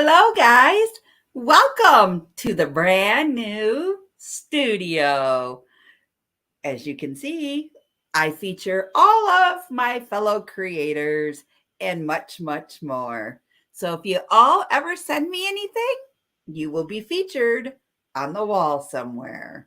Hello, guys. Welcome to the brand new studio. As you can see, I feature all of my fellow creators and much, much more. So if you all ever send me anything, you will be featured on the wall somewhere.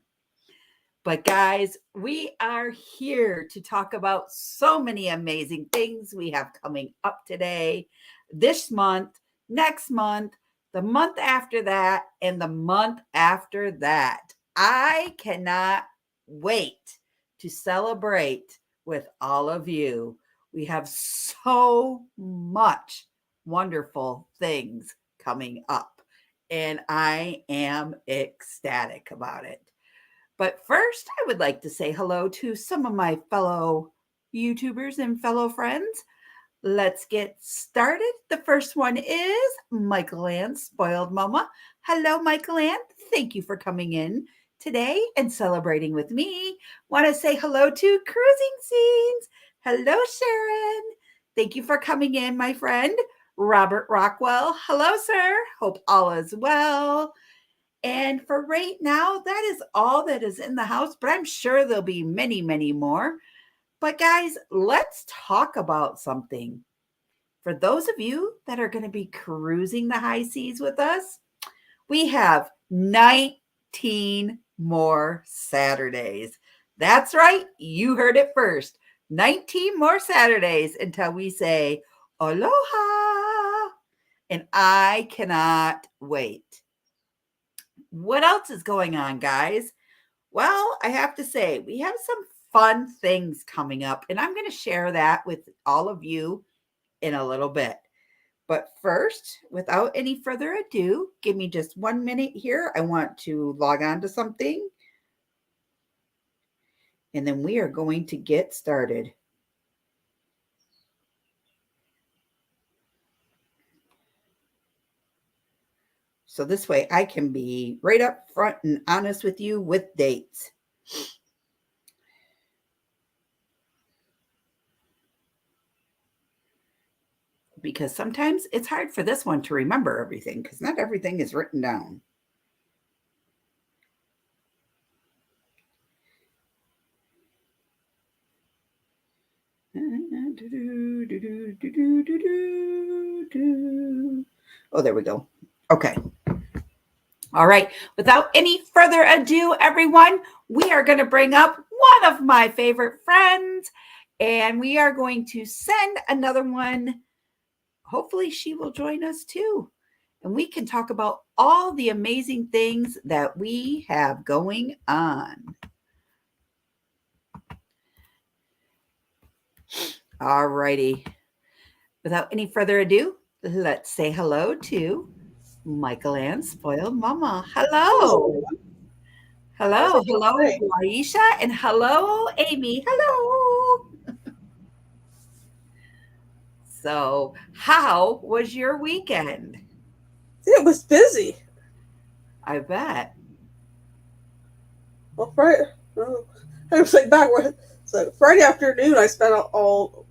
But guys, we are here to talk about so many amazing things we have coming up today, this month, next month, the month after that, and the month after that. I cannot wait to celebrate with all of you. We have so much wonderful things coming up, and I am ecstatic about it. But first, I would like to say hello to some of my fellow YouTubers and fellow friends. Let's get started. The first one is Michael Ann, Spoiled Mama. Hello, Michael Ann. Thank you for coming in today and celebrating with me. Want to say hello to Cruising Scenes. Hello, Sharon. Thank you for coming in, my friend. Robert Rockwell. Hello, sir. Hope all is well. And for right now, that is all that is in the house, but I'm sure there'll be many, many more. But guys, let's talk about something. For those of you that are going to be cruising the high seas with us, we have 19 more Saturdays. That's right. You heard it first. 19 more Saturdays until we say aloha. And I cannot wait. What else is going on, guys? Well, I have to say, we have some fun things coming up, and I'm going to share that with all of you in a little bit. But first, without any further ado, give me just 1 minute here. I want to log on to something, and then we are going to get started. So this way I can be right up front and honest with you with dates. Because sometimes it's hard for this one to remember everything because not everything is written down. Oh, there we go. Okay. All right. Without any further ado, everyone, we are going to bring up one of my favorite friends, and we are going to send another one. Hopefully, she will join us too. And we can talk about all the amazing things that we have going on. All righty. Without any further ado, let's say hello to Michael Ann, Spoiled Mama. Hello. Hello. Hello, Aisha. And hello, Amy. Hello. So, how was your weekend? It was busy. I bet. Well, Friday, I was like backward. So Friday afternoon, I spent or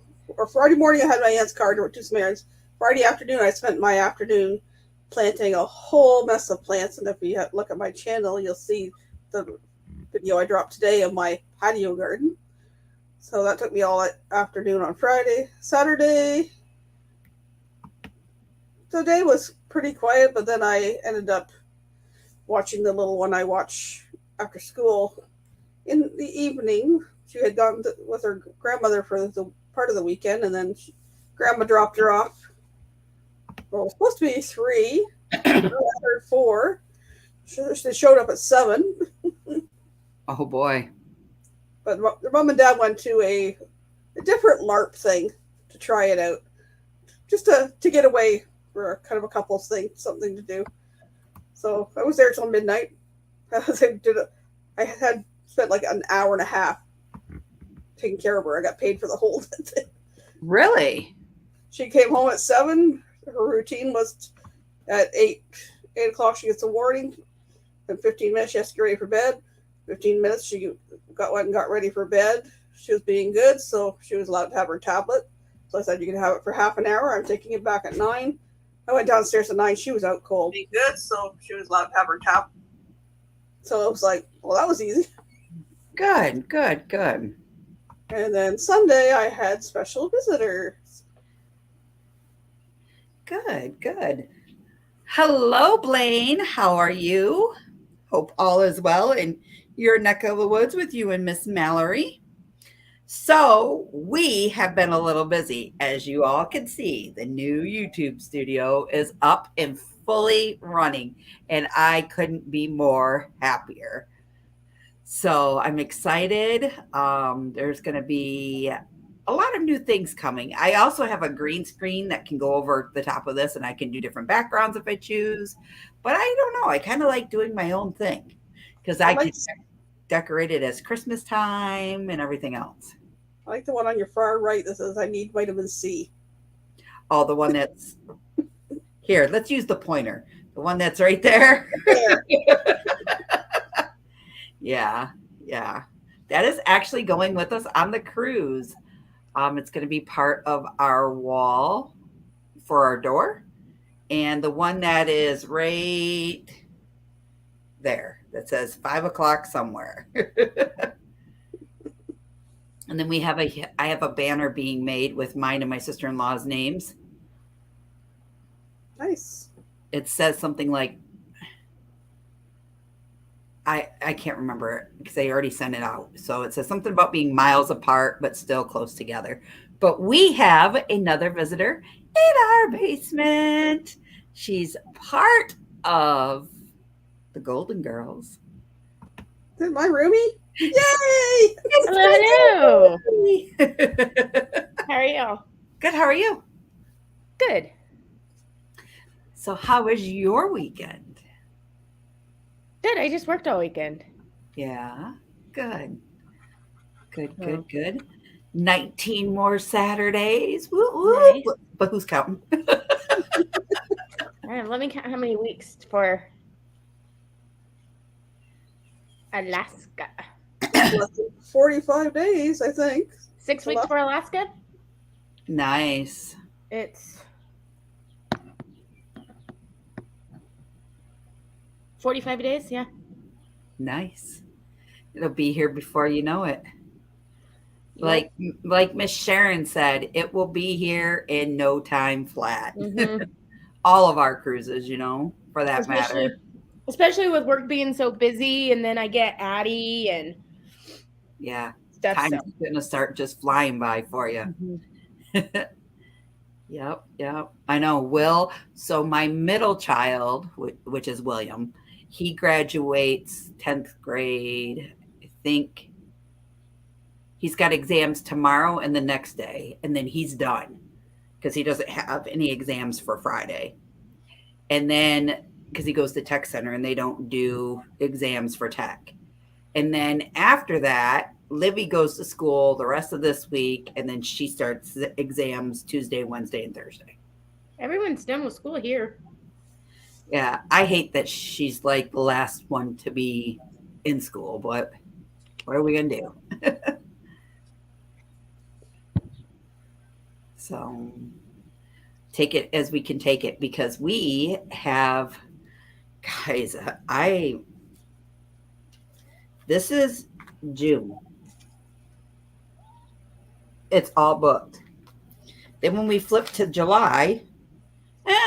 Friday morning, I had my aunt's car to do some errands. Friday afternoon, I spent my afternoon planting a whole mess of plants. And if you look at my channel, you'll see the video I dropped today of my patio garden. So that took me all afternoon on Friday. Saturday, the day was pretty quiet, but then I ended up watching the little one I watch after school in the evening. She had gone with her grandmother for the part of the weekend, and then grandma dropped her off. Well, it was supposed to be 3. I heard 4. They showed up at 7. Oh boy! But their mom and dad went to a different LARP thing to try it out, just to get away for kind of a couple's thing, something to do. So I was there till midnight. I had spent like an hour and a half taking care of her. I got paid for the whole thing. Really? She came home at 7. Her routine was at 8 o'clock she gets a warning. In 15 minutes she has to get ready for bed. 15 minutes she went and got ready for bed. She was being good, so she was allowed to have her tablet. So I said, you can have it for half an hour. I'm taking it back at 9. I went downstairs at 9. She was out cold. Be good, so she was allowed to have her tap. So it was like, well, that was easy. Good, good, good. And then Sunday, I had special visitors. Good, good. Hello, Blaine. How are you? Hope all is well in your neck of the woods with you and Miss Mallory. So we have been a little busy. As you all can see, the new YouTube studio is up and fully running, and I couldn't be more happier. So I'm excited. There's going to be a lot of new things coming. I also have a green screen that can go over the top of this, and I can do different backgrounds if I choose. But I don't know. I kind of like doing my own thing because I can decorate it as Christmas time and everything else. I like the one on your far right that says, I need vitamin C. Oh, the one that's here. Let's use the pointer. The one that's right there. Yeah, yeah. That is actually going with us on the cruise. It's going to be part of our wall for our door. And the one that is right there that says 5 o'clock somewhere. And then I have a banner being made with mine and my sister-in-law's names. Nice. It says something like, I can't remember it because they already sent it out. So it says something about being miles apart, but still close together. But we have another visitor in our basement. She's part of the Golden Girls. Is it my roomie? Yay! Hello. How are you? Good. How are you? Good. So how was your weekend? Good. I just worked all weekend. Yeah. Good. Good, good, good. 19 more Saturdays. Woo, woo. Nice. But who's counting? All right, let me count how many weeks for Alaska. 45 days, I think. 6 weeks for Alaska? Nice. It's 45 days, yeah. Nice. It'll be here before you know it. Yep. Like Miss Sharon said, it will be here in no time flat. Mhm. All of our cruises, for that matter. Especially with work being so busy, and then I get Addie and Yeah. stuff. Time's going to start just flying by for you. Mhm. Yep. I know. Will. So my middle child, which is William, he graduates 10th grade. I think he's got exams tomorrow and the next day, and then he's done because he doesn't have any exams for Friday. And then because he goes to tech center and they don't do exams for tech. And then after that, Libby goes to school the rest of this week, and then she starts exams Tuesday, Wednesday, and Thursday. Everyone's done with school here. Yeah, I hate that she's like the last one to be in school, but what are we going to do? So take it as we can take it, because we have, guys, this is June. It's all booked. Then when we flip to July,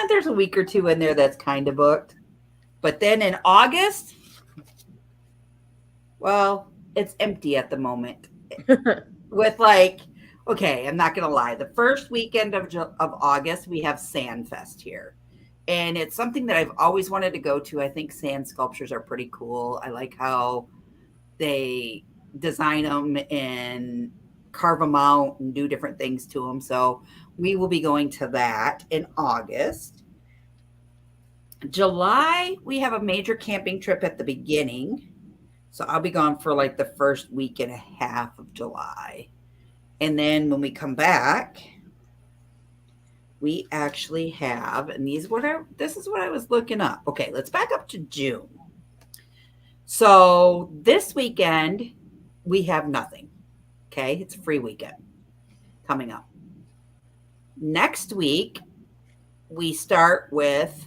there's a week or two in there that's kind of booked. But then in August, well, it's empty at the moment. With okay, I'm not going to lie. The first weekend of August, we have Sand Fest here. And it's something that I've always wanted to go to. I think sand sculptures are pretty cool. I like how they design them and carve them out and do different things to them. So we will be going to that in August. July, we have a major camping trip at the beginning. So I'll be gone for the first week and a half of July. And then when we come back, we actually have, and this is what I was looking up. Okay, let's back up to June. So this weekend, we have nothing. Okay, it's a free weekend coming up. Next week, we start with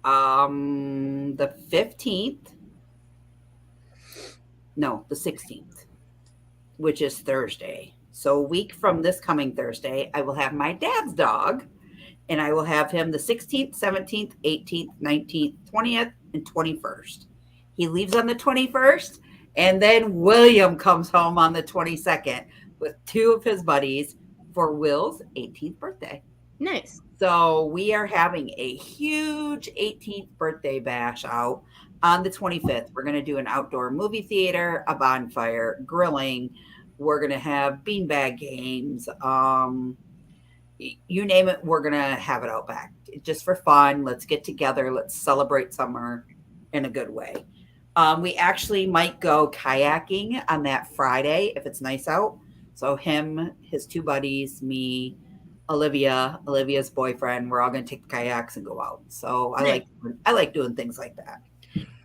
the 15th. No, the 16th, which is Thursday. So a week from this coming Thursday, I will have my dad's dog, and I will have him the 16th, 17th, 18th, 19th, 20th, and 21st. He leaves on the 21st, and then William comes home on the 22nd with two of his buddies for Will's 18th birthday. Nice. So we are having a huge 18th birthday bash out on the 25th. We're going to do an outdoor movie theater, a bonfire, grilling. We're going to have beanbag games. You name it, we're going to have it out back just for fun. Let's get together. Let's celebrate summer in a good way. We actually might go kayaking on that Friday if it's nice out. So him, his two buddies, me, Olivia's boyfriend, we're all going to take the kayaks and go out. So I like doing things like that.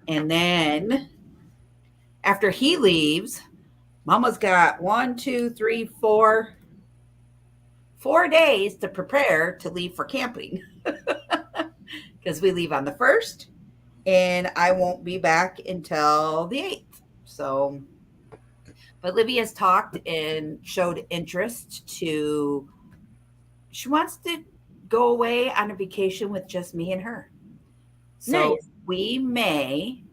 And then after he leaves, Mama's got 4 days to prepare to leave for camping because we leave on the 1st and I won't be back until the 8th. So, but Libby has talked and showed interest to, she wants to go away on a vacation with just me and her. So Nice. we may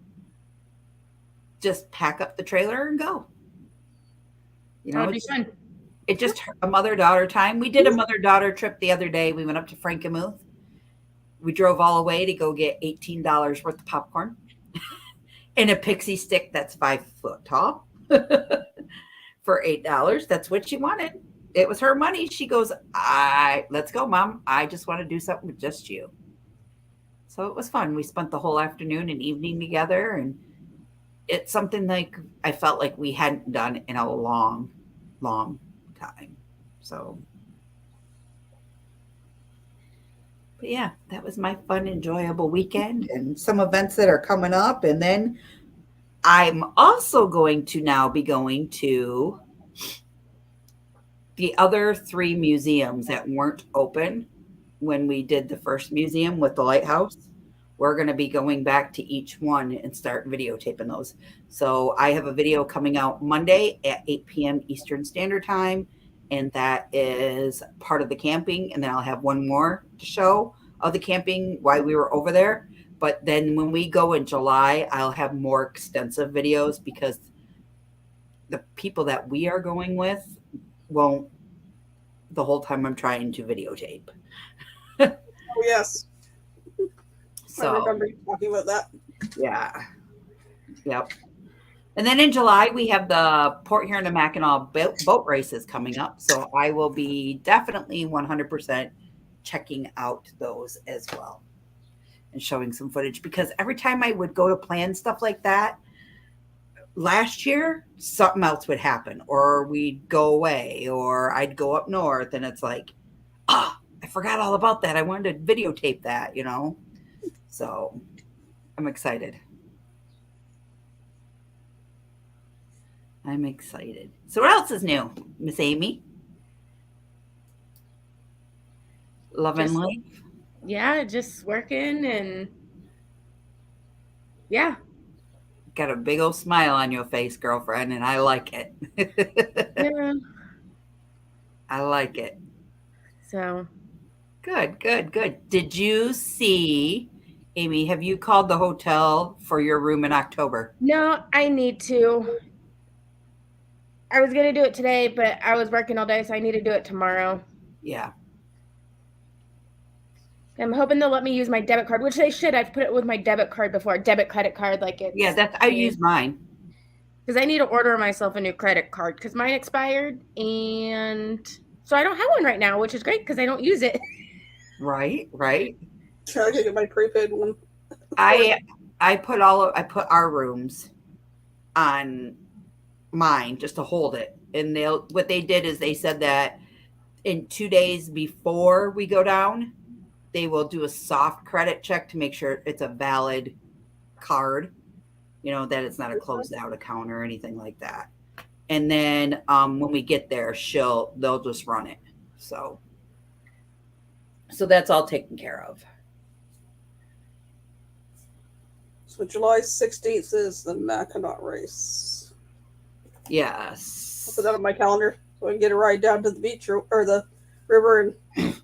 just pack up the trailer and go. You know, That'll be fun. it's just a mother-daughter time. We did a mother-daughter trip the other day. We went up to Frankenmuth. We drove all the way to go get $18 worth of popcorn and a pixie stick that's 5 foot tall for $8. That's what she wanted. It was her money. She goes, let's go, Mom. I just want to do something with just you. So it was fun. We spent the whole afternoon and evening together, and it's something like I felt like we hadn't done in a long, long time. So, but yeah, that was my fun, enjoyable weekend and some events that are coming up. And then I'm also going to now be going to the other 3 museums that weren't open when we did the first museum with the lighthouse. We're going to be going back to each one and start videotaping those. So I have a video coming out Monday at 8 p.m. Eastern Standard Time, and that is part of the camping. And then I'll have one more to show of the camping while we were over there. But then when we go in July, I'll have more extensive videos because the people that we are going with won't the whole time I'm trying to videotape. Oh, yes. So I remember you talking about that. yeah. Yep. And then in July, we have the Port Huron to Mackinac boat races coming up. So I will be definitely 100% checking out those as well and showing some footage, because every time I would go to plan stuff like that, last year, something else would happen, or we'd go away, or I'd go up north, and it's like, I forgot all about that. I wanted to videotape that, you know? So I'm excited. I'm excited. So what else is new, Miss Amy? Love and life? Yeah, just working and yeah. Got a big old smile on your face, girlfriend, and I like it. Yeah. I like it. So Good. Did you see, Amy, have you called the hotel for your room in October? no, I need to. I was gonna do it today, but I was working all day, so I need to do it tomorrow. Yeah. I'm hoping they'll let me use my debit card, which they should. I've put it with my debit card before, debit credit card, like it's. Yeah, I use mine. Because I need to order myself a new credit card because mine expired, and so I don't have one right now, which is great because I don't use it. Right. Trying to get my prepaid one. I put our rooms on mine just to hold it. And what they did is they said that in 2 days before we go down, they will do a soft credit check to make sure it's a valid card, you know, that it's not a closed out account or anything like that. And then when we get there, they'll just run it. So So that's all taken care of. So July 16th is the Mackinac Race. Yes. I'll put that on my calendar so I can get a ride down to the beach or the river. And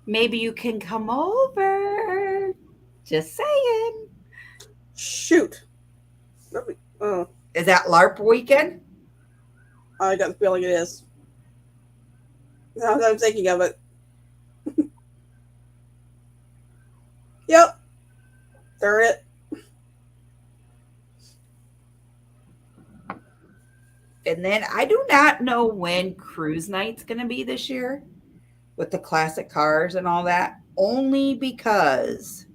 maybe you can come over. Just saying. shoot. Is that LARP weekend? I got the feeling it is. Now that I'm thinking of it. Yep. Darn it. And then I do not know when cruise night's going to be this year with the classic cars and all that, only because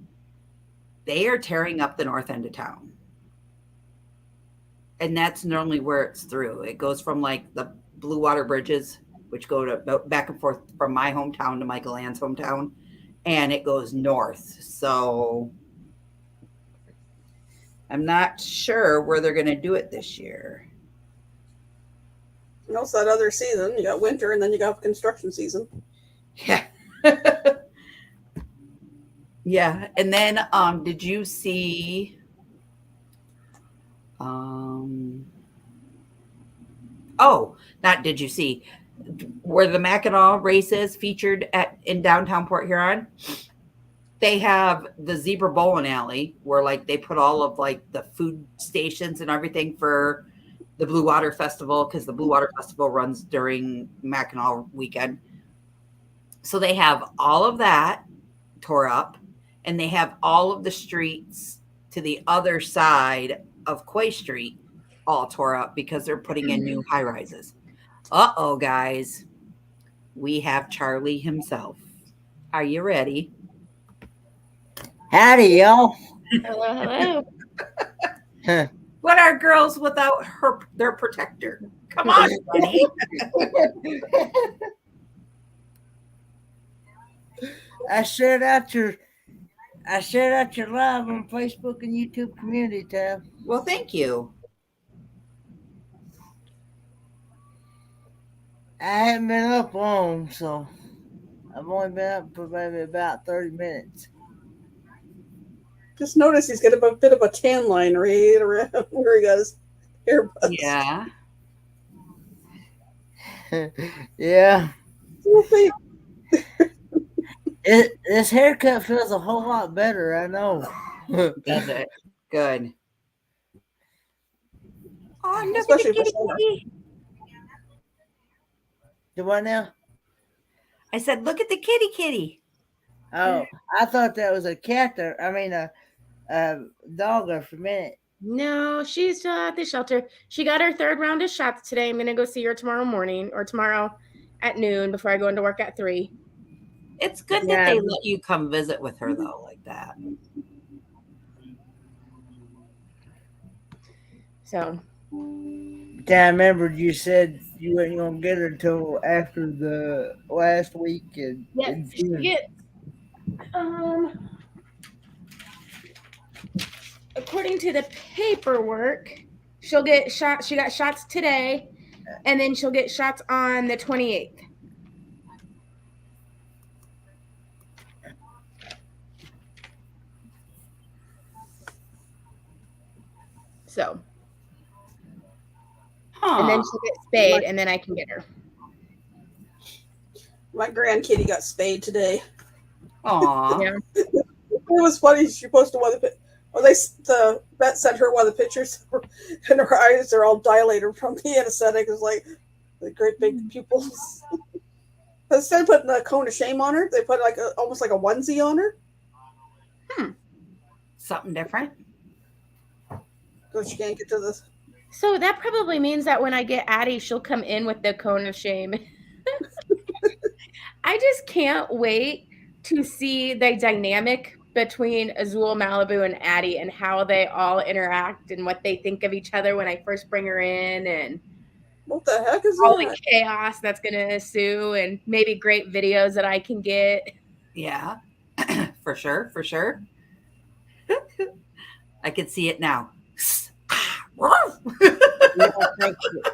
they are tearing up the north end of town. And that's normally where it's through. It goes from like the Blue Water bridges, which go to back and forth from my hometown to Michael Ann's hometown, and it goes north. So I'm not sure where they're going to do it this year. You know, it's that other season. You got winter and then you got construction season. Yeah. Yeah. And then did you see not did you see where the Mackinac Race is featured in downtown Port Huron? They have the zebra bowling alley where like they put all of like the food stations and everything for the Blue Water Festival, because the Blue Water Festival runs during Mackinac weekend. So they have all of that tore up, and they have all of the streets to the other side of Quay Street all tore up because they're putting in new high rises. Uh-oh, guys. We have Charlie himself. Are you ready? Howdy, y'all. Hello, hello. What are girls without their protector? Come on, buddy. I shared out your live on Facebook and YouTube community tab. Well, thank you. I haven't been up long, so I've only been up for maybe about 30 minutes. Just notice he's got a bit of a tan line right around where he got his earbuds. Yeah. Yeah. Okay. This haircut feels a whole lot better, I know. Does it? Good. Oh, look Especially at the for summer. kitty. Do what now? I said, look at the kitty. Oh, I thought that was a cat there. I mean, a dog there for a minute. No, she's still at the shelter. She got her third round of shots today. I'm going to go see her tomorrow morning or tomorrow at noon before I go into work at 3. It's good that they let you come visit with her, though, like that. So. Yeah, I remembered you said you weren't going to get her until after the last week. Yes, she gets, according to the paperwork, she'll get shots. She got shots today, and then she'll get shots on the 28th. So. And then she'll get spayed, and then I can get her. My grandkitty got spayed today. Aw. Yeah. It was funny. She posted one of the the vet sent her one of the pictures, and her eyes are all dilated from the anesthetic. It's like the great big pupils. Instead of putting a cone of shame on her, they put like almost like a onesie on her. Something different. So she can't get to this. So that probably means that when I get Addie, she'll come in with the cone of shame. I just can't wait to see the dynamic between Azul, Malibu, and Addie and how they all interact and what they think of each other when I first bring her in, and What the heck is all that? the chaos that's going to ensue, and maybe great videos that I can get. Yeah, for sure. I can see it now.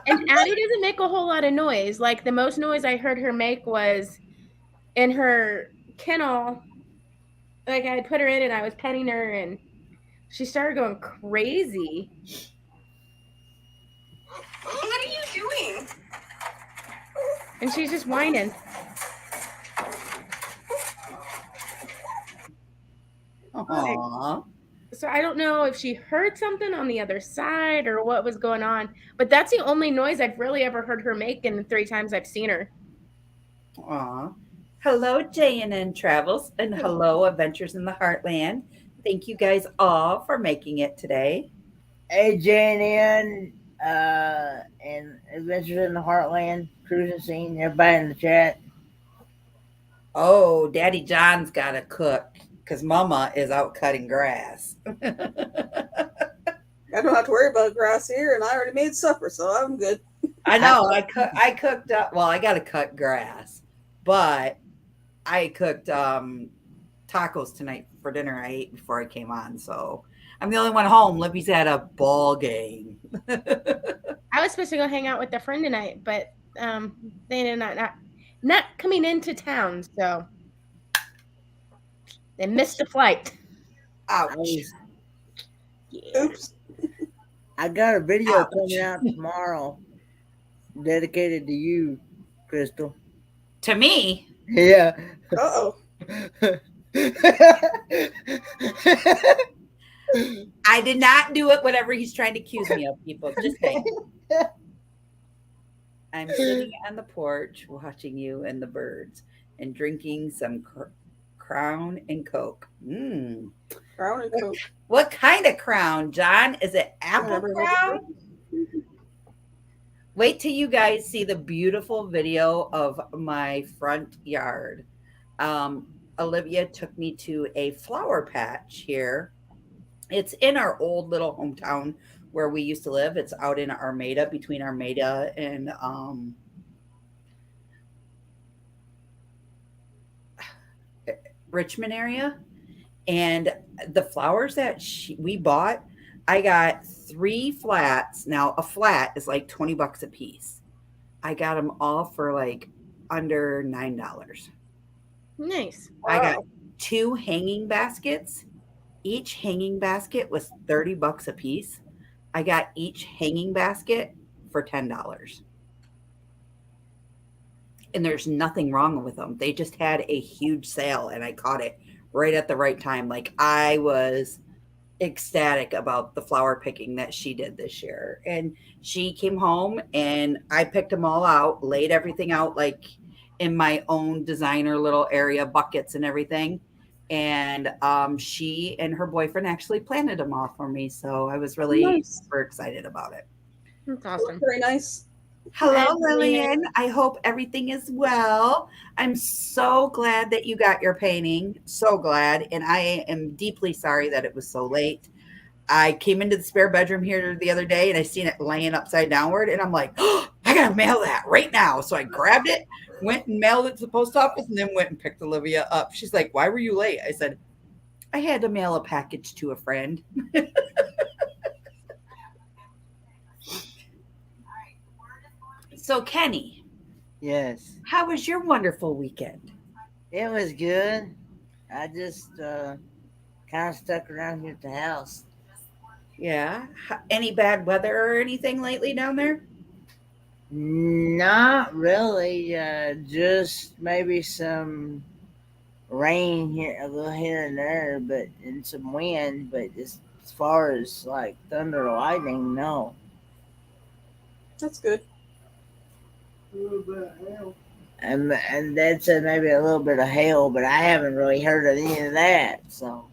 And Addie doesn't make a whole lot of noise. Like the most noise I heard her make was in her kennel, like I had put her in and I was petting her and she started going crazy. What are you doing? And she's just whining. Aww. So I don't know if she heard something on the other side or what was going on, but that's the only noise I've really ever heard her make in the 3 times I've seen her. Aw. Hello, JNN Travels, and hello, Adventures in the Heartland. Thank you guys all for making it today. Hey, JNN, and Adventures in the Heartland, cruising scene, everybody in the chat. Oh, Daddy John's got to cook because Mama is out cutting grass. I don't have to worry about grass here, and I already made supper, so I'm good. I know. I cooked up. Well, I got to cut grass, but I cooked tacos tonight for dinner. I ate before I came on, so I'm the only one home. Libby's at a ball game. I was supposed to go hang out with a friend tonight, but they did not coming into town, so they missed the flight. Ouch. Yeah. Oops. I got a video Ouch. coming out tomorrow dedicated to you, Crystal. To me, Yeah. Uh-oh. I did not do it, whatever he's trying to accuse me of, people. Just saying. I'm sitting on the porch watching you and the birds and drinking some Crown and Coke. Crown and Coke. What kind of Crown, John? Is it apple Crown? Wait till you guys see the beautiful video of my front yard. Olivia took me to a flower patch here. It's in our old little hometown where we used to live. It's out in Armada, between Armada and Richmond area. And the flowers that we bought, I got 3 flats. Now a flat is like $20 a piece. I got them all for like under $9. Nice. I got 2 hanging baskets. Each hanging basket was $30 a piece. I got each hanging basket for $10. And there's nothing wrong with them. They just had a huge sale and I caught it right at the right time. Like, I was ecstatic about the flower picking that she did this year. And she came home and I picked them all out, laid everything out like in my own designer little area, buckets and everything. And she and her boyfriend actually planted them all for me. So I was really super excited about it. That's awesome. Very nice. Hello, Lillian. I hope everything is well. I'm so glad that you got your painting. So glad. And I am deeply sorry that it was so late. I came into the spare bedroom here the other day and I seen it laying upside downward. And I'm like, oh, I got to mail that right now. So I grabbed it, went and mailed it to the post office, and then went and picked Olivia up. She's like, why were you late? I said, I had to mail a package to a friend. So, Kenny. Yes. How was your wonderful weekend? It was good. I just kind of stuck around here at the house. Yeah. Any bad weather or anything lately down there? Not really. Just maybe some rain here, a little here and there, and some wind. But as far as like thunder or lightning, no. That's good. And that's maybe a little bit of hail, but I haven't really heard of any of that. So,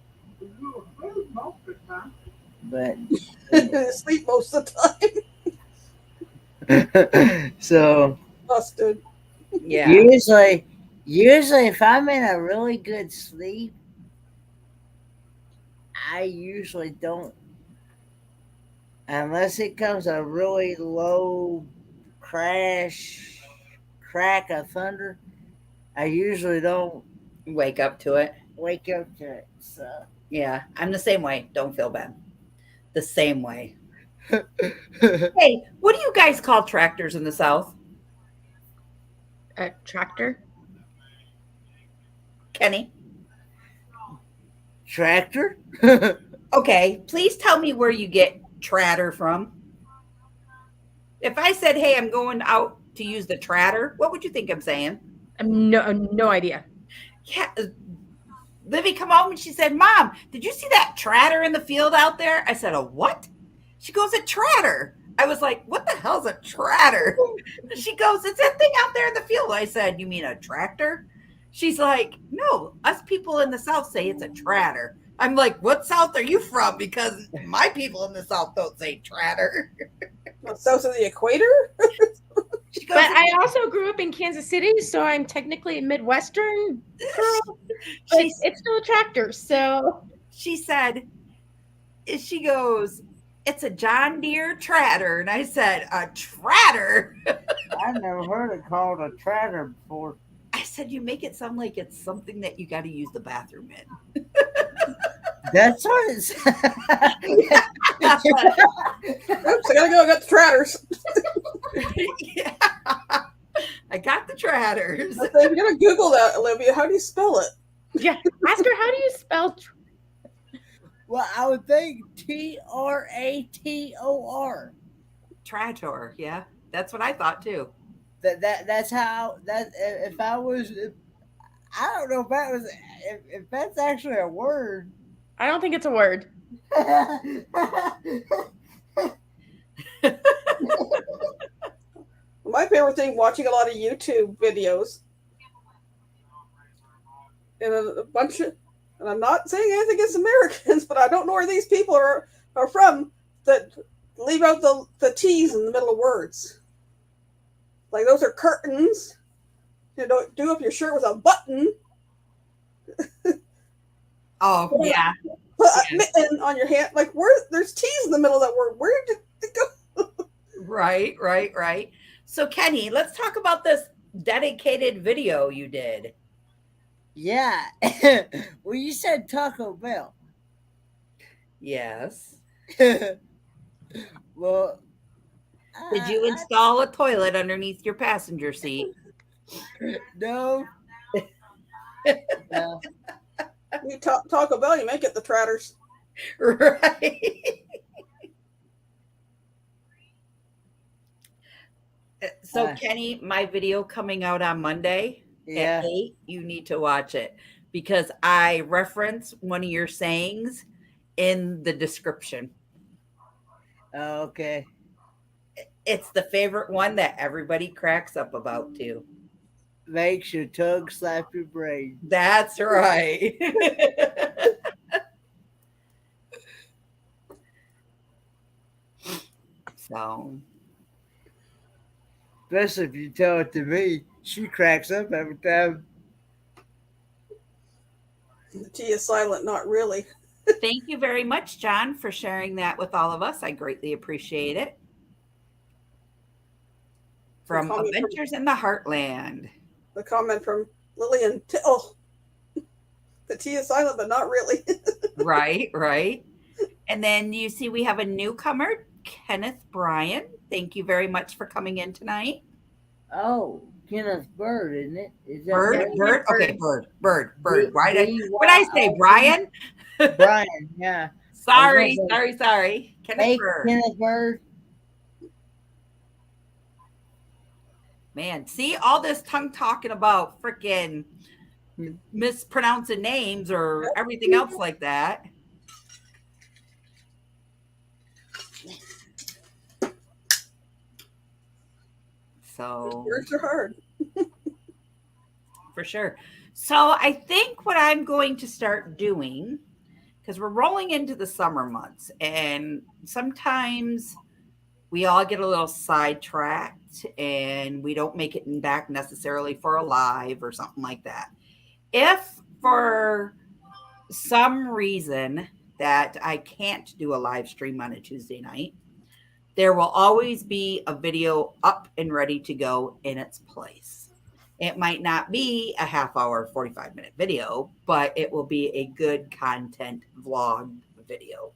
but Sleep most of the time. So Busted. Yeah. usually if I'm in a really good sleep, I usually don't, unless it comes a really low crack of thunder. I usually don't Wake up to it. wake up to it. So Yeah. I'm the same way. Don't feel bad. The same way. Hey, what do you guys call tractors in the South? A tractor? Kenny? Tractor? Okay, please tell me where you get tratter from. If I said, hey, I'm going out to use the tratter, what would you think I'm saying? No idea. Yeah, Livy come home and she said, Mom, did you see that tratter in the field out there? I said, a what? She goes, a tratter. I was like, what the hell's a tratter? She goes, it's that thing out there in the field. I said, you mean a tractor? She's like, no, us people in the South say it's a tratter. I'm like, what South are you from? Because my people in the South don't say tratter. South of the equator? She goes, But I also grew up in Kansas City, so I'm technically a Midwestern girl. But she, it's still a tractor, so she said, she goes, it's a John Deere tratter. And I said, a tratter? I've never heard it called a tratter before. I said, you make it sound like it's something that you got to use the bathroom in. That's what it's. Oops, I gotta go get the tratters. Yeah. I got the tratters. I said, you gotta Google that, Olivia. How do you spell it? yeah. Ask her, how do you spell? Well, I would think Trator. Trator, yeah. That's what I thought too. That's how that if I was I don't know if that was if that's actually a word. I don't think it's a word. My favorite thing, watching a lot of YouTube videos. And a bunch of, and I'm not saying anything against Americans, but I don't know where these people are from that leave out the T's in the middle of words. Like those are curtains. You don't do up your shirt with a button. Oh, yeah. Put a mitten on your hand. Like there's T's in the middle of that word. Where did it go? Right. So, Kenny, let's talk about this dedicated video you did. Yeah. Well, you said Taco Bell. Yes. Well, Did you install a toilet underneath your passenger seat? No. No. You Taco Bell, you make it the tratters. Right. So, Kenny, my video coming out on Monday at 8, you need to watch it because I reference one of your sayings in the description. Okay. It's the favorite one that everybody cracks up about too. Makes your tongue slap your brain. That's right. So, especially if you tell it to me, she cracks up every time. The T is silent, not really. thank you very much, John, for sharing that with all of us. I greatly appreciate it. From Adventures in the Heartland. The comment from Lillian. Oh, the T is silent, but not really. Right. And then you see we have a newcomer, Kenneth Bryan. Thank you very much for coming in tonight. Oh, Kenneth Bird, isn't it? Is that Bird? Okay, Bird. Why did I say Brian? Brian, yeah. Sorry. Kenneth Bird. Kenneth Bird. Man, see all this tongue talking about freaking mispronouncing names or everything else like that. So Words are hard. For sure. So I think what I'm going to start doing, because we're rolling into the summer months, and sometimes we all get a little sidetracked and we don't make it back necessarily for a live or something like that. If for some reason that I can't do a live stream on a Tuesday night, there will always be a video up and ready to go in its place. It might not be a half hour, 45-minute video, but it will be a good content vlog video.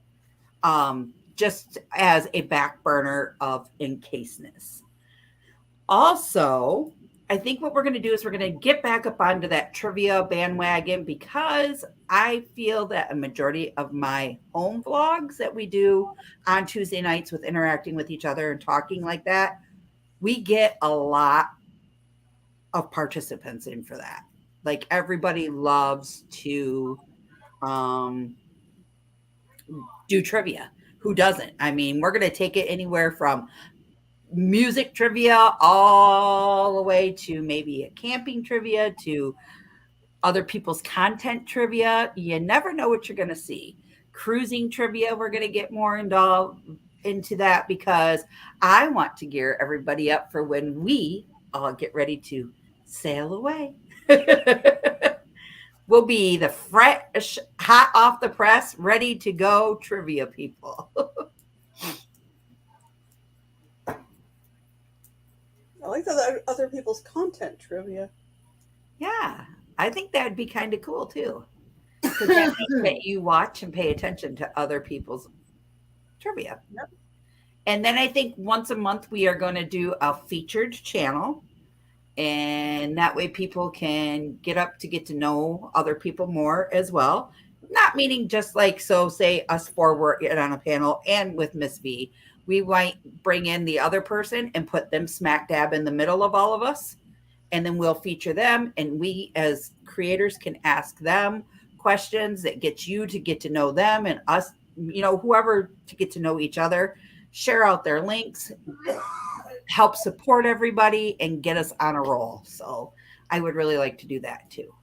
Just as a back burner of in caseness. Also, I think what we're going to do is we're going to get back up onto that trivia bandwagon because I feel that a majority of my home vlogs that we do on Tuesday nights with interacting with each other and talking like that, we get a lot of participants in for that. Like everybody loves to do trivia. Who doesn't? I mean, we're going to take it anywhere from music trivia all the way to maybe a camping trivia to other people's content trivia. You never know what you're going to see. Cruising trivia, we're going to get more into that because I want to gear everybody up for when we all get ready to sail away. We'll be the fresh, hot off the press, ready to go trivia people. I like the other people's content trivia. Yeah, I think that'd be kind of cool too. Because that means that you watch and pay attention to other people's trivia. Yep. And then I think once a month we are going to do a featured channel. And that way people can get up to get to know other people more as well. Not meaning just like, so say us four were on a panel and with Miss V, we might bring in the other person and put them smack dab in the middle of all of us. And then we'll feature them. And we as creators can ask them questions that get you to get to know them and us, you know, whoever to get to know each other, share out their links, help support everybody and get us on a roll. So I would really like to do that too.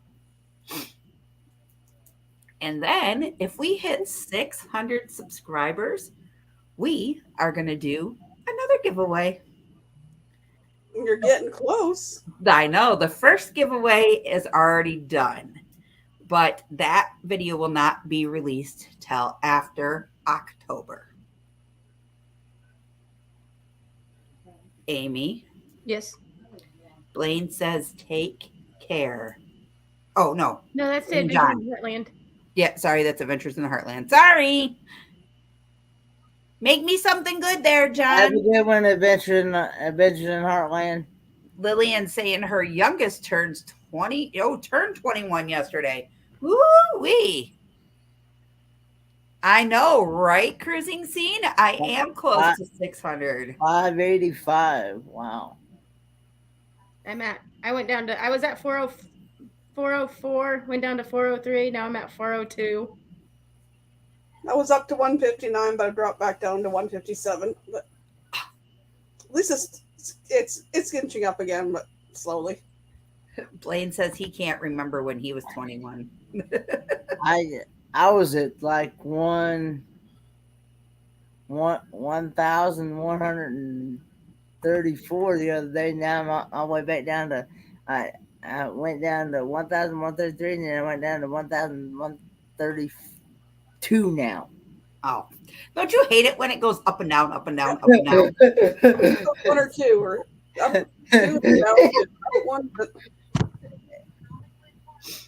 And then if we hit 600 subscribers, we are going to do another giveaway. You're getting close. I know the first giveaway is already done, but that video will not be released till after October. Amy? Yes. Blaine says, take care. Oh, no. No, that's it. John. Heartland. Yeah, sorry, that's Adventures in the Heartland. Sorry. Make me something good there, Have John. a good one, Adventure in Heartland. Lillian saying her youngest turned 21 yesterday. Woo-wee. I know, right, Cruising Scene? I am close to 600. 585. Wow. I was at 404, went down to 403. Now I'm at 402. I was up to 159, but I dropped back down to 157. But at least it's inching up again, but slowly. Blaine says he can't remember when he was 21. I was at like 1,134 the other day. Now I'm on my way back down to I went down to 1,133, and then I went down to 1,132 now. Oh, don't you hate it when it goes up and down, up and down, up and down? One or two, or up two, down one. But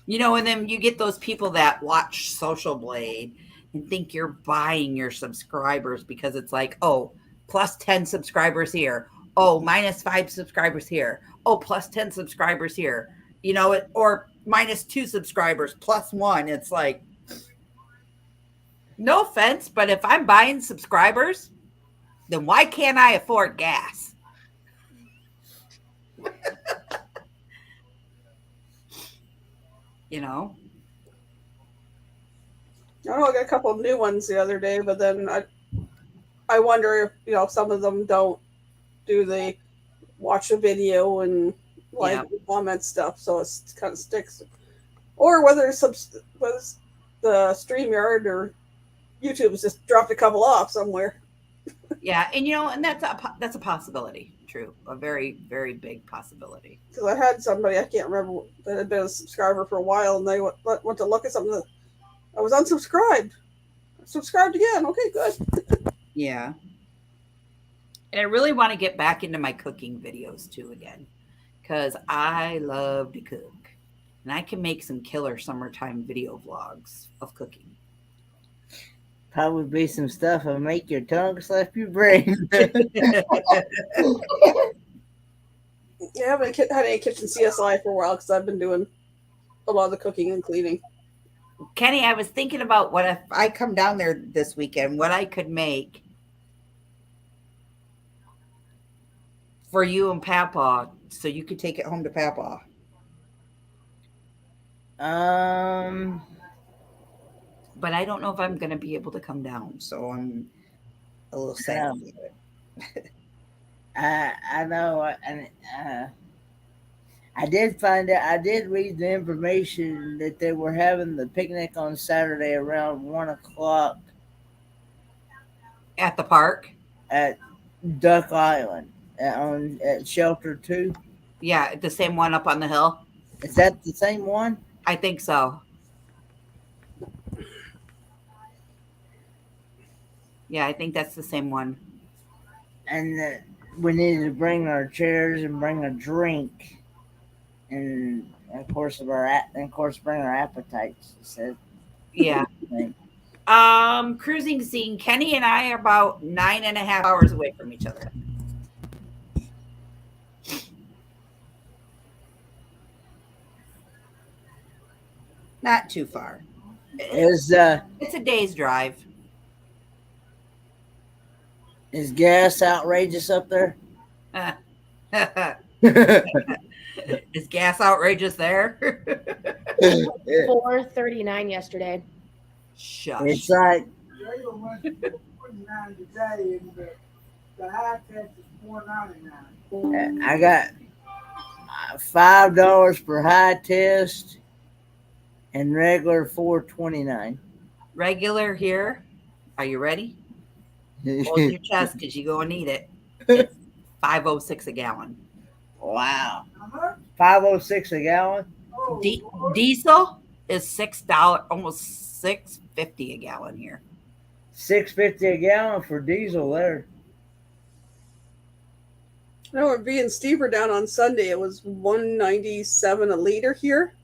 you know, and then you get those people that watch Social Blade and think you're buying your subscribers because it's like, oh, plus 10 subscribers here. Oh, minus 5 subscribers here. Oh, plus 10 subscribers here. You know, or minus 2 subscribers, plus 1. It's like, no offense, but if I'm buying subscribers, then why can't I afford gas? You know? I know I got a couple of new ones the other day, but then I wonder if some of them don't do the watch a video and like comment stuff, so it kind of sticks, or whether was the StreamYard or YouTube's just dropped a couple off somewhere. Yeah, and that's a possibility. True, a very, very big possibility. Because I had somebody, I can't remember, that had been a subscriber for a while, and they went to look at something that I was unsubscribed. Subscribed again. Okay, good. Yeah. And I really want to get back into my cooking videos too again, because I love to cook, and I can make some killer summertime video vlogs of cooking. Probably be some stuff that'll make your tongue slap your brain. Yeah, I haven't had any kitchen CSI for a while because I've been doing a lot of the cooking and cleaning. Kenny, I was thinking about what if I come down there this weekend, what I could make for you and Papa so you could take it home to Papa. But I don't know if I'm going to be able to come down, so I'm a little sad about it. I know, and I did find out. I did read the information that they were having the picnic on Saturday around 1 o'clock At the park? at Duck Island at Shelter 2. Yeah, the same one up on the hill. Is that the same one? I think so. Yeah, I think that's the same one. And we needed to bring our chairs and bring a drink, and of course bring our appetites. It said. Yeah. Cruising scene. Kenny and I are about 9.5 hours away from each other. Not too far. It's a day's drive. Is gas outrageous up there? Is gas outrageous there? $4.39 yesterday. Shush. It's like I got $5 for high test and regular $4.29. Regular here. Are you ready? Hold your chest because you're going to need it. It's $5.06 a gallon. Wow. $5.06 a gallon? Diesel is $6, almost $6.50 a gallon here. $6.50 a gallon for diesel there. I know when V and Steve were down on Sunday, it was $1.97 a liter here.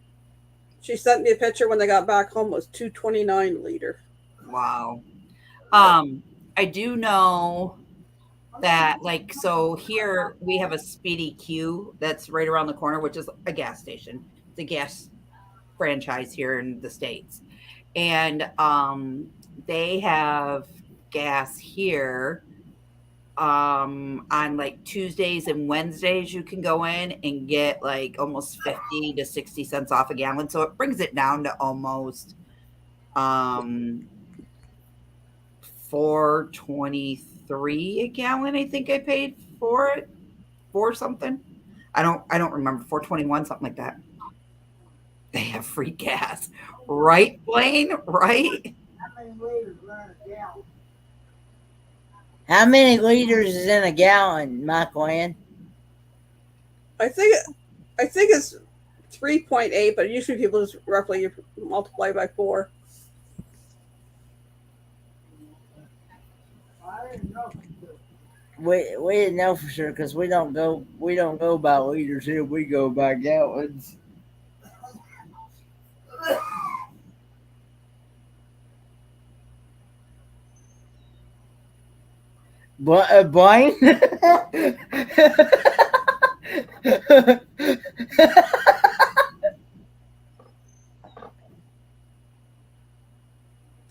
She sent me a picture when they got back home. It was $2.29 a liter. Wow. I do know that, like, so here we have a Speedy Q that's right around the corner, which is a gas station. It's a gas franchise here in the States. And they have gas here on like Tuesdays and Wednesdays. You can go in and get like almost 50 to 60 cents off a gallon. So it brings it down to almost $4.23 a gallon. I think I paid for it, for something. I don't remember. $4.21, something like that. They have free gas, right, Blaine? Right? How many liters is in a gallon, Michael Ann? I think it's 3.8, but usually people just roughly multiply by 4. We didn't know for sure because we don't go by liters here. We go by gallons. Blaine?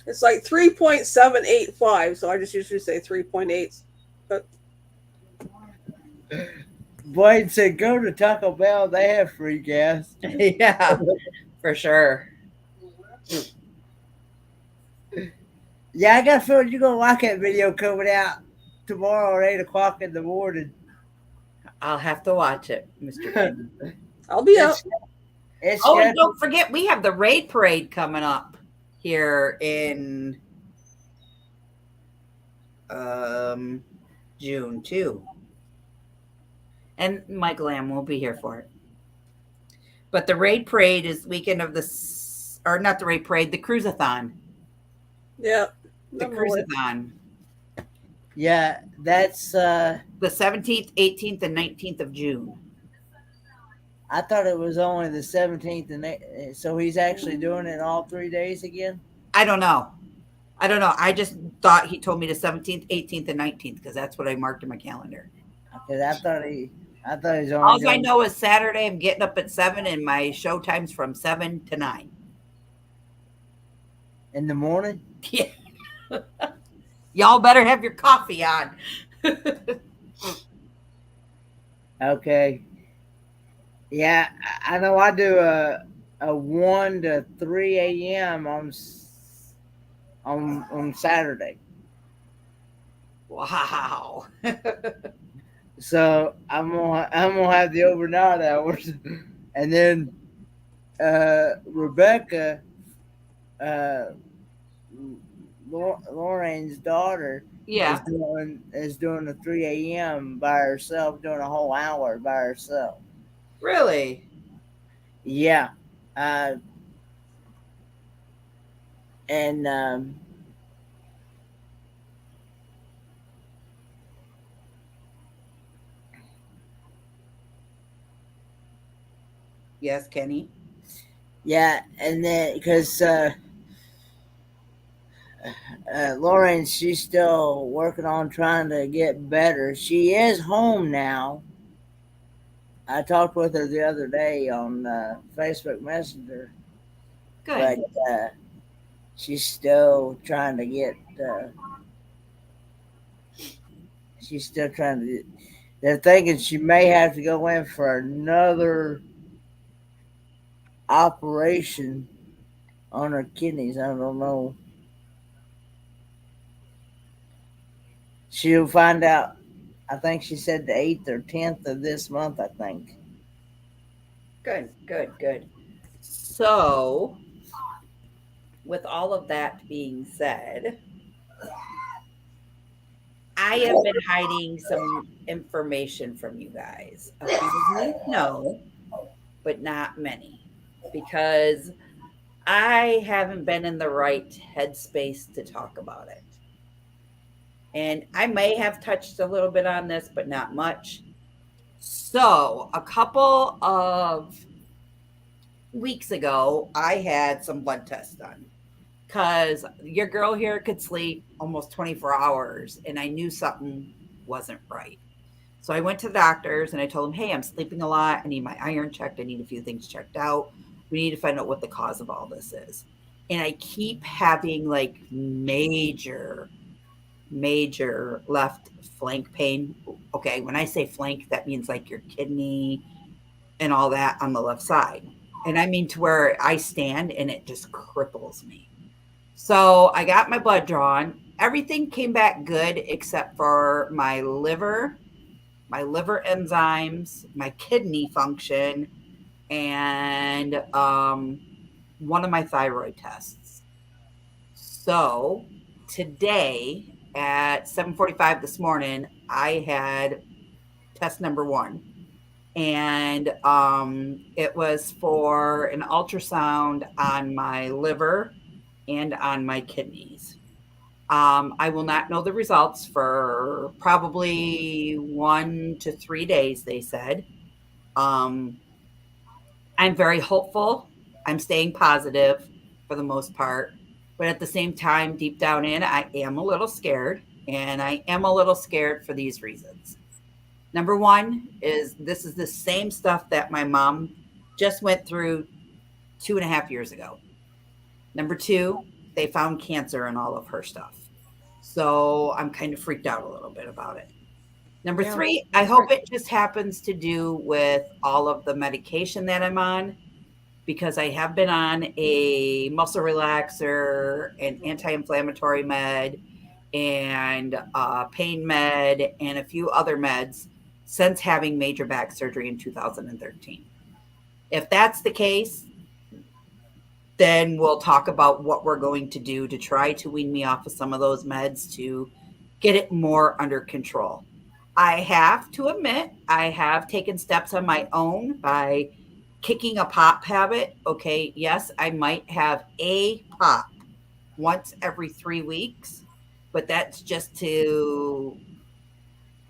It's like 3.785, so I just usually say 3.8. But Blaine said, "Go to Taco Bell. They have free gas." Yeah, for sure. Yeah, I got a feeling you're gonna like that video coming out tomorrow at 8:00 in the morning. I'll have to watch it, Mr. King. I'll be up. Oh, and don't forget, we have the raid parade coming up here in June too. And Michael Lamb will be here for it. But the raid parade is weekend of or not the raid parade, the cruisathon. Yeah. The cruisathon. Yeah, that's the 17th, 18th, and 19th of June. I thought it was only the 17th, and so he's actually doing it all 3 days again? I don't know. I just thought he told me the 17th, 18th, and 19th because that's what I marked in my calendar. Okay, I thought I thought he was only All I doing know is Saturday I'm getting up at 7 and my show time's from 7 to 9. in the morning. Yeah. Y'all better have your coffee on. Okay. Yeah, I know. I do a 1 to 3 a.m. On Saturday. Wow. So I'm gonna have the overnight hours, and then Rebecca, uh, Lorraine's daughter, Yeah. is doing a 3 a.m. by herself, doing a whole hour by herself. Really? Yeah, uh, and Yes, Kenny. yeah, and then because Lauren, she's still working on trying to get better. She is home now. I talked with her the other day on Facebook Messenger, but Good. she's still trying to get. She's still trying to. They're thinking she may have to go in for another operation on her kidneys. I don't know. She'll find out. I think she said the 8th or 10th of this month. I think. Good. Good. Good. So, with all of that being said, I have been hiding some information from you guys. A few of you know, but not many, because I haven't been in the right headspace to talk about it. And I may have touched a little bit on this, but not much. So, a couple of weeks ago, I had some blood tests done because your girl here could sleep almost 24 hours, and I knew something wasn't right. So I went to the doctors and I told them, hey, I'm sleeping a lot. I need my iron checked. I need a few things checked out. We need to find out what the cause of all this is. And I keep having like major left flank pain. Okay, when I say flank, that means like your kidney and all that on the left side. And I mean to where I stand and it just cripples me. So I got my blood drawn. Everything came back good except for my liver enzymes, my kidney function, and one of my thyroid tests. So today at 7:45 this morning, I had test number one, and it was for an ultrasound on my liver and on my kidneys. I will not know the results for probably 1 to 3 days, they said. Um, I'm very hopeful. I'm staying positive for the most part. But at the same time, deep down in, I am a little scared. And I am a little scared for these reasons. Number one is this is the same stuff that my mom just went through 2.5 years ago. Number two, they found cancer in all of her stuff. So I'm kind of freaked out a little bit about it. Number Yeah. three, I hope it just happens to do with all of the medication that I'm on, because I have been on a muscle relaxer, an anti-inflammatory med, and pain med, and a few other meds since having major back surgery in 2013. If that's the case, then we'll talk about what we're going to do to try to wean me off of some of those meds to get it more under control. I have to admit, I have taken steps on my own by kicking a pop habit. Okay, yes, I might have a pop once every 3 weeks, but that's just to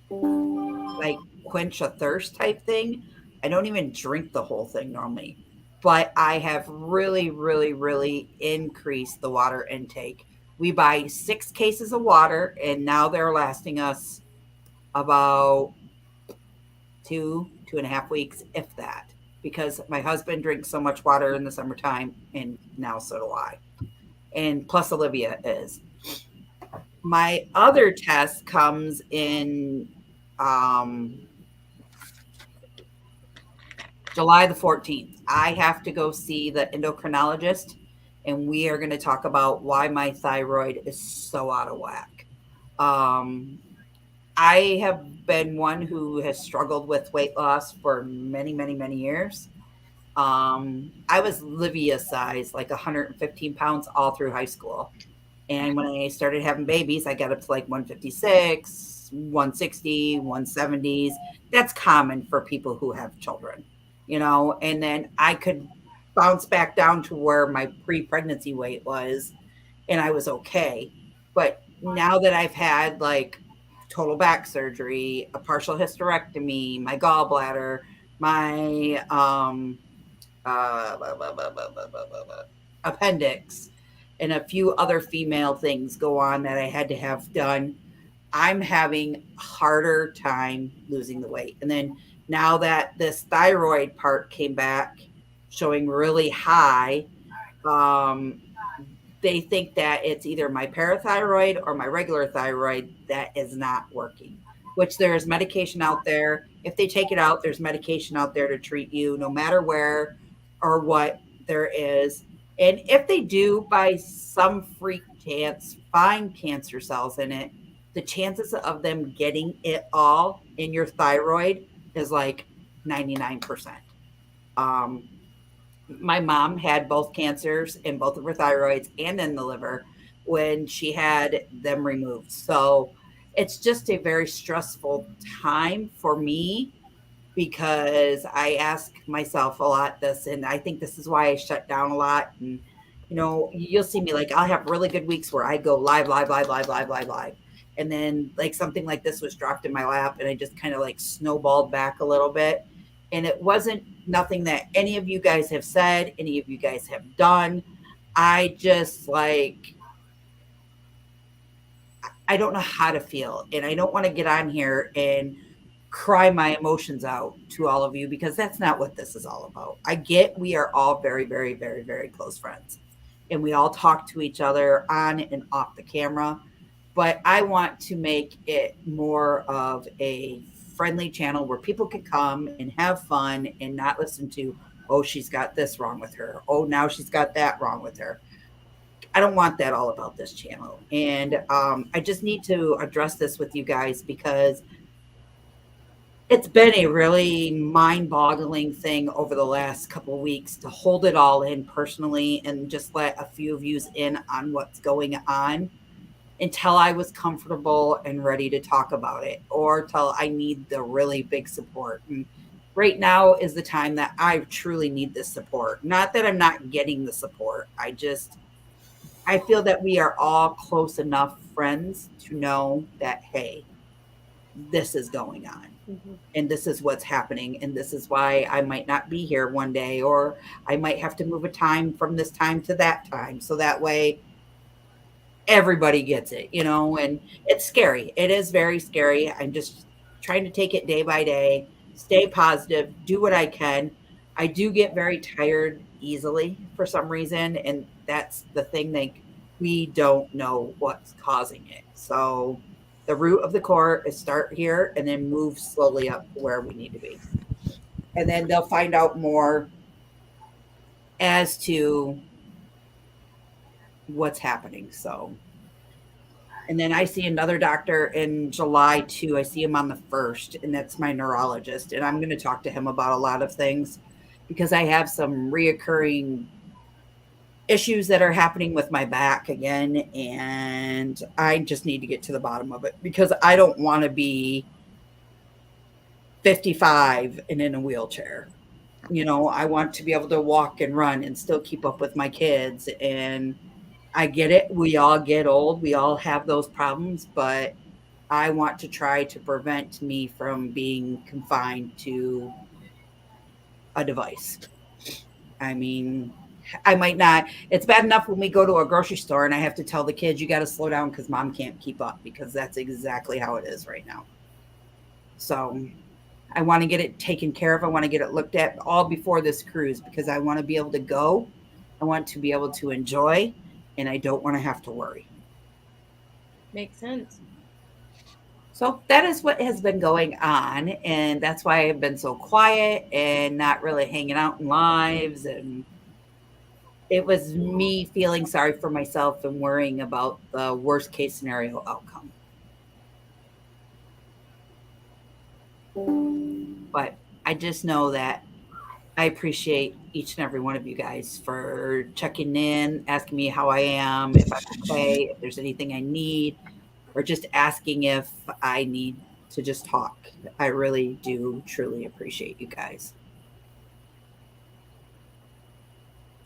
like quench a thirst type thing. I don't even drink the whole thing normally, but I have really increased the water intake. We buy 6 cases of water, and now they're lasting us about two and a half weeks, if that, because my husband drinks so much water in the summertime, and now so do I. And plus, Olivia is. My other test comes in um, July the 14th. I have to go see the endocrinologist, and we are going to talk about why my thyroid is so out of whack. Um, I have been one who has struggled with weight loss for many, many, many years. I was Livia size, like 115 pounds all through high school. And when I started having babies, I got up to like 156, 160, 170s. That's common for people who have children, and then I could bounce back down to where my pre pregnancy weight was, and I was okay. But now that I've had like total back surgery, a partial hysterectomy, my gallbladder, my appendix, and a few other female things go on that I had to have done, I'm having a harder time losing the weight. And then now that this thyroid part came back showing really high, um, they think that it's either my parathyroid or my regular thyroid that is not working, which there's medication out there. If they take it out, there's medication out there to treat you no matter where or what there is. And if they do, by some freak chance, find cancer cells in it, the chances of them getting it all in your thyroid is like 99%. Um, my mom had both cancers in both of her thyroids and in the liver when she had them removed. So it's just a very stressful time for me because I ask myself a lot this, and I think this is why I shut down a lot. And you'll see me, like, I'll have really good weeks where I go live, live, live, live, live, live, live. And then like something like this was dropped in my lap and I just kind of like snowballed back a little bit. And it wasn't nothing that any of you guys have said, any of you guys have done. I just like, I don't know how to feel. And I don't want to get on here and cry my emotions out to all of you because that's not what this is all about. I get we are all very, very, very, very close friends. And we all talk to each other on and off the camera. But I want to make it more of a friendly channel where people can come and have fun and not listen to, oh, she's got this wrong with her. Oh, now she's got that wrong with her. I don't want that all about this channel. And I just need to address this with you guys because it's been a really mind-boggling thing over the last couple of weeks to hold it all in personally and just let a few of yous in on what's going on until I was comfortable and ready to talk about it or till I need the really big support. And right now is the time that I truly need this support. Not that I'm not getting the support. I feel that we are all close enough friends to know that, hey, this is going on. Mm-hmm. And this is what's happening. And this is why I might not be here one day, or I might have to move a time from this time to that time. So that way everybody gets it, and it's scary. It is very scary. I'm just trying to take it day by day, stay positive, do what I can. I do get very tired easily for some reason. And that's the thing, like, we don't know what's causing it. So the root of the core is start here and then move slowly up to where we need to be. And then they'll find out more as to what's happening. So, and then I see another doctor in July too. I see him on the 1st, and that's my neurologist. And I'm going to talk to him about a lot of things because I have some reoccurring issues that are happening with my back again. And I just need to get to the bottom of it because I don't want to be 55 and in a wheelchair. I want to be able to walk and run and still keep up with my kids. And I get it. We all get old. We all have those problems, but I want to try to prevent me from being confined to a device. I mean, I might not. It's bad enough when we go to a grocery store and I have to tell the kids, you got to slow down because mom can't keep up, because that's exactly how it is right now. So I want to get it taken care of. I want to get it looked at all before this cruise because I want to be able to go. I want to be able to enjoy, and I don't want to have to worry. Makes sense. So that is what has been going on, and that's why I've been so quiet and not really hanging out in lives. And it was me feeling sorry for myself and worrying about the worst case scenario outcome. But I just know that I appreciate each and every one of you guys for checking in, asking me how I am, if I'm okay, if there's anything I need, or just asking if I need to just talk. I really do truly appreciate you guys.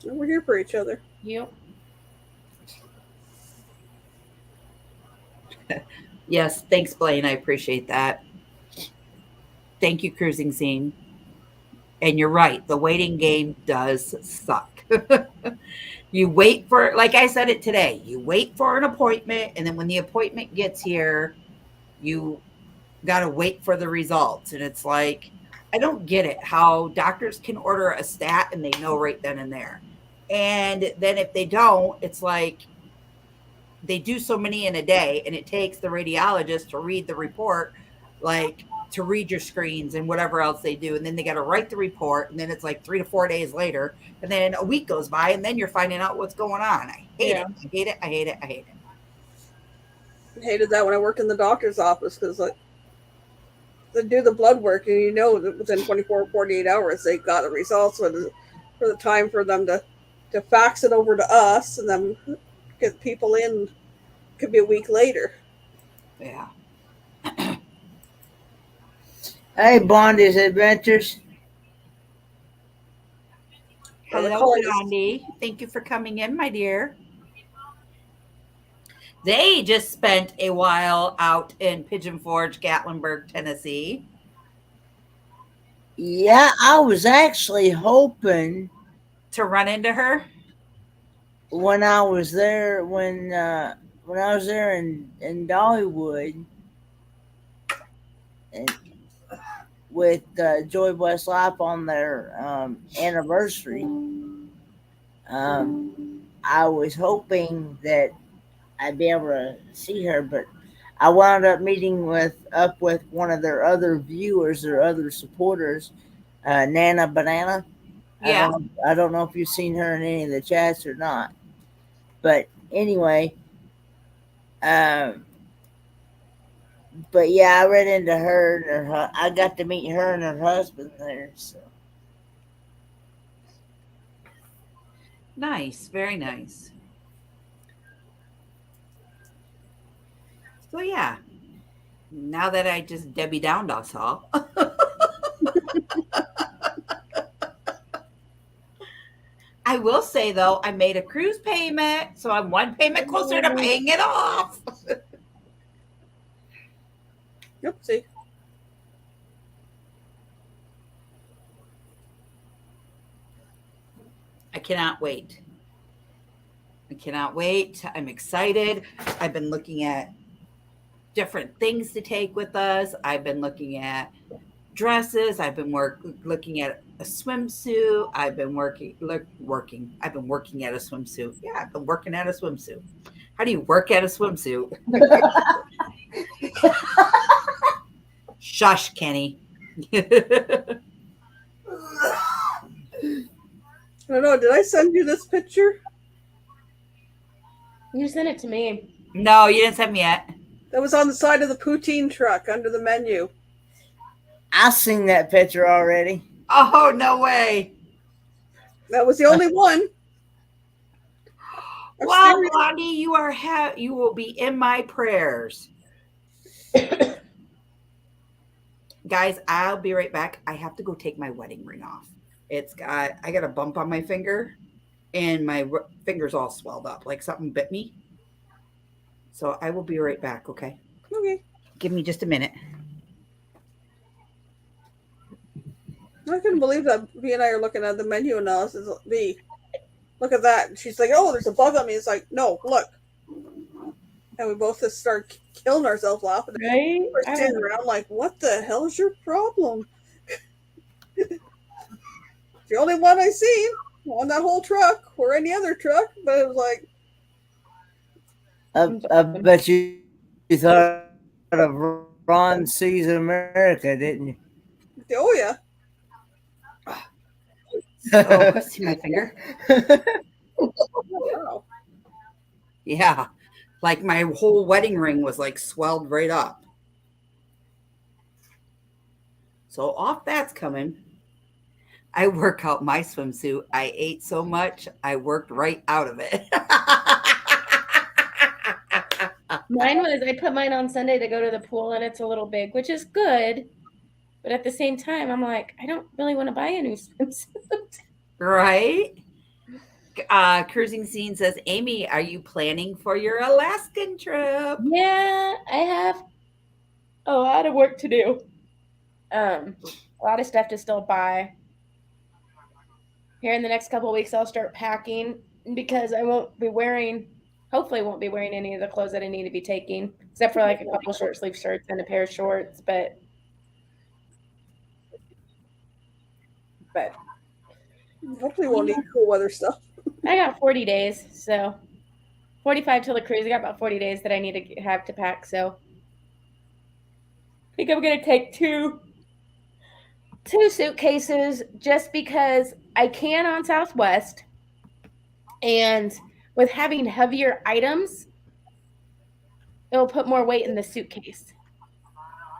We're here for each other. Yep. Yes, thanks, Blaine. I appreciate that. Thank you, Cruising Scene. And you're right, the waiting game does suck. You wait for, like I said it today, you wait for an appointment, and then when the appointment gets here, you got to wait for the results. And it's like, I don't get it how doctors can order a stat and they know right then and there. And then if they don't, it's like they do so many in a day, and it takes the radiologist to read the report, like to read your screens and whatever else they do. And then they got to write the report. And then it's like 3 to 4 days later. And then a week goes by, and then you're finding out what's going on. I hate it. I hate it. I hate it. I hate it. I hated that when I worked in the doctor's office because like they do the blood work and you know that within 24 or 48 hours they got the results for the time for them to fax it over to us and then get people in could be a week later. Yeah. Hey, Bondi's Adventures. Hello, Blondie. Thank you for coming in, my dear. They just spent a while out in Pigeon Forge, Gatlinburg, Tennessee. Yeah, I was actually hoping to run into her when I was there when I was there in Dollywood and with Joy West Life on their anniversary. I was hoping that I'd be able to see her, but I wound up meeting up with one of their other viewers or other supporters, Nana Banana. Yeah. I don't know if you've seen her in any of the chats or not. But anyway, but yeah, I ran into her and I got to meet her and her husband there. So nice, very nice. So yeah, now that I just Debbie downed us all. I will say though, I made a cruise payment, so I'm one payment closer to paying it off. Yep, see. I cannot wait. I cannot wait. I'm excited. I've been looking at different things to take with us. I've been looking at dresses. I've been looking at a swimsuit. I've been working. I've been working at a swimsuit. Yeah, I've been working at a swimsuit. How do you work at a swimsuit? Shush, Kenny. I don't know. Did I send you this picture? You sent it to me. No, you didn't send me yet. That was on the side of the poutine truck under the menu. I've seen that picture already. Oh, no way. That was the only one. Well, Blondie, you will be in my prayers. Guys, I'll be right back. I have to go take my wedding ring off. I got a bump on my finger, and my finger's all swelled up, like something bit me. So I will be right back, okay? Okay. Give me just a minute. I couldn't believe that V and I are looking at the menu and all. Says, V, look at that. And she's like, oh, there's a bug on me. It's like, no, look. And we both just start killing ourselves laughing. Right? We're standing around like, what the hell is your problem? The only one I seen on that whole truck or any other truck, but it was like, I bet you thought of Ron Sees America, didn't you? oh yeah. Oh, see my finger? Oh, wow. Yeah. Like my whole wedding ring was like swelled right up. So off that's coming. I work out my swimsuit. I ate so much, I worked right out of it. Mine was I put mine on Sunday to go to the pool, and it's a little big, which is good. But at the same time, I'm like, I don't really want to buy a new swimsuit. Right? Cruising Scene says, Amy, are you planning for your Alaskan trip? Yeah, I have a lot of work to do. A lot of stuff to still buy. Here in the next couple of weeks, I'll start packing because I won't be wearing, hopefully, won't be wearing any of the clothes that I need to be taking, except for like a couple short sleeve shirts and a pair of shorts. But Hopefully, we'll need cool weather stuff. I got 40 days, so 45 till the cruise. I got about 40 days that I need to have to pack. So I think I'm gonna take two suitcases just because I can on Southwest, and with having heavier items, it'll put more weight in the suitcase.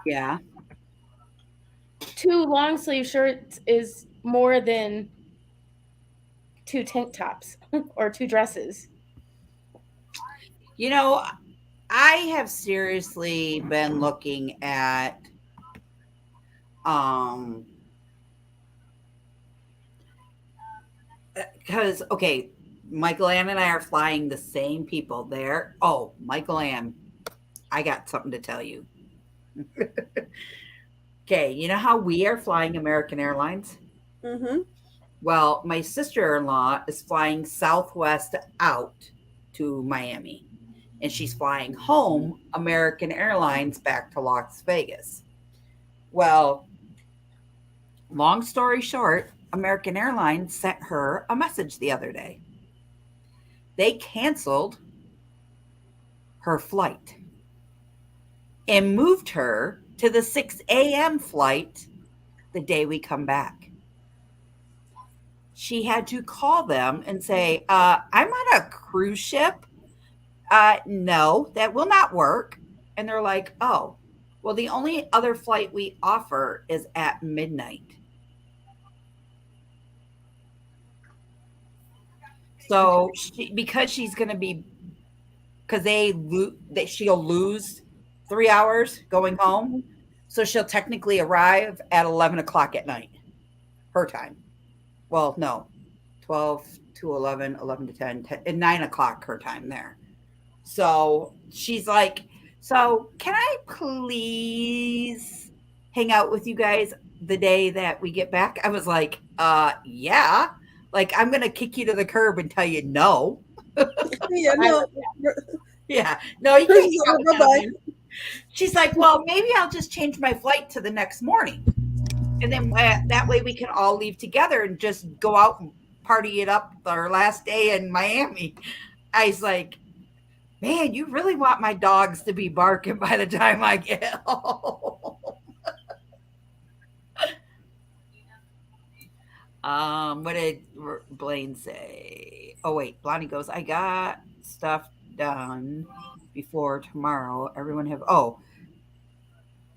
Yeah. 2 long sleeve shirts is more than 2 tank tops or 2 dresses. You know, I have seriously been looking at because okay, Michael Ann and I are flying the same people there. Oh, Michael Ann, I got something to tell you. Okay, you know how we are flying American Airlines? Mm-hmm. Well, my sister-in-law is flying Southwest out to Miami, and she's flying home American Airlines back to Las Vegas. Well, long story short, American Airlines sent her a message the other day. They canceled her flight and moved her to the 6 a.m. flight the day we come back. She had to call them and say, I'm on a cruise ship. No, that will not work. And they're like, oh, well, the only other flight we offer is at midnight. So because she's going to be, because she'll lose 3 hours going home. So she'll technically arrive at 11 o'clock at night, her time. Well, no, 12 to 11, 11 to 10, and 9 o'clock her time there. So she's like, so can I please hang out with you guys the day that we get back? I was like, yeah. Like, I'm going to kick you to the curb and tell you no. Yeah, no. Yeah, no, you can't. Bye-bye. She's like, well, maybe I'll just change my flight to the next morning. And then that way we can all leave together and just go out and party it up our last day in Miami. I was like, man, you really want my dogs to be barking by the time I get home. What did Blaine say? Oh, wait, Blondie goes, I got stuff done before tomorrow. Everyone have, oh,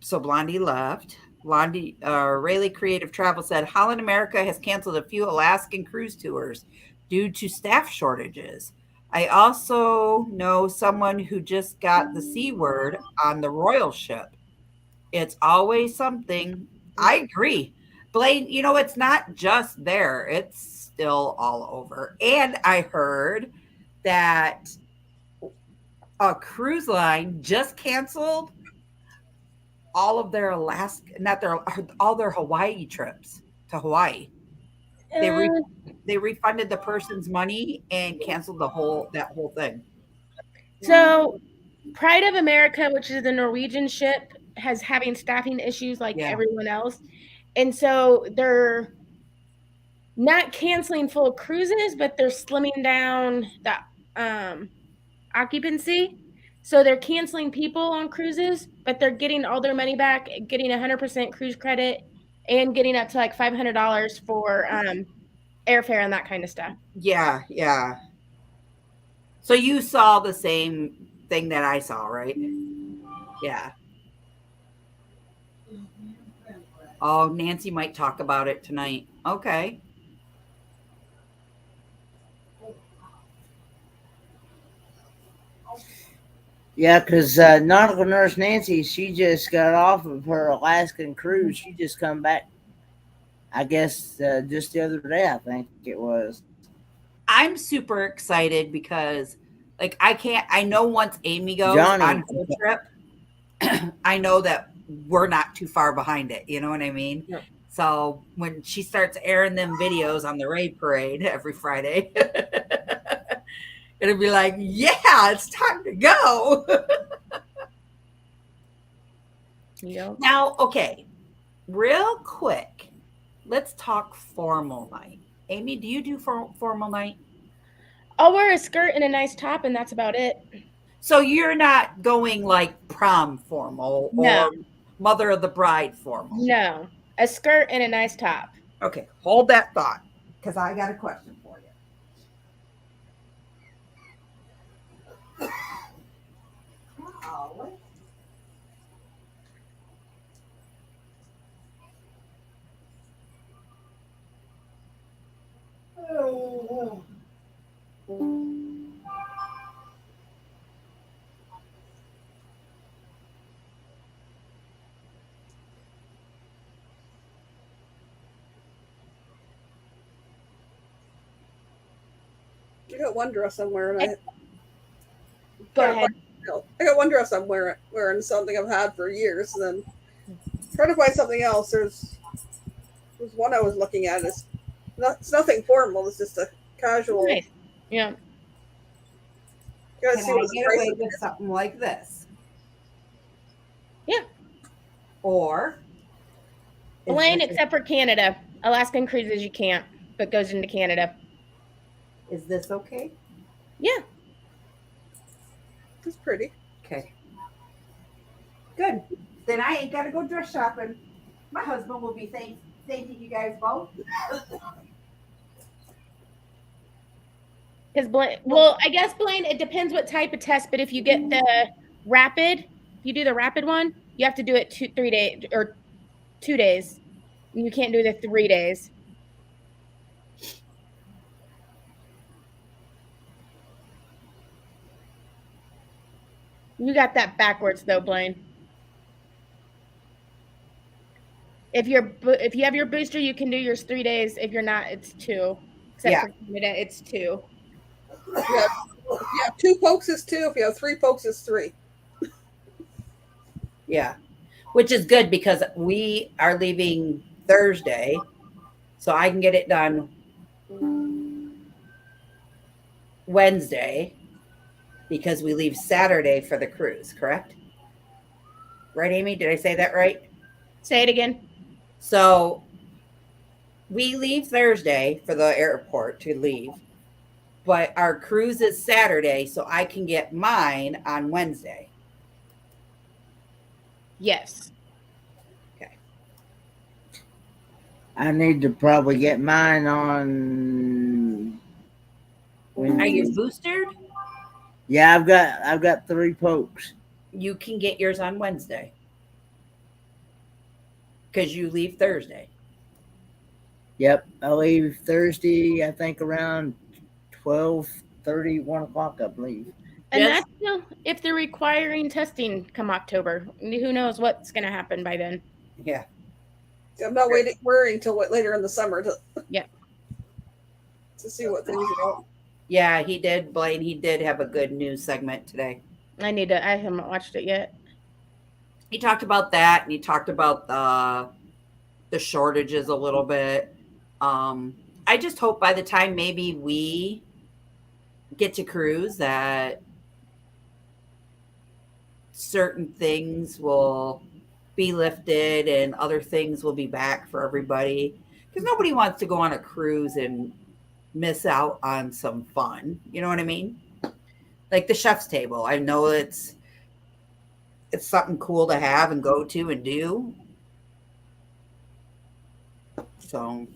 so Blondie left. Blondie, Rayleigh Creative Travel said Holland America has canceled a few Alaskan cruise tours due to staff shortages. I also know someone who just got the C word on the Royal ship. It's always something. I agree. Blaine, you know, it's not just there, it's still all over. And I heard that a cruise line just canceled all of their all their Hawaii trips to Hawaii. They refunded the person's money and canceled that whole thing. So Pride of America, which is the Norwegian ship, has having staffing issues like everyone else. And so they're not canceling full cruises, but they're slimming down the occupancy. So they're canceling people on cruises, but they're getting all their money back, getting 100% cruise credit, and getting up to like $500 for airfare and that kind of stuff. Yeah, yeah. So you saw the same thing that I saw, right? Yeah. Oh, Nancy might talk about it tonight. Okay. Yeah, because nautical nurse Nancy, she just got off of her Alaskan cruise. She just come back, I guess, just the other day. I think it was. I'm super excited because, like, I know once Amy goes Johnny. on her trip, I know that we're not too far behind it. You know what I mean? Yeah. So when she starts airing them videos on the raid parade every Friday, it'll be like, yeah, it's time to go. Yep. Now, okay, real quick, let's talk formal night. Amy, do you do formal night? I'll wear a skirt and a nice top, and that's about it. So you're not going like prom formal No, or mother of the bride formal. no. A skirt and a nice top. Okay, hold that thought because I got a question for you. I got one dress I'm wearing. Go ahead. I got one dress I'm wearing something I've had for years, and then trying to find something else. There's one I was looking at. It's nothing formal. It's just a casual. Nice. Yeah. Gotta Can see I what the get price away is. with something like this? Yeah. Or is Elaine, this, except for Canada. Alaskan cruises you can't, but goes into Canada. is this okay? Yeah. It's pretty. Okay. Good. Then I ain't got to go dress shopping. My husband will be thanking you guys both. Because well, I guess Blaine, it depends what type of test, but if you get the rapid, if you do the rapid one, you have to do it 3 days or 2 days. You can't do the 3 days. You got that backwards though, Blaine. If you have your booster, you can do yours 3 days. If you're not, it's 2. Except Yeah. for Canada, it's 2. If you have 2 pokes, it's 2. If you have 3 pokes, it's 3. Yeah. Which is good because we are leaving Thursday. So I can get it done Wednesday because we leave Saturday for the cruise, correct? Right, Amy? Did I say that right? Say it again. So we leave Thursday for the airport to leave, but our cruise is Saturday, so I can get mine on Wednesday. Yes. Okay. I need to probably get mine on. Are you boosted? Yeah, I've got 3 pokes. You can get yours on Wednesday because you leave Thursday. Yep, I leave Thursday. I think around 12:30, 1 o'clock, I believe. And Just- that's still if they're requiring testing come October. Who knows what's going to happen by then? Yeah. I'm not worrying until later in the summer to see what things are out. Yeah, he did, Blaine. He did have a good news segment today. I haven't watched it yet. He talked about that, and he talked about the shortages a little bit. I just hope by the time maybe we get to cruise that certain things will be lifted and other things will be back for everybody. Because nobody wants to go on a cruise and miss out on some fun. You know what I mean? Like the chef's table. I know it's something cool to have and go to and do. So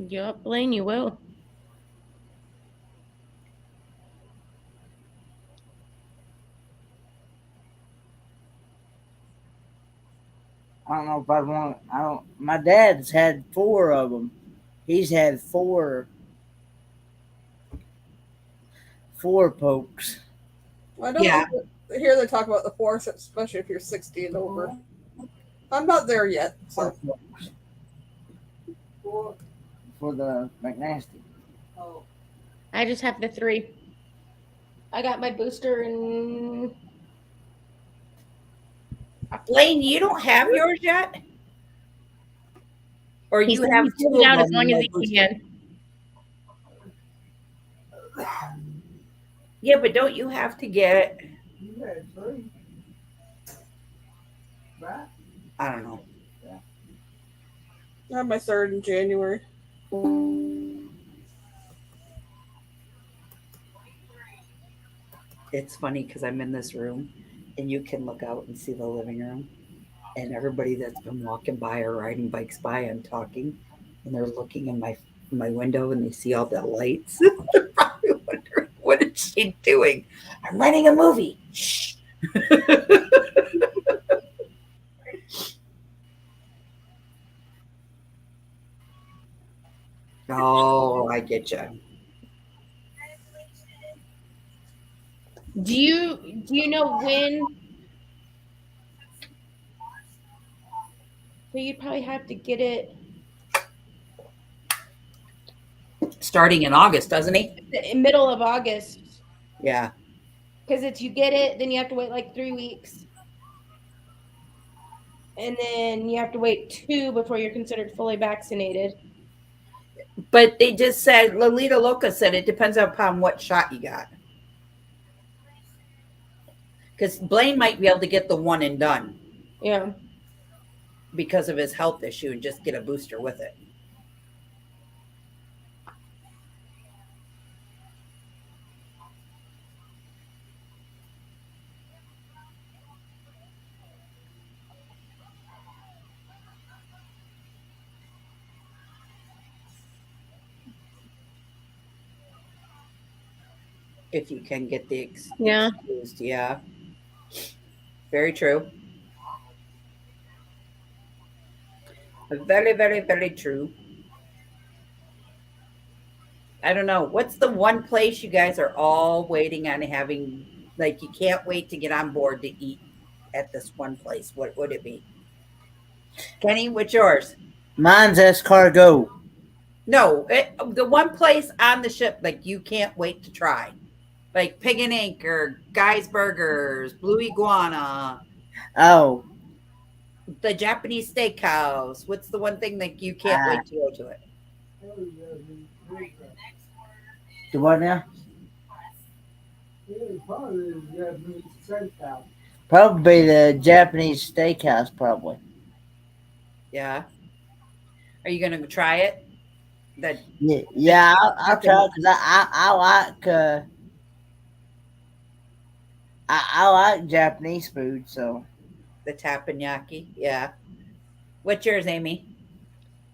Yup, Blaine, you will. I don't know if I'd want. I don't. My dad's had 4 of them. He's had four pokes. I don't Yeah. hear they talk about the fourth, especially if you're 60 and over. I'm not there yet. So. Pokes. For the McNasty. I just have the 3. I got my booster in Blaine, you don't have yours yet? Or He you said have he's 2 pulling of out as them long as like- he can. Yeah, but don't you have to get? You had 3. Right? I don't know. I have my third in January. It's funny because I'm in this room and you can look out and see the living room and everybody that's been walking by or riding bikes by and talking and they're looking in my window and they see all the lights. They're probably wondering, what is she doing? I'm renting a movie. Shh. Oh, I get you. Do you know when? So you'd probably have to get it Starting in August, doesn't he? in middle of August. Yeah. Because it's you get it, then you have to wait like 3 weeks. And then you have to wait 2 before you're considered fully vaccinated. But they just said, Lolita Loca said it depends upon what shot you got. Because Blaine might be able to get the one and done Yeah. because of his health issue and just get a booster with it. If you can get the Yeah. excused, yeah. Very true. Very, very, very true. I don't know. What's the one place you guys are all waiting on having, like, you can't wait to get on board to eat at this one place? What would it be? Kenny, what's yours? Mine's escargot. No, the one place on the ship, like, you can't wait to try. Like Pig and Anchor, Guy's Burgers, Blue Iguana, Oh, the Japanese Steakhouse. What's the one thing that you can't wait to go to it? the what now? Probably the Japanese steakhouse, probably. Yeah. Are you going to try it? That Yeah, I'll try it because I like I like Japanese food, so. the teppanyaki. Yeah. What's yours, Amy?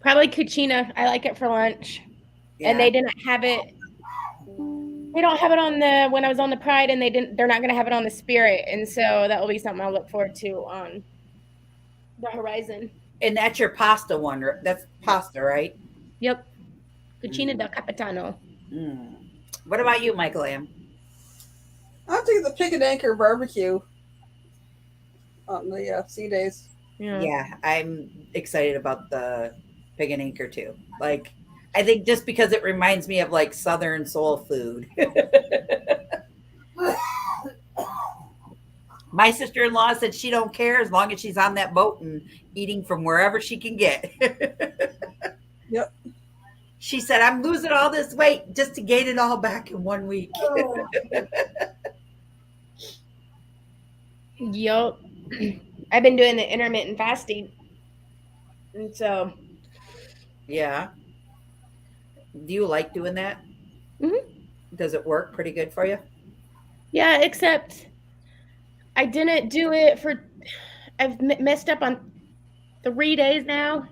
Probably Cucina. I like it for lunch. Yeah. And they didn't have it. They don't have it on the when I was on the Pride, and they're not going to have it on the Spirit, and so that will be something I'll look forward to on the horizon. And that's your pasta one. That's pasta, right? Yep. Cucina del Capitano. Mm. What about you, Michael M? I have to get the Pig and Anchor barbecue on the sea days. Yeah, I'm excited about the Pig and Anchor too. Like, I think just because it reminds me of like Southern soul food. My sister-in-law said she don't care as long as she's on that boat and eating from wherever she can get. Yep. She said, I'm losing all this weight just to gain it all back in 1 week. Yup. I've been doing the intermittent fasting. And so, Yeah. Do you like doing that? Mhm. Does it work pretty good for you? Yeah, except I didn't do it for, I've messed up on 3 days now.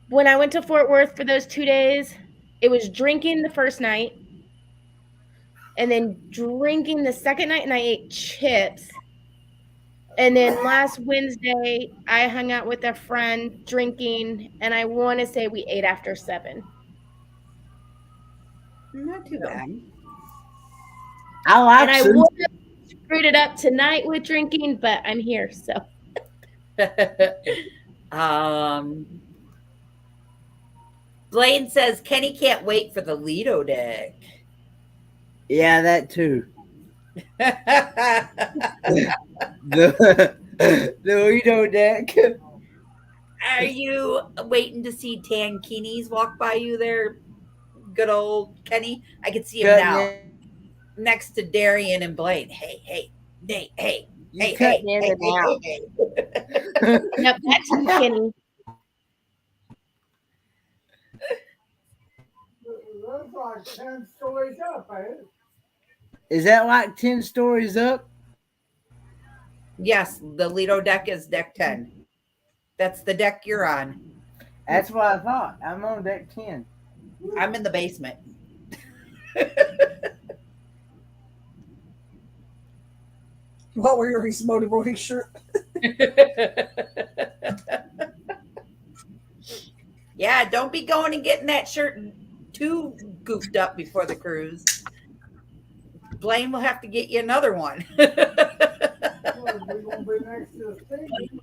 When I went to Fort Worth for those 2 days, it was drinking the first night and then drinking the second night, and I ate chips. And then last Wednesday, I hung out with a friend drinking, and I want to say we ate after 7. Not too So, bad. I and like I sushi. would have screwed it up tonight with drinking, but I'm here. So, um, Blaine says Kenny can't wait for the Lido deck. Yeah, that too. The Lido deck. Are you waiting to see Tankinis walk by you there, good old Kenny? I can see him Cutting now in, next to Darian and Blaine. Hey, hey, Nate, hey, you hey, cutting hey, in hey, and hey, out. hey, hey. yep, that's you, Kenny. That's like 10 stories up, eh? Is that like 10 stories up? Yes, the Lido deck is deck 10. That's the deck you're on. That's what I thought. I'm on deck 10. I'm in the basement. What were your motorboating shirt? Yeah, don't be going and getting that shirt too goofed up before the cruise. Blaine will have to get you another one. Well, we're going to be next to the station.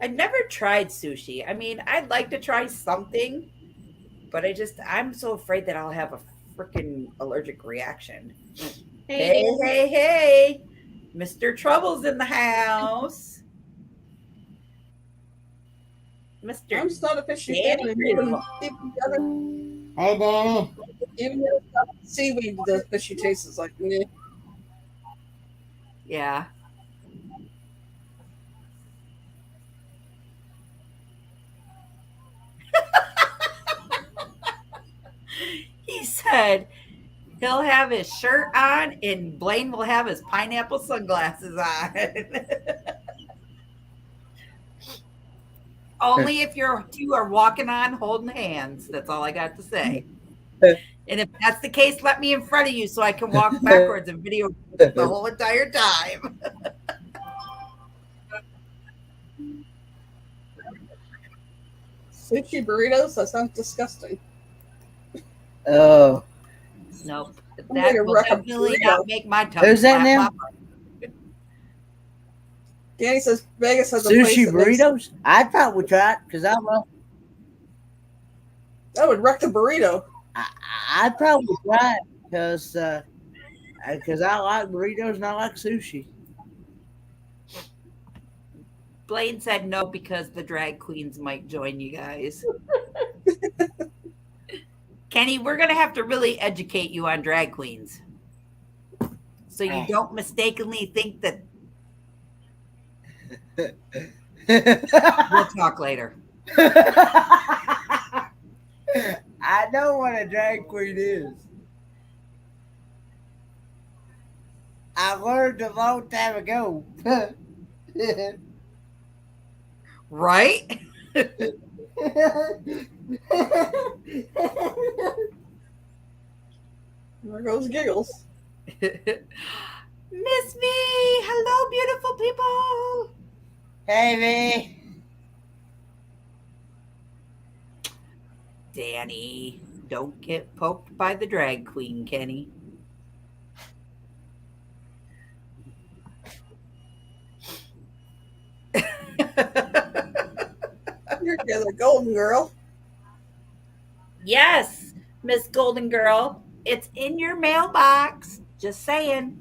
I'd never tried sushi. I mean, I'd like to try something, but I'm so afraid that I'll have a freaking allergic reaction. Hey, Hey, Dan. hey, hey. Mr. Trouble's in the house. Mr. I'm just not a fishy fan Danny of Griswold. Hey, Danny. even seaweed, the fishy taste is like, meh. Yeah. He said he'll have his shirt on and Blaine will have his pineapple sunglasses on. Only if you two are walking on holding hands. That's all I got to say. And if that's the case, let me in front of you so I can walk backwards and video the whole entire time. Sushi burritos? That sounds disgusting. Oh. Nope. I'm gonna That will wreck a definitely burrito. not make my tongue Who's that slap now? my butt. Danny says Vegas has a place Sushi that makes, burritos? I'd probably try it because I love. that would wreck the burrito. I'd probably try it because I like burritos and I like sushi. Blaine said no because the drag queens might join you guys. Kenny, we're going to have to really educate you on drag queens. So you don't mistakenly think that. We'll talk later. I know what a drag queen is. I learned a long time ago. Right? There goes Giggles. Miss V, hello, beautiful people. Hey, Danny, don't get poked by the drag queen, Kenny. You're the golden girl. Yes, Miss Golden Girl, it's in your mailbox. Just saying.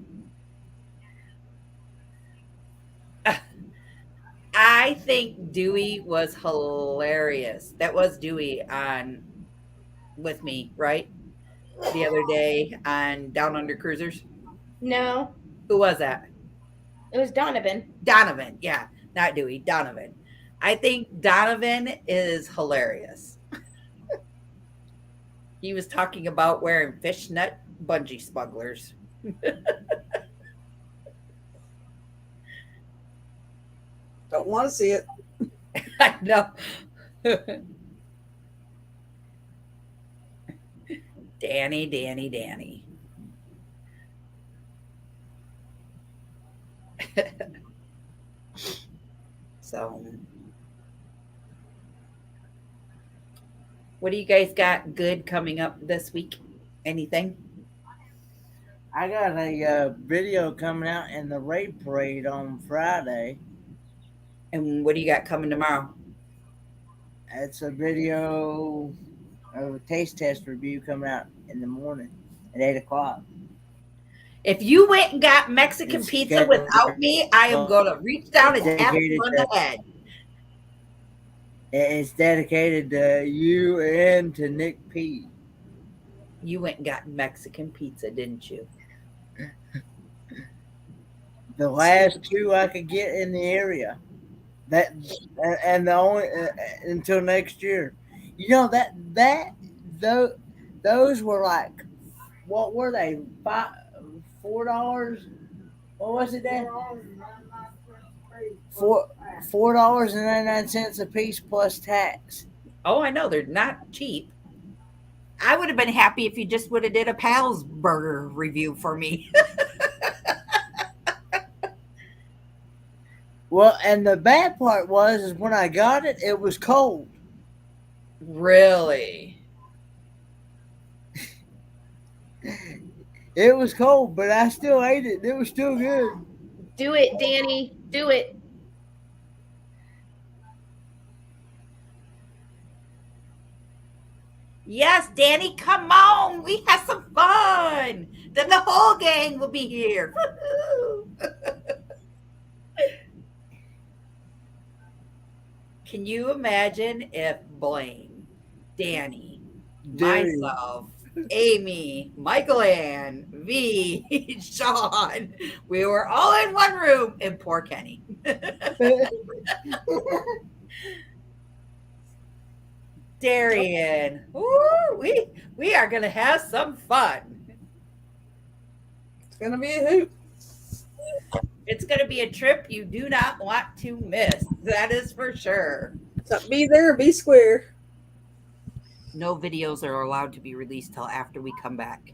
I I think Dewey was hilarious. That was Dewey on with me, right? The other day on Down Under Cruisers. No, Who was that? it was Donovan. Donovan. Yeah, not Dewey. Donovan. I think Donovan is hilarious. He was talking about wearing fishnet bungee smugglers. Don't want to see it. I know. Danny, Danny, Danny. So, what do you guys got good coming up this week? Anything? I got a video coming out in the rape parade on Friday. And what do you got coming tomorrow? It's a video of a taste test review coming out in the morning at 8 o'clock. If you went and got Mexican It's pizza got- without me, I am going to reach down and tap you on the head. It's dedicated to you and to Nick P. You went and got Mexican pizza, didn't you? The last two I could get in the area. That and the only until next year. You know those were like, what were they? $4? What was it, Dad? $4.99 a piece plus tax. Oh, I know. They're not cheap. I would have been happy if you just would have did a Pal's burger review for me. Well, and the bad part is when I got it, it was cold. Really? It was cold, but I still ate it. It was still good. Do it, Danny. Do it. Yes, Danny, come on. We have some fun. Then the whole gang will be here. Can you imagine if Blaine, Danny, myself, Amy, Michael Ann, V, Sean, we were all in one room and poor Kenny. Darian, ooh, we are gonna have some fun. It's gonna be a hoot. It's gonna be a trip you do not want to miss. That is for sure. So be there, be square. No videos are allowed to be released till after we come back.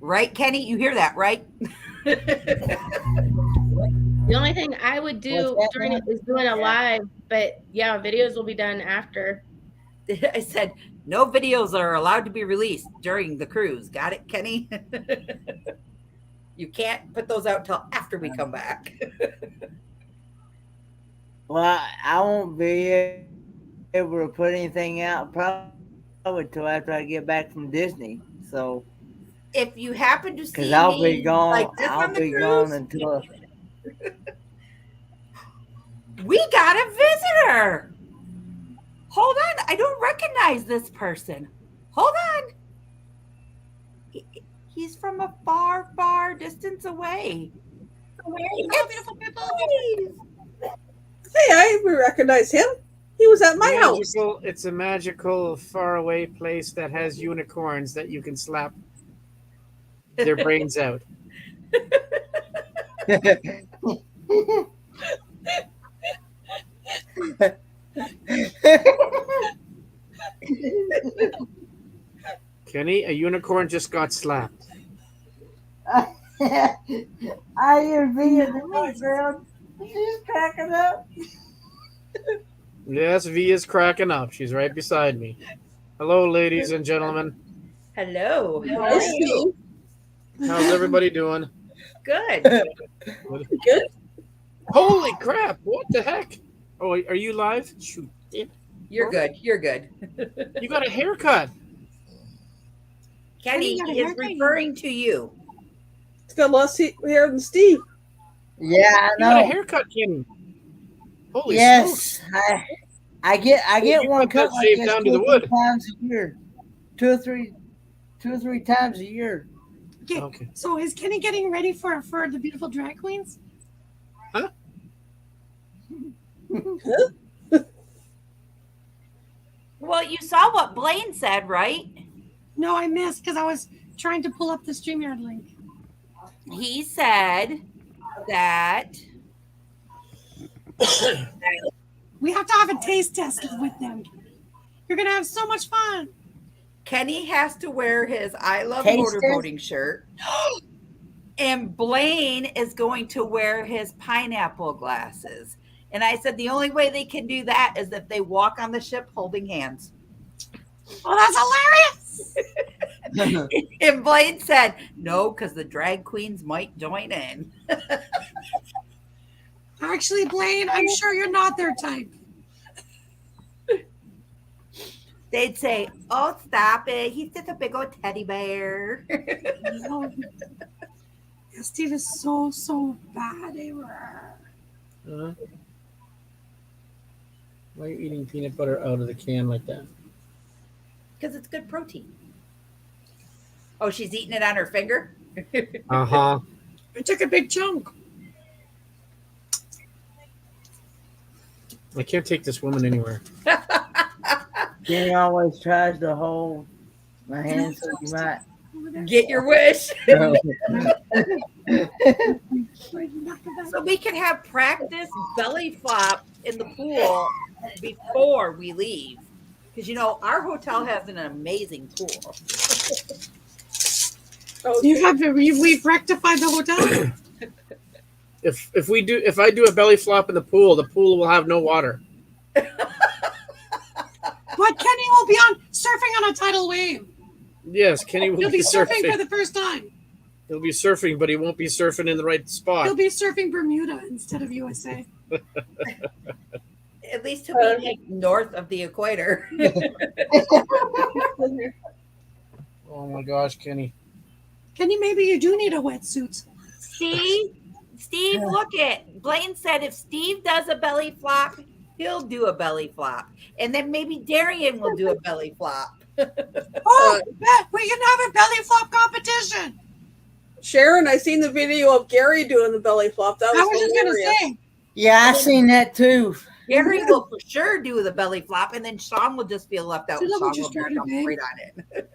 Right, Kenny? You hear that, right? The only thing I would do during it is doing a live, but yeah, videos will be done after. I said no videos are allowed to be released during the cruise. Got it, Kenny? You can't put those out till after we come back. Well, I won't be able to put anything out probably till after I get back from Disney. So, if you happen to see because I'll me be gone, like this I'll on the be cruise, gone until. We got a visitor. Hold on, I don't recognize this person. Hold on. He's from a far, far distance away. Hello, beautiful people. Hey, I recognize him. He was at my house. It's a magical, faraway place that has unicorns that you can slap their brains out. Kenny, a unicorn just got slapped. I hear V in the background. She's cracking up. Yes, V is cracking up. She's right beside me. Hello, ladies and gentlemen. Hello. How are Yes, you? How's everybody doing? Good. Good. Holy crap! What the heck? Oh, are you live? Shoot. Damn. You're good. You're good. You got a haircut. Kenny got a is haircut. referring to you. It's got less hair than Steve. Yeah, I You got a know. haircut, Kenny. Holy Yes, smokes! I get You one got cut that like shaved this down to two the or three wood. times a year. Two or three times a year. Okay. Okay. So is Kenny getting ready for the beautiful drag queens? Huh? Well, you saw what Blaine said, right? No, I missed because I was trying to pull up the StreamYard link. He said that We have to have a taste test with them. You're gonna have so much fun. Kenny has to wear his I Love Taste Motorboating shirt. And Blaine is going to wear his pineapple glasses. And I said the only way they can do that is if they walk on the ship holding hands. Oh, that's hilarious. And Blaine said, no, because the drag queens might join in. Actually, Blaine, I'm sure you're not their type. They'd say, oh, stop it. He's just a big old teddy bear. No. Yeah, Steve is so bad. Why are you eating peanut butter out of the can like that? Because it's good protein. Oh, she's eating it on her finger? Uh-huh. I took a big chunk. I can't take this woman anywhere. Jenny always tries to hold my hand so you might. Get your wish. So we can have practice belly flop in the pool before we leave. Because, you know, our hotel has an amazing pool. Oh, We've rectified the hotel. If I do a belly flop in the pool will have no water. But Kenny will be on surfing on a tidal wave. Yes, Kenny will He'll be be surfing surfing. for the first time. He'll be surfing, but he won't be surfing in the right spot. He'll be surfing Bermuda instead of USA. At least he'll be like north of the equator. Oh my gosh, Kenny. Kenny, maybe you do need a wetsuit. See? Steve, look it. Blaine said if Steve does a belly flop, he'll do a belly flop. And then maybe Darian will do a belly flop. Oh, we can have a belly flop competition. Sharon, I seen the video of Gary doing the belly flop. That was I was just going hilarious. to say. Yeah, I seen that too. Gary will for sure do the belly flop, and then Sean will just feel left out. See, look Sean what you will started, jump babe. right on it.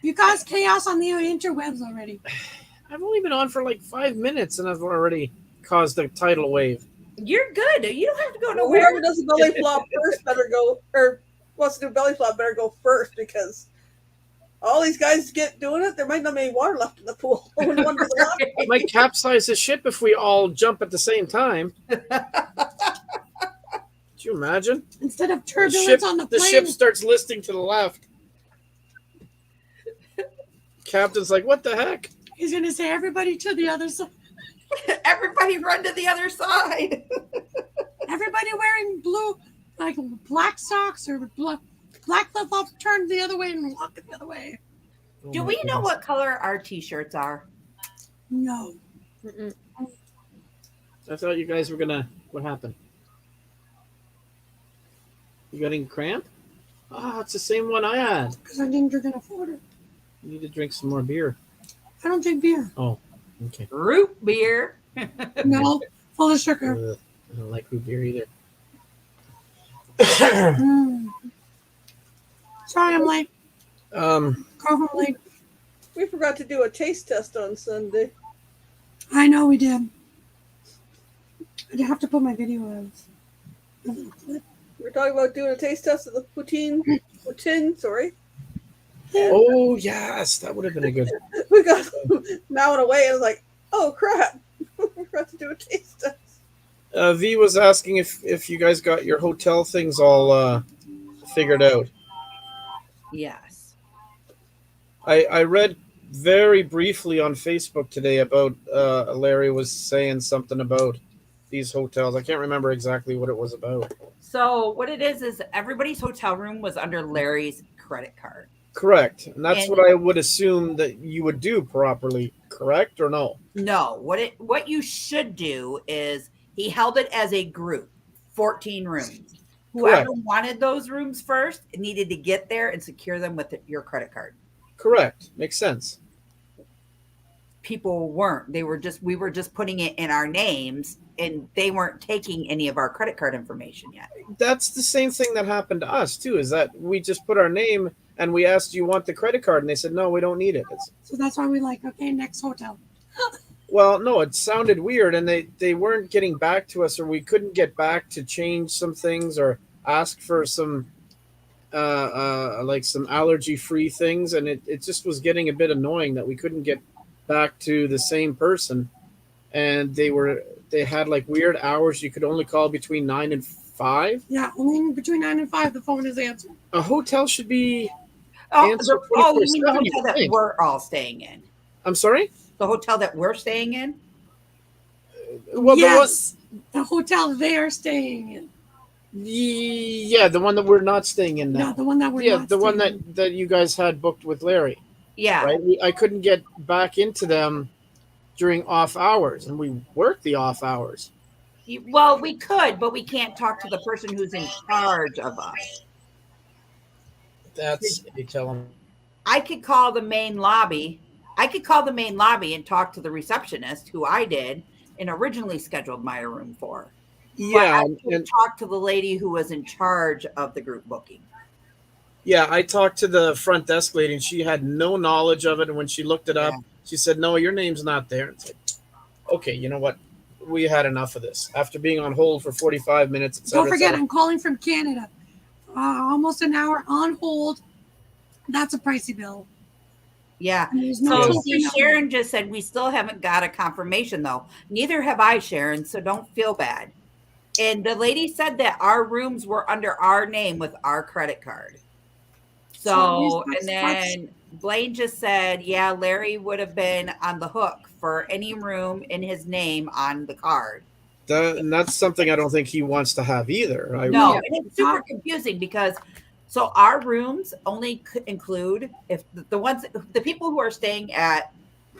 You caused chaos on the interwebs already. I've only been on for like 5 minutes, and I've already caused a tidal wave. You're good. You don't have to go Well, nowhere. whoever does the belly flop first better go, or wants to do belly flop better go first, because all these guys get doing it. There might not be any water left in the pool. When one does it up. It might capsize the ship if we all jump at the same time. Could you imagine? Instead of turbulence on the The plane. ship starts listing to the left. Captain's like, what the heck? He's going to say, everybody to the other side. Everybody run to the other side. Everybody wearing blue, like black socks or black flip-flops, turn the other way and walk the other way. Do Oh my we know goodness. what color our t-shirts are? No. I thought you guys were gonna. What happened? You got any cramp? Oh, it's the same one I had. Because I didn't drink enough water. You need to drink some more beer. I don't drink beer. Oh, okay. Root beer. No, full of sugar. Ugh, I don't like root beer either. Mm. Sorry, I'm late. Um, Go home late. We forgot to do a taste test on Sunday. I know we did. I have to put my video out. We were talking about doing a taste test of the poutine, sorry. oh yes, that would have been a good. We got mowing away and I was like, oh crap. We forgot to do a taste test. V was asking if you guys got your hotel things all figured out. Yes. I read very briefly on Facebook today about Larry was saying something about these hotels. I can't remember exactly what it was about. So what it is everybody's hotel room was under Larry's credit card. Correct. And that's And what I would assume that you would do properly, correct or no? no, what you should do is he held it as a group, 14 rooms. Whoever Correct. wanted those rooms first needed to get there and secure them with your credit card. Correct. Makes sense. People weren't. We were just putting it in our names and they weren't taking any of our credit card information yet. That's the same thing that happened to us too, is that we just put our name and we asked, do you want the credit card? And they said, no, we don't need it. So that's why we like, okay, next hotel. Well, no, it sounded weird, and they weren't getting back to us, or we couldn't get back to change some things or ask for some like some allergy free things, and it just was getting a bit annoying that we couldn't get back to the same person, and they had like weird hours. You could only call between 9 and 5. Yeah, only between 9 and 5 the phone is answered. A hotel should be Oh, answered you mean the 24/7, you hotel that think. we're all staying in? I'm sorry. The hotel that we're staying in? Well, Yes, the hotel they're staying in. the one that we're not staying in now. No, the one that we're Yeah, not the one staying in. that you guys had booked with Larry. Yeah. Right? I couldn't get back into them during off hours, and we worked the off hours. Well, we could, but we can't talk to the person who's in charge of us. That's you tell them. I could call the main lobby. I could call the main lobby and talk to the receptionist, who I did and originally scheduled my room for. Yeah, but I could talk to the lady who was in charge of the group booking. Yeah, I talked to the front desk lady, and she had no knowledge of it. And when she looked it up, she said, "No, your name's not there." It's like, okay, you know what? We had enough of this. After being on hold for 45 minutes, Don't forget, I'm calling from Canada. Almost an hour on hold. That's a pricey bill. Yeah. There's no So Sharon just said we still haven't got a confirmation, though. Neither have I, Sharon. So don't feel bad. And the lady said that our rooms were under our name with our credit card. So, and then Blaine just said, yeah, Larry would have been on the hook for any room in his name on the card. And that's something I don't think he wants to have either. No, and it's super confusing because so our rooms only include if the people who are staying at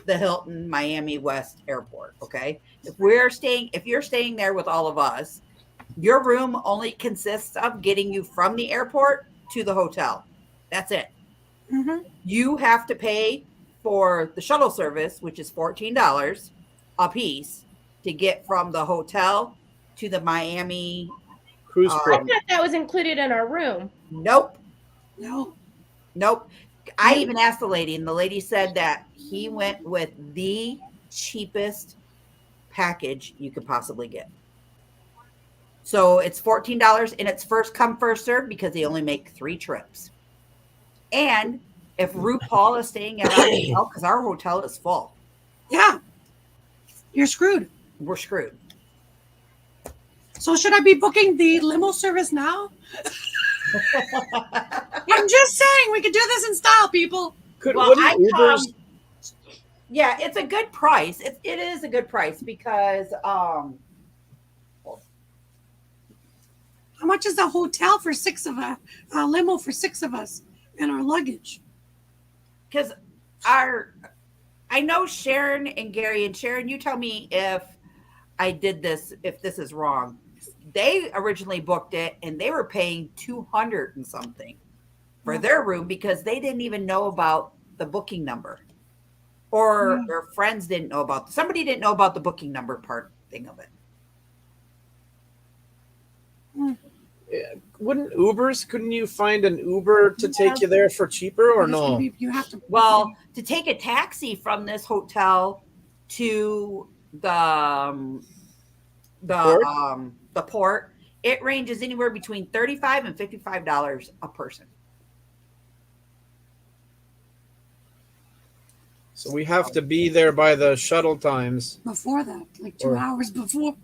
the Hilton Miami West Airport. Okay, if you're staying there with all of us, your room only consists of getting you from the airport to the hotel. That's it. Mm-hmm. You have to pay for the shuttle service, which is $14 a piece to get from the hotel to the Miami cruise I thought that was included in our room. Nope. Nope. I even asked the lady, and the lady said that he went with the cheapest package you could possibly get. So it's $14, and it's first come, first served because they only make 3 trips. And if RuPaul is staying at our hotel, because our hotel is full. Yeah. You're screwed. We're screwed. So should I be booking the limo service now? I'm just saying we could do this in style, people. Yeah, it's a good price. It is a good price because how much is the hotel for 6 of us? A limo for 6 of us and our luggage? Because I know Sharon and Gary, and Sharon, you tell me if this is wrong. They originally booked it and they were paying $200 and something for their room because they didn't even know about the booking number, or their friends didn't know about. Somebody didn't know about the booking number part thing of it. Couldn't you find an Uber to take you there for cheaper, or no? You have to. Well, to take a taxi from this hotel to the port, it ranges anywhere between $35 and $55 a person. So we have to be there by the shuttle times. Before that, like 2 hours before.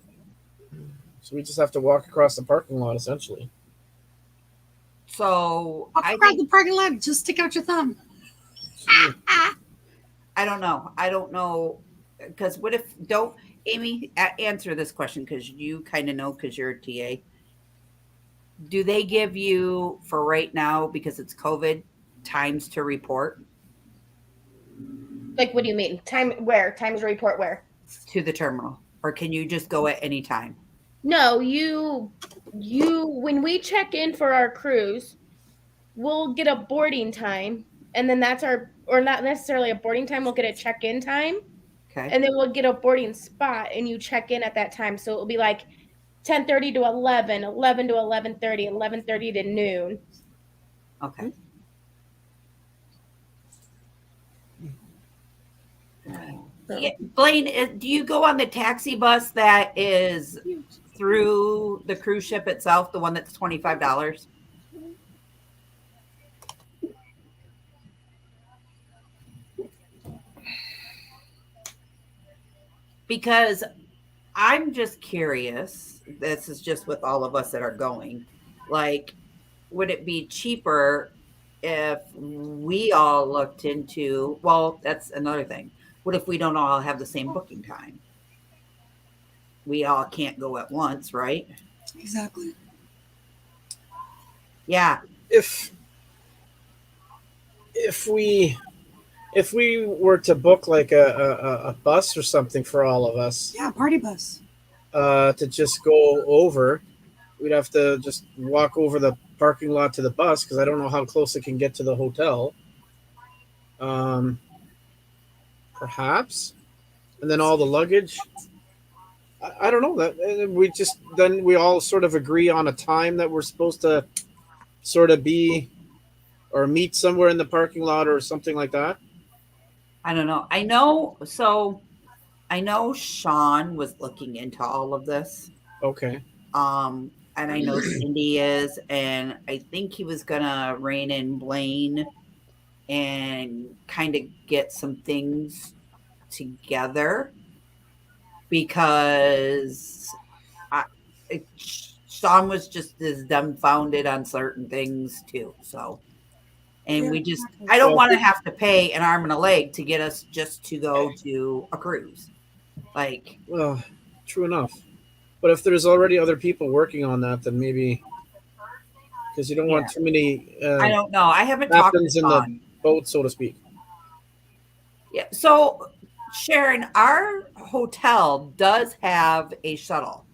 So we just have to walk across the parking lot, essentially. So across the parking lot, just stick out your thumb. I don't know. Because what if Amy, answer this question because you kind of know because you're a TA. Do they give you, for right now, because it's COVID, times to report Like, what do you mean? Times report where? to the terminal? Or can you just go at any time? No, when we check in for our cruise, we'll get a boarding time, and then or not necessarily a boarding time, we'll get a check-in time, Okay. and then we'll get a boarding spot, and you check in at that time. So it'll be like 10:30 to 11, 11 to 11:30, 11:30 to noon. Okay. Yeah, Blaine, do you go on the taxi bus that is through the cruise ship itself, the one that's $25? Because I'm just curious, this is just with all of us that are going, like, would it be cheaper if we all looked into, well, that's another thing. What if we don't all have the same booking time? We all can't go at once, right? Exactly. Yeah. If we were to book like a bus or something for all of us, Yeah, party bus. to just go over, we'd have to just walk over the parking lot to the bus because I don't know how close it can get to the hotel. Perhaps, and then all the luggage. I don't know that then we all sort of agree on a time that we're supposed to sort of be or meet somewhere in the parking lot or something like that. I don't know. I know Sean was looking into all of this. Okay. And I know Cindy is, and I think he was gonna rein in Blaine and kind of get some things together because Sean was just as dumbfounded on certain things too. So, and Yeah, I don't want to have to pay an arm and a leg to get us just to go to a cruise. Like, well, true enough. But if there's already other people working on that, then maybe because you don't want too many. I don't know. I haven't talked to in Sean. the boat, so to speak. Yeah. So, Sharon, our hotel does have a shuttle,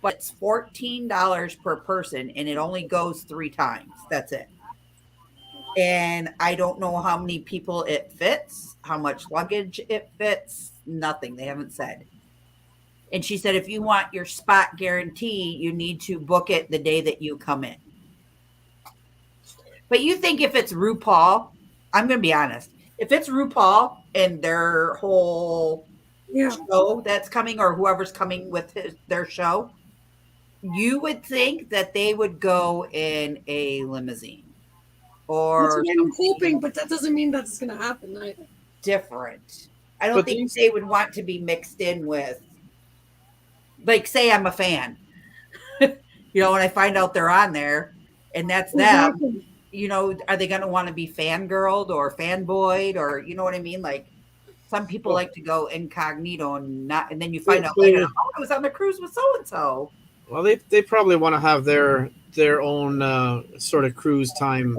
but it's $14 per person, and it only goes 3 times. That's it. And I don't know how many people it fits, how much luggage it fits. Nothing. They haven't said. And she said, if you want your spot guarantee, you need to book it the day that you come in. But you think if it's RuPaul, I'm going to be honest. If it's RuPaul and their whole show that's coming, or whoever's coming with their show, you would think that they would go in a limousine. Or that's what I'm hoping, but that doesn't mean that's going to happen either. Different. I don't think they would want to be mixed in with, like, say I'm a fan. When I find out they're on there and that's them, are they going to want to be fangirled or fanboyed, or you know what I mean? Like, some people like to go incognito and then you find out later, I was on the cruise with so and so. Well, they probably want to have their own sort of cruise time.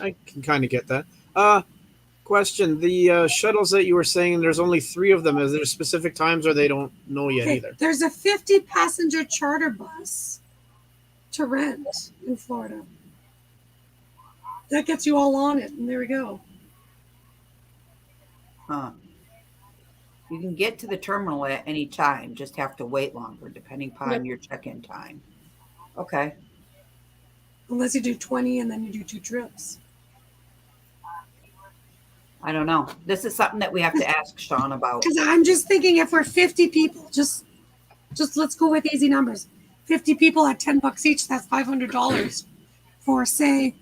I can kind of get that. Question: the shuttles that you were saying, there's only 3 of them. Is there specific times, or they don't know yet either? There's a 50-passenger charter bus to rent in Florida. That gets you all on it, and there we go. Huh. You can get to the terminal at any time, just have to wait longer depending upon your check-in time. Okay. Unless you do 20 and then you do 2 trips. I don't know. This is something that we have to ask Sean about. Because I'm just thinking, if we're 50 people, just let's go with easy numbers. 50 people at $10 each, that's $500 for, say,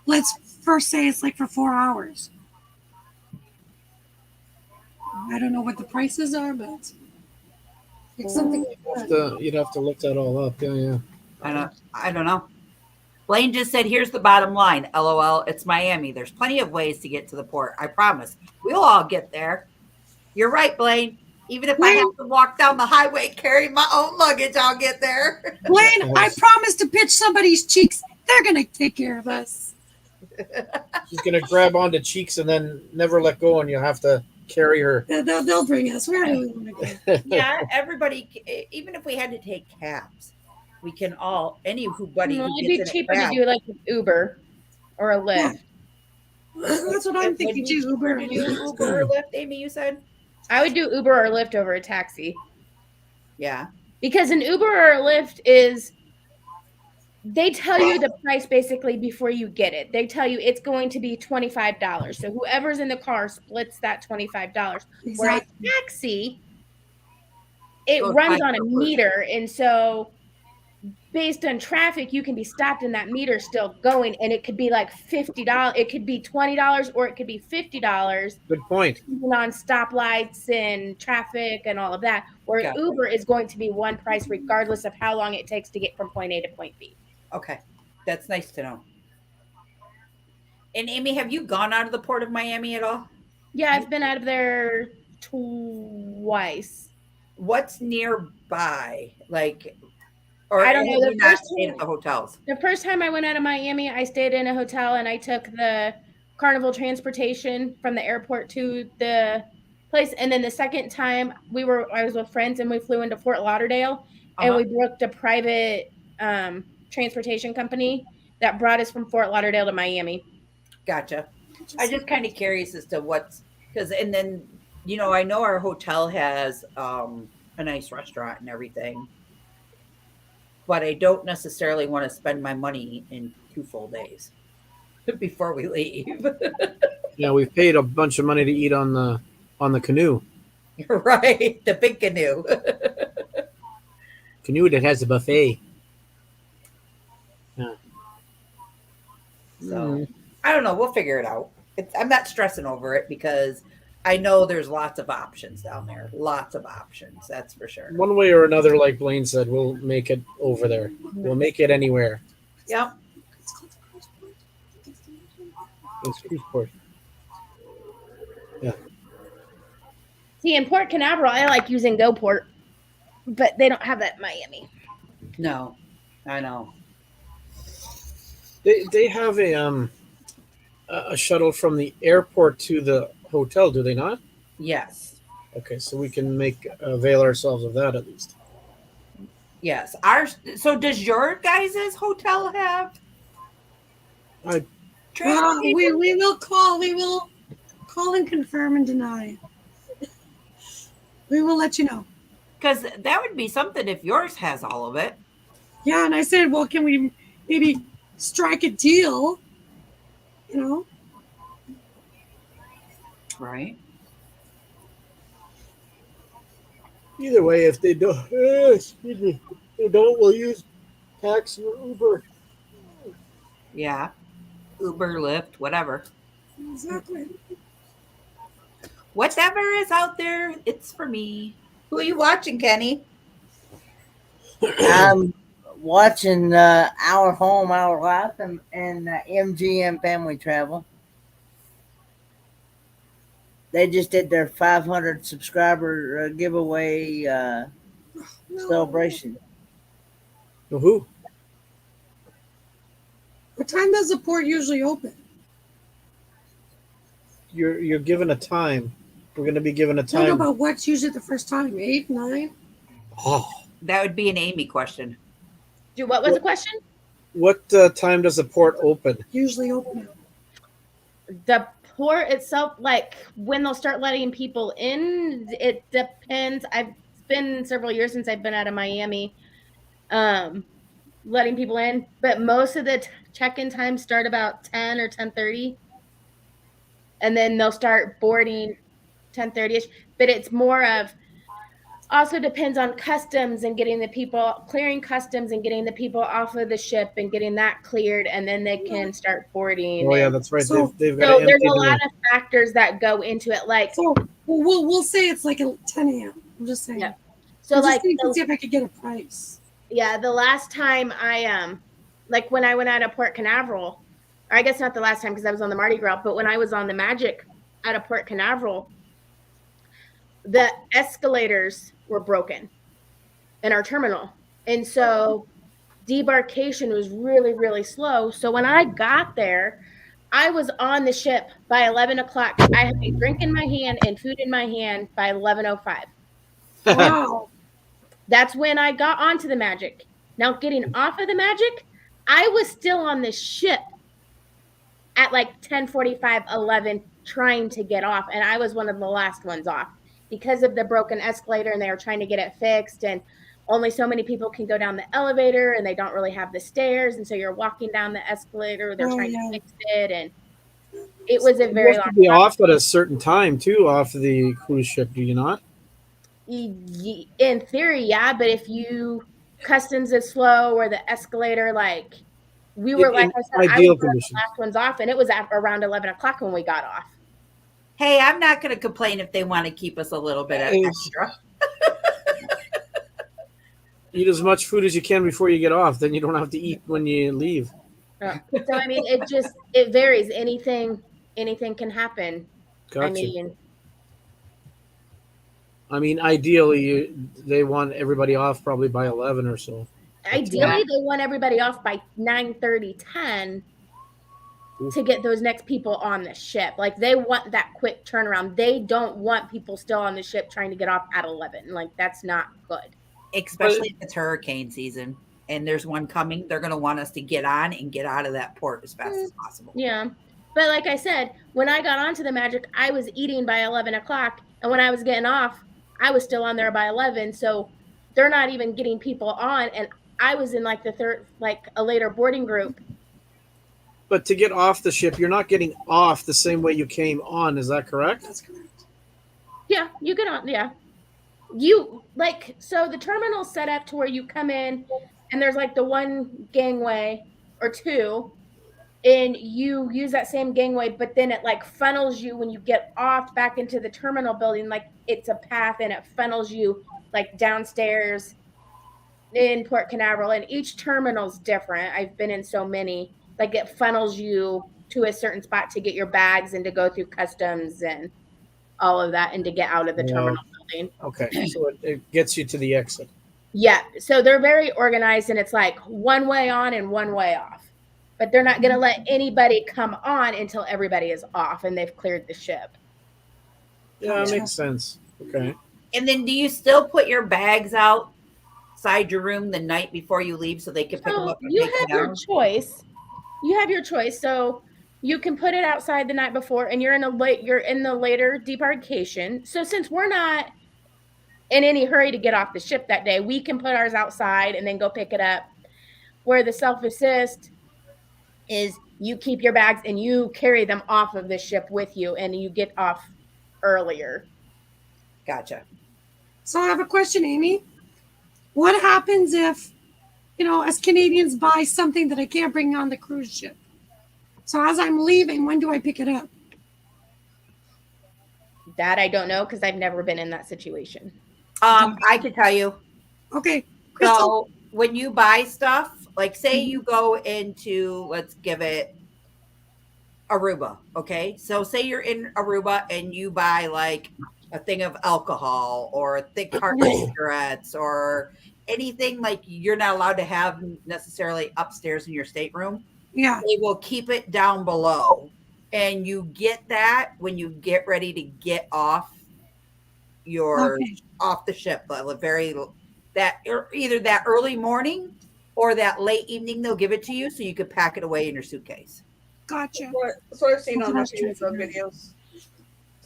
let's first say it's like for 4 hours. I don't know what the prices are, but it's something like that. You'd have to look that all up. Yeah. I don't know. Blaine just said, here's the bottom line. LOL, it's Miami. There's plenty of ways to get to the port. I promise. We'll all get there. You're right, Blaine. Even if I have to walk down the highway carrying my own luggage, I'll get there. Blaine, I promise to pitch somebody's cheeks. They're going to take care of us. She's gonna grab onto cheeks and then never let go, and you'll have to carry her. They'll bring us wherever we want to go. Yeah, everybody, even if we had to take cabs, we can all, anybody No, who it'd gets be in a cheaper to cab. do like an Uber or a Yeah, Lyft. that's what I'm It would thinking be too. cheaper Uber. to do Uber or Lyft, Amy, you said? I would do Uber or Lyft over a taxi Yeah. because an Uber or a Lyft is they tell you the price basically before you get it. They tell you it's going to be $25. So whoever's in the car splits that $25. Where a Exactly. taxi, it Goes runs by on a per person. meter. And so based on traffic, you can be stopped and that meter still going. And it could be like $50. It could be $20 or it could be $50 Good point. even on stoplights and traffic and all of that. Where Gotcha. Uber is going to be one price regardless of how long it takes to get from point A to point B. Okay. That's nice to know. And Amy, have you gone out of the port of Miami at all? Yeah, I've been out of there twice. What's nearby? Like, or I have don't know. you not stayed at the hotels? The first time I went out of Miami, I stayed in a hotel and I took the Carnival transportation from the airport to the place. And then the second time I was with friends and we flew into Fort Lauderdale and Uh-huh. we booked a private transportation company that brought us from Fort Lauderdale to Miami. Gotcha. I just kind of curious as to what's because, and then I know our hotel has a nice restaurant and everything, but I don't necessarily want to spend my money in 2 full days before we leave. Yeah, we've paid a bunch of money to eat on the canoe. You're right, the big canoe. Canoe that has a buffet. Yeah. So I don't know. We'll figure it out. I'm not stressing over it because I know there's lots of options down there. Lots of options. That's for sure. One way or another, like Blaine said, we'll make it over there. We'll make it anywhere. Yep. It's Cruiseport. Yeah. See, in Port Canaveral, I like using GoPort, but they don't have that in Miami. No, I know. They have a shuttle from the airport to the hotel, do they not? Yes. Okay, so we can avail ourselves of that at least. Yes. So does your guys' hotel have transportation? We will call. We will call and confirm and deny. We will let you know. Because that would be something if yours has all of it. Yeah, and I said, well, can we maybe strike a deal? You know? Right. Either way, if they don't, excuse me, they don't, we'll use taxi or Uber. Yeah. Uber, Lyft, whatever. Exactly. Whatever is out there, it's for me. Who are you watching, Kenny? I'm watching Our Home, Our Life and MGM Family Travel. They just did their 500 subscriber giveaway celebration. Who? What time does the port usually open? You're given a time. We're going to be given a I don't know time. about what's usually the first time. 8, 9? Oh, That would be an Amy question. What was the question? what time does the port open? Usually open. The port itself, like when they'll start letting people in, it depends. It's been several years since I've been out of Miami, letting people in, but most of the check-in times start about 10 or 10:30, and then they'll start boarding 10:30ish. But it's more of also depends on customs and getting the people clearing customs and getting the people off of the ship and getting that cleared, and then they can start boarding. Oh yeah, that's right. So- They've got So to there's empty a lot the. of factors that go into it, like So we'll say it's like 10 a.m. I'm just saying. Yeah. So so just like to see if I could get a price. yeah, the last time I like when I went out of Port Canaveral, or I guess not the last time because I was on the Mardi Gras, but when I was on the Magic out of Port Canaveral, the escalators were broken in our terminal, and so debarkation was really, really slow. So when I got there, I was on the ship by 11 o'clock. I had a drink in my hand and food in my hand by 11:05. Wow. That's when I got onto the Magic. Now, getting off of the Magic, I was still on the ship at like 10:45, 11, trying to get off. And I was one of the last ones off because of the broken escalator, and they were trying to get it fixed. And only so many people can go down the elevator, and they don't really have the stairs. And so you're walking down the escalator, they're trying to fix it. And it was a You very have long to be time. off at a certain time too, off the cruise ship. Do you not? In theory, yeah, but if you customs is slow or the escalator, like we were, like In I said, I was ideal one of the conditions. last ones off, and it was at around 11 o'clock when we got off. Hey, I'm not going to complain if they want to keep us a little bit extra. Eat as much food as you can before you get off. Then you don't have to eat when you leave. So I mean, it varies. Anything can happen. Gotcha. I mean, ideally, they want everybody off probably by 11 or so. Ideally, they want everybody off by 9:30, 10 to get those next people on the ship. Like, they want that quick turnaround. They don't want people still on the ship trying to get off at 11. Like, that's not good. Especially if it's hurricane season and there's one coming. They're going to want us to get on and get out of that port as fast as possible. Yeah. But like I said, when I got onto the Magic, I was eating by 11 o'clock. And when I was getting off, I was still on there by 11. So they're not even getting people on. And I was in like the third, like a later boarding group. But to get off the ship, you're not getting off the same way you came on. Is that correct? That's correct. Yeah, you get on. Yeah. You like, so the terminal's set up to where you come in and there's like the one gangway or two, and you use that same gangway, but then it like funnels you when you get off back into the terminal building. Like, it's a path and it funnels you like downstairs in Port Canaveral, and each terminal's different. I've been in so many. Like, it funnels you to a certain spot to get your bags and to go through customs and all of that and to get out of the terminal building. Okay, so it gets you to the exit. Yeah, so they're very organized, and it's like one way on and one way off. But they're not going to let anybody come on until everybody is off and they've cleared the ship. Yeah, that makes sense. Okay. And then do you still put your bags outside your room the night before you leave so they can pick them up and you take have them your down? choice. You have your choice. So you can put it outside the night before, and you're in the later debarkation. So since we're not in any hurry to get off the ship that day, we can put ours outside and then go pick it up. Where the self-assist is, you keep your bags and you carry them off of the ship with you, and you get off earlier. Gotcha. So I have a question, Amy. What happens if, as Canadians, buy something that I can't bring on the cruise ship? So as I'm leaving, when do I pick it up? That I don't know, because I've never been in that situation. I can tell you. Okay. Crystal? So when you buy stuff, like say you go into, let's give it Aruba. Okay. So say you're in Aruba and you buy like a thing of alcohol or a thick carton of cigarettes or anything like you're not allowed to have necessarily upstairs in your stateroom. Yeah. They will keep it down below. And you get that when you get ready to get off off the ship. Either that early morning or that late evening, they'll give it to you so you could pack it away in your suitcase. Gotcha. That's what I've seen on the Facebook videos.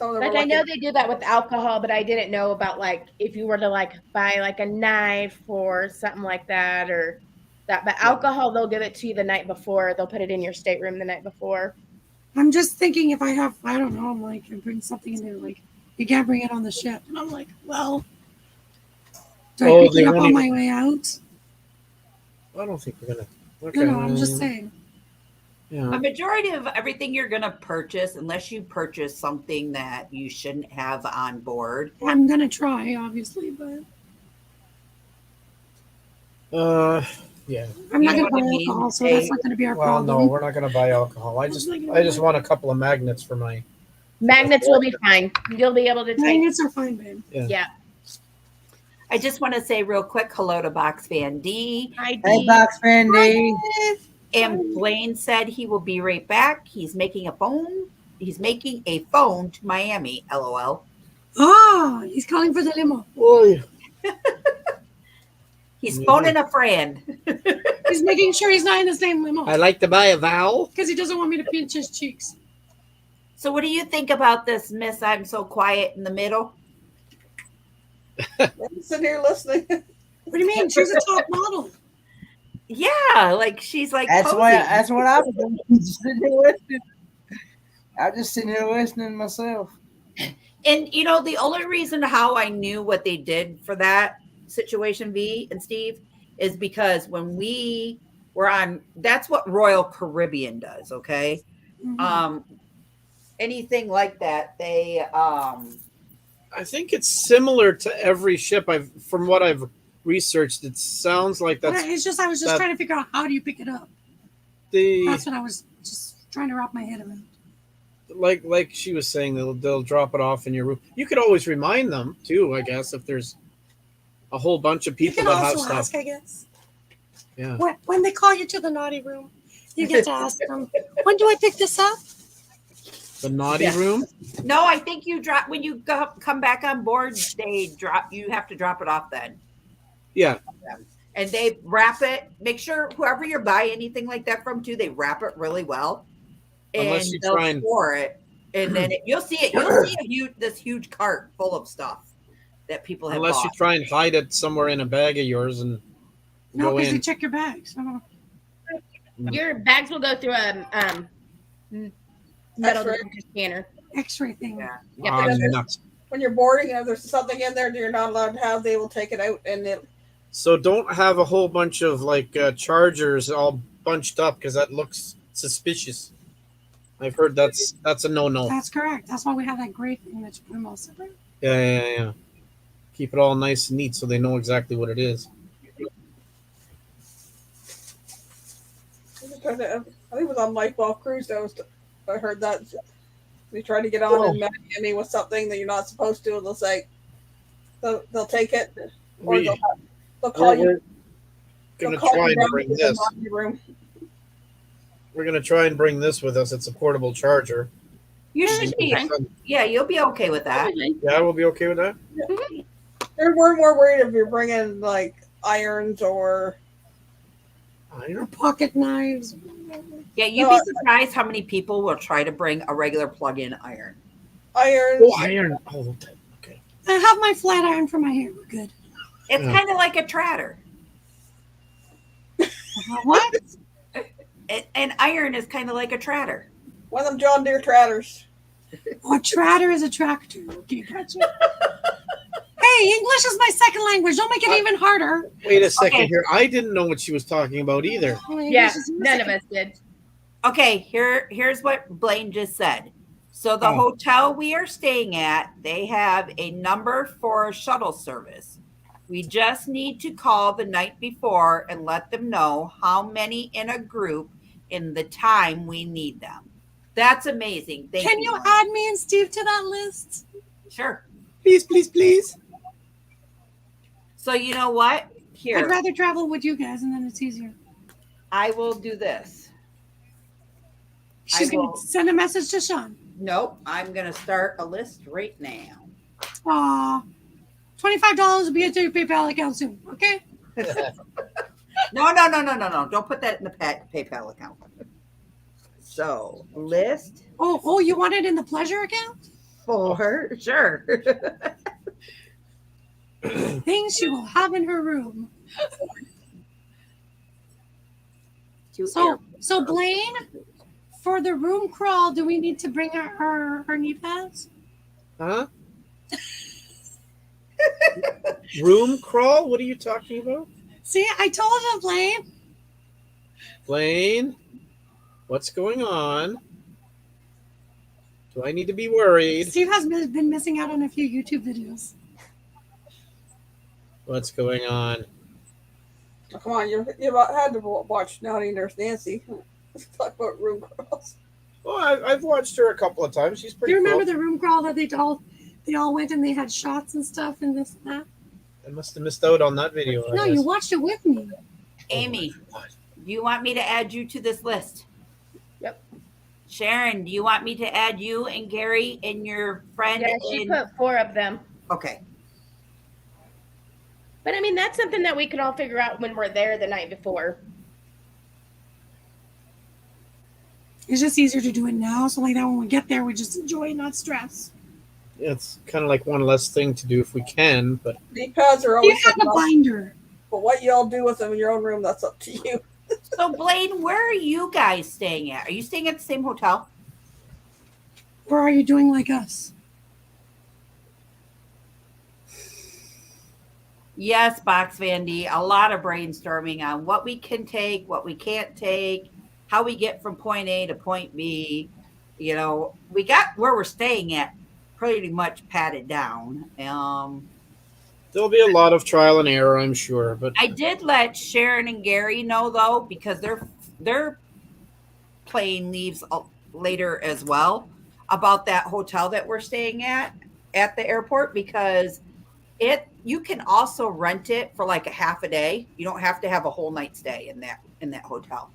Like, I know they do that with alcohol, but I didn't know about like if you were to like buy like a knife or something like that or that. But alcohol, they'll give it to you the night before. They'll put it in your stateroom the night before. I'm just thinking if I have, I don't know, I'm like, I bring something in there, like, you can't bring it on the ship. And I'm like, well, do I pick it up on my way out? I don't think we're going to. Okay. No, I'm just saying. Yeah. A majority of everything you're going to purchase, unless you purchase something that you shouldn't have on board. I'm going to try, obviously, but. Yeah. I'm not going to buy alcohol, so that's not going to be our problem. Well, no, we're not going to buy alcohol. I just want a couple of magnets for my. Magnets will be fine. You'll be able to take. Magnets are fine, babe. Yeah. I just want to say real quick, hello to Box Fan D. Hey, Box Fan D. And Blaine said he will be right back. He's making a phone. He's making a phone to Miami. LOL. Oh, he's calling for the limo. Boy. He's phoning a friend. He's making sure he's not in the same limo. I like to buy a vowel. Because he doesn't want me to pinch his cheeks. So what do you think about this, Miss I'm So Quiet in the Middle? I'm sitting here listening. What do you mean? She's a top model. Yeah, like she's like That's posing. what I'm doing. Just sitting here listening. I'm just sitting here listening myself. And you know, the only reason how I knew what they did for that situation, V and Steve, is because when we were on, that's what Royal Caribbean does, okay? Mhm. Anything like that, they I think it's similar to every ship. From what I've researched, it sounds like that's It's just I was just trying to figure out how do you pick it up. the That's what I was just trying to wrap my head around. like she was saying, they'll drop it off in your room. You could always remind them too, I guess, if there's a whole bunch of You people can that have also stuff. ask, I guess. Yeah. When they call you to the naughty room, you get to ask them, when do I pick this up? The naughty Yeah. room? no, I think you drop when you come back on board, they drop you have to drop it off then. Yeah. And they wrap it. Make sure whoever you're buying anything like that from too, they wrap it really well. And Unless you they'll try and- store it. And then you'll see it. You'll see this huge cart full of stuff that people have Unless you bought. try and hide it somewhere in a bag of yours and No, go because they in. check your bags. Your bags will go through a metal X-ray. detector scanner. X-ray thing. Yeah. Yep. Ah, there's- nuts. When you're boarding, if there's something in there that you're not allowed to have, they will take it out and it. So don't have a whole bunch of like chargers all bunched up because that looks suspicious. I've heard that's a no-no. That's correct. That's why we have that great thing that you put them all separate. Yeah. Keep it all nice and neat so they know exactly what it is. I think it was on Mike Ball Cruise. I heard that we tried to get on in Miami with something that you're not supposed to, and they'll say they'll take it, or We- they'll call you. We're They'll gonna call try you and down bring to the this. laundry room. We're gonna try and bring this with us. It's a portable charger. You should be. Yeah, you'll be okay with that. Yeah, we'll be okay with that. We're more worried if you're bringing like irons or Or pocket knives. Yeah, you'd be surprised how many people will try to bring a regular plug-in iron. irons. Oh, iron. Oh, okay. I have my flat iron for my hair. We're good. It's Yeah. kind of like a tratter. What? An iron is kind of like a tratter. One of them John Deere tratters. Oh, a tratter is a tractor. Okay, gotcha. Hey, English is my second language. Don't make it even harder. Wait a second Okay. here. I didn't know what she was talking about either. Oh, English Yeah, is my none of second- us did. Okay, here's what Blaine just said. So the Oh. hotel we are staying at, they have a number for a shuttle service. We just need to call the night before and let them know how many in a group in the time we need them. That's amazing. Thank Can you add me and Steve to that list? Sure. Please, please, please. So you know what? I'd Here, rather travel with you guys, and then it's easier. I will do this. She's I going will- to send a message to Sean. Nope, I'm gonna start a list right now. Aw. $25 will be into your PayPal account soon, okay? No. Don't put that in the PayPal account. So list Oh, you want it in the pleasure account? for sure. Things she will have in her room. So Blaine, for the room crawl, do we need to bring her knee pads? Huh? Room crawl? What are you talking about? See, I told you, Blaine. Blaine, what's going on? Do I need to be worried? Steve has been missing out on a few YouTube videos. What's going on? Oh, come on, you had to watch Naughty Nurse Nancy. Let's talk about room crawls. Well, I've watched her a couple of times. She's Do pretty you remember cool. the room crawl that they all went and they had shots and stuff and this and that? I must have missed out on that video. I No, guess. you watched it with me. Amy, Do you want me to add you to this list? Yep. Sharon, do you want me to add you and Gary and your friend? Yeah, she put 4 of them. Okay. But I mean, that's something that we can all figure out when we're there the night before. It's just easier to do it now, so like that when we get there, we just enjoy, not stress. It's kind of like one less thing to do if we can, but Knee pads are You always have the something else, binder. but what y'all do with them in your own room, that's up to you. So, Blaine, where are you guys staying at? Are you staying at the same hotel? Or are you doing like us? Yes, Box Vandy. A lot of brainstorming on what we can take, what we can't take, how we get from point A to point B. You know, we got where we're staying at pretty much patted down. there'll be a lot of trial and error, I'm sure. But I did let Sharon and Gary know though, because their plane leaves later as well, about that hotel that we're staying at the airport, because you can also rent it for like a half a day. You don't have to have a whole night stay in that hotel.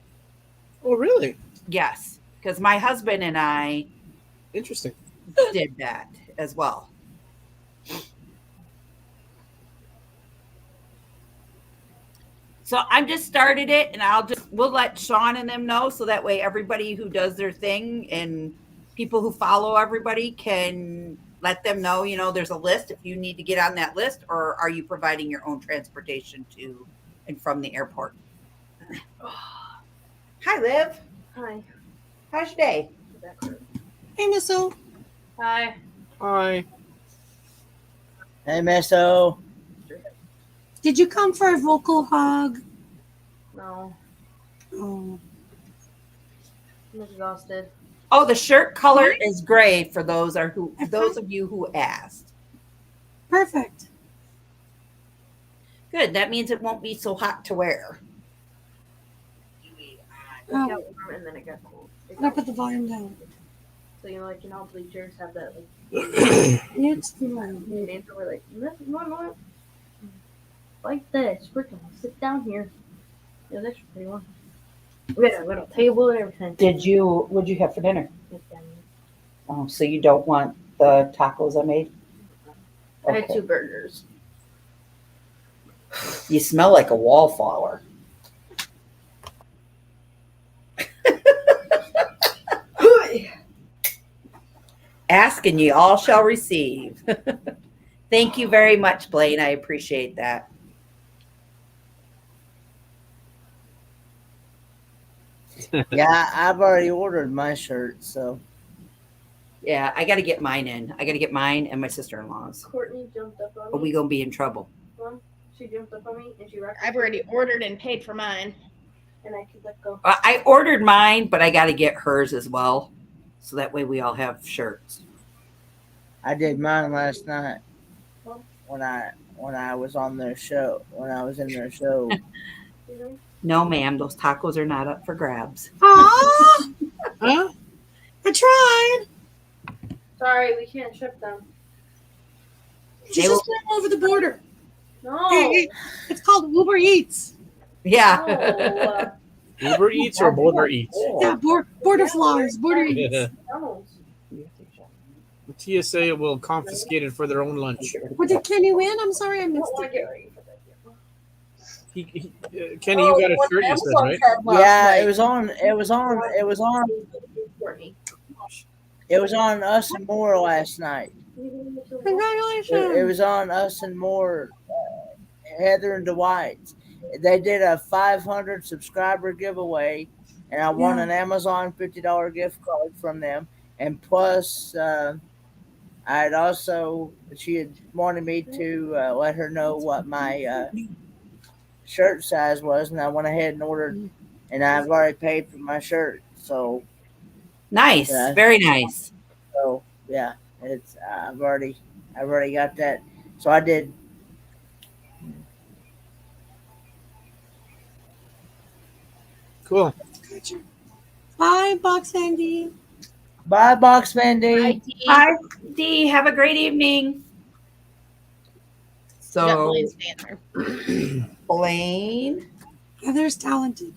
oh, really? Yes, because my husband and I Interesting. did that as well. So I just started it, and we'll let Sean and them know, so that way everybody who does their thing and people who follow everybody can let them know, there's a list if you need to get on that list, or are you providing your own transportation to and from the airport? Hi, Liv. Hi. How's your day? Hey, Miss O. Hi. Hi. Hey, Miss O. Did you come for a vocal hug? No, Oh, I'm exhausted. Oh, the shirt color is gray for those of you who asked. perfect. Good. That means it won't be so hot to wear. It Oh, got warm and then it got cold. I'm gonna put the volume down. So bleachers have that like It's fine. dance over like no, like this. We're gonna sit down here. Yeah, that's pretty warm. We got a little table and everything. What'd you have for dinner? Oh, so you don't want the tacos I made? I had 2 burgers. You smell like a wallflower. Ask and ye all shall receive. Thank you very much, Blaine. I appreciate that. Yeah, I've already ordered my shirt, so Yeah, I got to get mine in. I got to get mine and my sister-in-law's. Courtney jumped up on Or we gonna be in trouble. She jumped up on me and I've already ordered and paid for mine. And I could let go. I ordered mine, but I got to get hers as well, so that way we all have shirts. I did mine last night when I was on their show. When I was in their show. No, ma'am, those tacos are not up for grabs. Aw, Huh? I tried. Sorry, we can't ship them. She They just went over the border. No. It's called Uber Eats. Yeah. No. Uber Eats or Border Eats? Yeah, border flies, border Eats. Yeah. No. The TSA will confiscate it for their own lunch. What did Kenny win? I'm sorry, I missed I it. get ready for that. Kenny, you got a shirt, you said, right? Yeah, it was on Us and More last night. Congratulations. It was on Us and More, Heather and Dwight. They did a 500 subscriber giveaway, and I won an Amazon $50 gift card from them. And plus, she had wanted me to let her know what my shirt size was, and I went ahead and ordered, and I've already paid for my shirt. So Nice. Very nice. So yeah, it's I've already got that. So I did. Cool. Gotcha. Bye, Box Andy. Bye, Box Mandy. Hi, Dee. Have a great evening. So, Blaine. Heather's talented.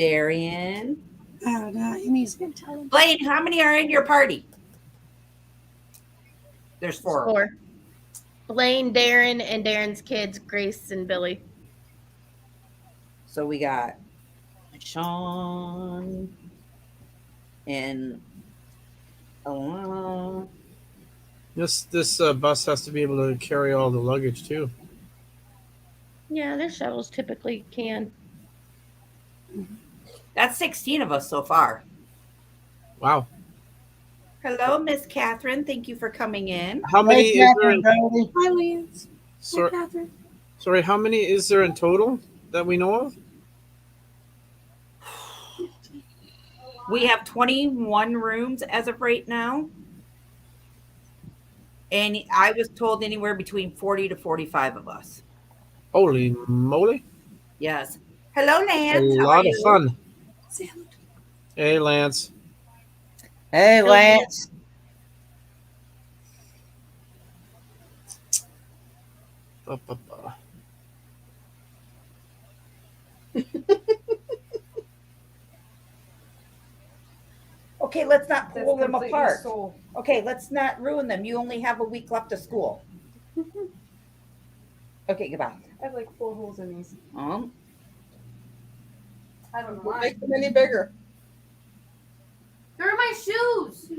Darian. And Amy's gonna tell him. Blaine, how many are in your party? There's 4. 4. Blaine, Darren, and Darren's kids, Grace and Billy. So we got Sean and Alana. This bus has to be able to carry all the luggage too. Yeah, their shuttles typically can. That's 16 of us so far. Wow. Hello, Miss Catherine. Thank you for coming in. How many is there? Hi, Lance. Hi, Sorry, Catherine. sorry. How many is there in total that we know of? We have 21 rooms as of right now. And I was told anywhere between 40 to 45 of us. Holy moly! Yes. Hello, A Lance. How lot are of you? fun. Salad. Hey, Lance. Hey, Lance. Ba, ba, ba. Okay, let's not pull them apart. Okay, let's not ruin them. You only have a week left of school. Okay, goodbye. I have like 4 holes in these. I don't know We'll why. make them any bigger. They're my shoes.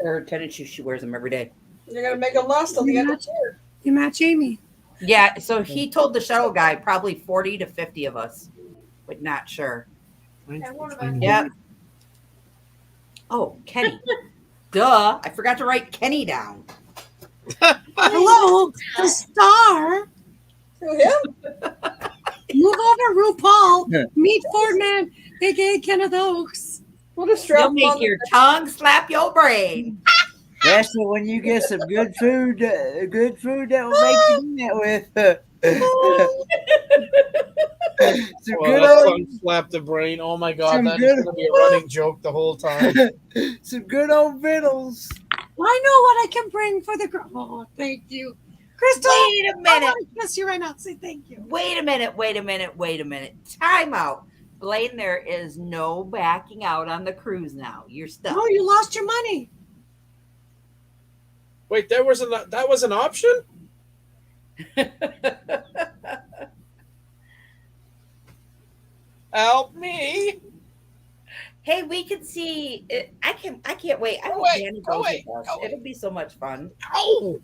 Her tennis shoes, she wears them every day. You're gonna make them last till the end of the year. You match Amy. Yeah, so he told the shuttle guy probably 40 to 50 of us, but not sure. Yep. Oh, Kenny. Duh. I forgot to write Kenny down. Hello, the star. Who, him? Move over, RuPaul. Meet Fordman, aka Kenneth Oaks. We'll just strap You'll them make on. your tongue slap your brain. That's when you get some good food that will make you do that with. Some Well, good that old, tongue slapped the brain. Oh my god, Some that's good- gonna be a running joke the whole time. some good old vittles. I know what I can bring for the girl. Oh, thank you. Crystal, Wait a I minute. want to kiss you right now. Say thank you. Wait a minute. Time out. Blaine, there is no backing out on the cruise now. You're stuck. No, you lost your money. Wait, that was an option? Help me! Hey, we can see it. I can't wait. I Go hope away, Danny go goes away, with us. go away. It'll be so much fun. Oh,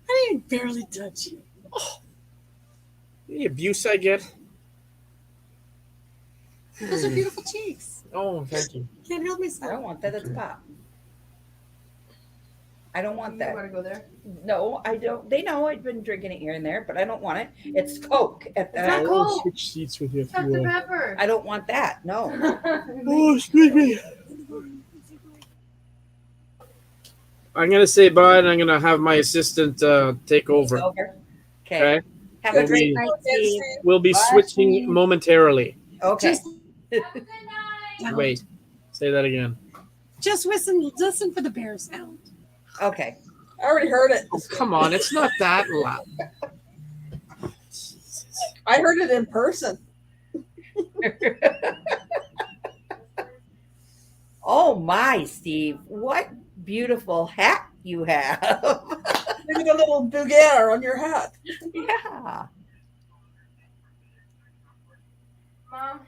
I didn't barely touch you. the abuse I get. Those are beautiful cheeks. Oh, thank you. Can't help I myself. don't want that. It's pop. I don't want that. You want to go there? No, I don't. They know I've been drinking it here and there, but I don't want it. It's Coke. It's not I'll Coke. switch seats with you if you Dr. will. Pepper. I don't want that. No. Oh, excuse me. I'm gonna say bye, and I'm gonna have my assistant take over. Over. Okay. Okay, Have a We'll great be- night, Okay, Steve. Steve. we'll be Bye, switching Steve. momentarily. Okay. Just, Wait, say that again. just listen for the bear sound. Okay. I already heard it. Oh, come on, it's not that loud. I heard it in person. Oh my, Steve! What beautiful hat you have. Maybe a little bouquet on your hat. Yeah. Mom,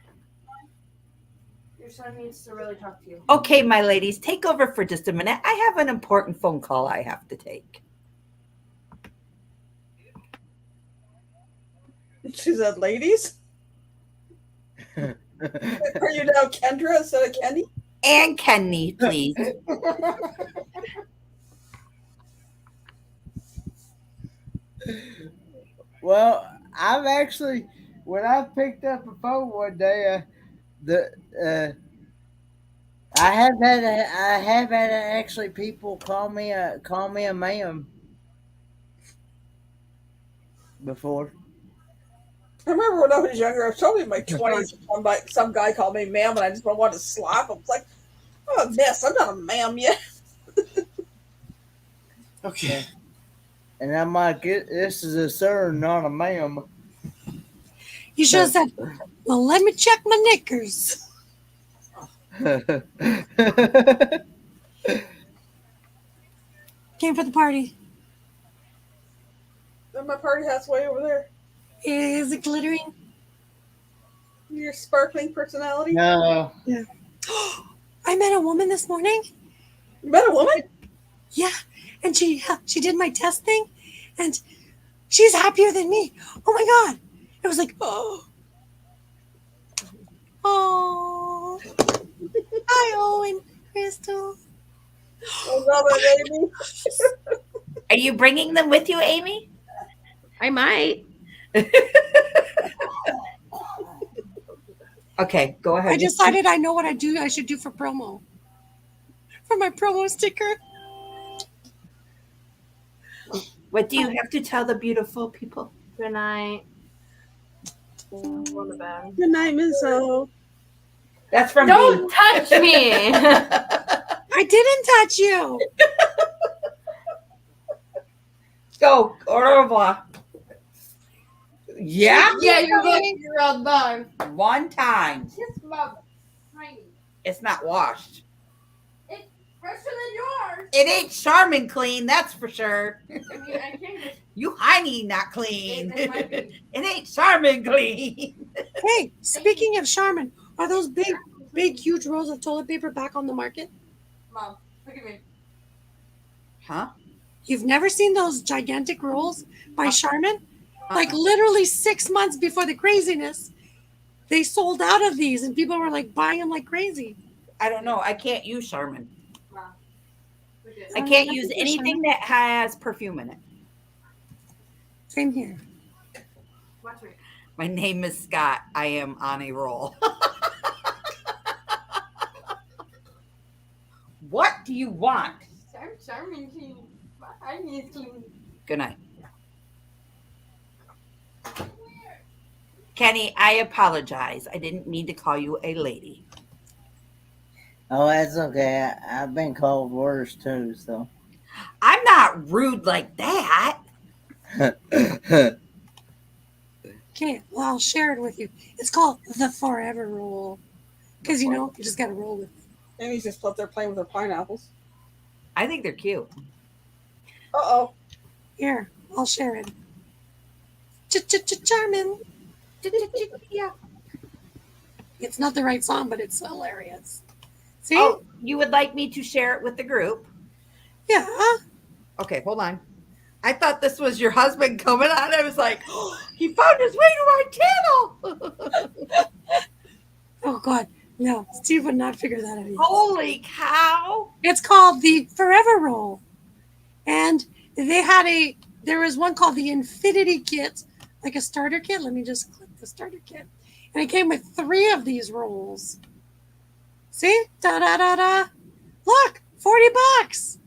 your son needs to really talk to you. Okay, my ladies, take over for just a minute. I have an important phone call I have to take. She said, ladies? Are you now Kendra instead of Kenny? And Kenny, please. Well, I've actually, when I picked up a phone one day, I have had actually people call me a ma'am before. I remember when I was younger, I was probably in my 20s, some guy called me ma'am, and I just wanted to slap him. It's like, I'm a miss. I'm not a ma'am yet. Okay. And I'm like, this is a sir, not a ma'am. You should have said, well, let me check my knickers. Came for the party. And my party hat's way over there. Is it glittering? Your sparkling personality. No. I met a woman this morning. You met a woman? Yeah, and she did my test thing, and she's happier than me. Oh my god! It was like, oh. Hi, Owen, Crystal. I love it, Amy. Are you bringing them with you, Amy? I might. Okay, go ahead. I decided I know what I should do for promo. For my promo sticker. What do you have to tell the beautiful people? Good night. I'm going to bed. Good night, Miss O. That's from Don't me. touch me. I didn't touch you. Go. Au revoir. Yeah? Yeah, you're all done. One time. Kiss my tiny. It's not washed. It's fresher than yours. It ain't Charmin clean, that's for sure. I mean, I can't just. You Heine not clean. It might be. It ain't Charmin clean. Hey, speaking of Charmin, are those big, huge rolls of toilet paper back on the market? Mom, look at me. Huh? You've never seen those gigantic rolls by Charmin? Like literally 6 months before the craziness, they sold out of these and people were like buying them like crazy. I don't know. I can't use Charmin. Mom, look at I can't use anything that has perfume in it. Same here. Watch me. My name is Scott. I am on a roll. What do you want? Charmin clean. I need clean. Good night. Kenny, I apologize. I didn't mean to call you a lady. Oh, that's okay. I've been called worse too, so. I'm not rude like that. Okay, well, I'll share it with you. It's called the Forever Roll. Because, you just got to roll with it. Amy's just up there playing with her pineapples. I think they're cute. Uh-oh. Here, I'll share it. Charmin. Yeah. It's not the right song, but it's hilarious. See? Oh, you would like me to share it with the group? Yeah. Okay, hold on. I thought this was your husband coming on. I was like, oh, he found his way to our channel. Oh, God. No, Steve would not figure that out. Holy cow. It's called the Forever Roll. And there was one called the Infinity Kit, like a starter kit. Let me just click the starter kit. And it came with 3 of these rolls. See? Da-da-da-da. Look, $40.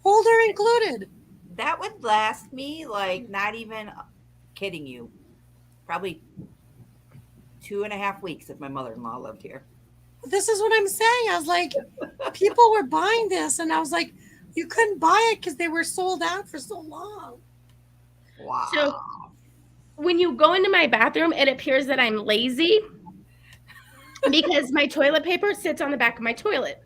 Holder included. That would last me, like, not even kidding you, probably 2.5 weeks if my mother-in-law lived here. This is what I'm saying. I was like, people were buying this, and I was like, you couldn't buy it because they were sold out for so long. Wow. So when you go into my bathroom, it appears that I'm lazy because my toilet paper sits on the back of my toilet.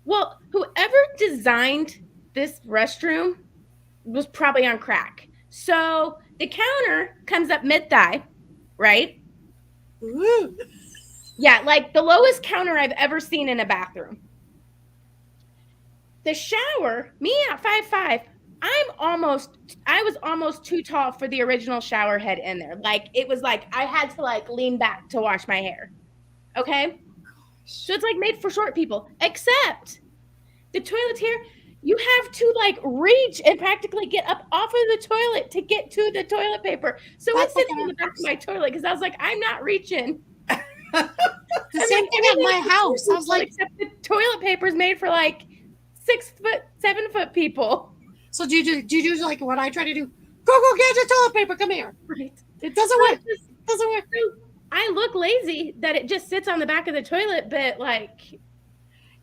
Well, whoever designed this restroom was probably on crack. So the counter comes up mid-thigh, right? Ooh. Yeah, like the lowest counter I've ever seen in a bathroom. The shower, me at 5'5", I was almost too tall for the original shower head in there. Like, it was like I had to like lean back to wash my hair. Okay? So it's like made for short people, except the toilets here, you have to like reach and practically get up off of the toilet to get to the toilet paper. So That's it's sitting like in the back of my toilet because I was like, I'm not reaching. The same thing at my house. I was like, except the toilet paper is made for like 6 foot, 7 foot people. so do you do like what I try to do? Go get your toilet paper. Come here. Right. It doesn't work. It doesn't work. I look lazy that it just sits on the back of the toilet, but like,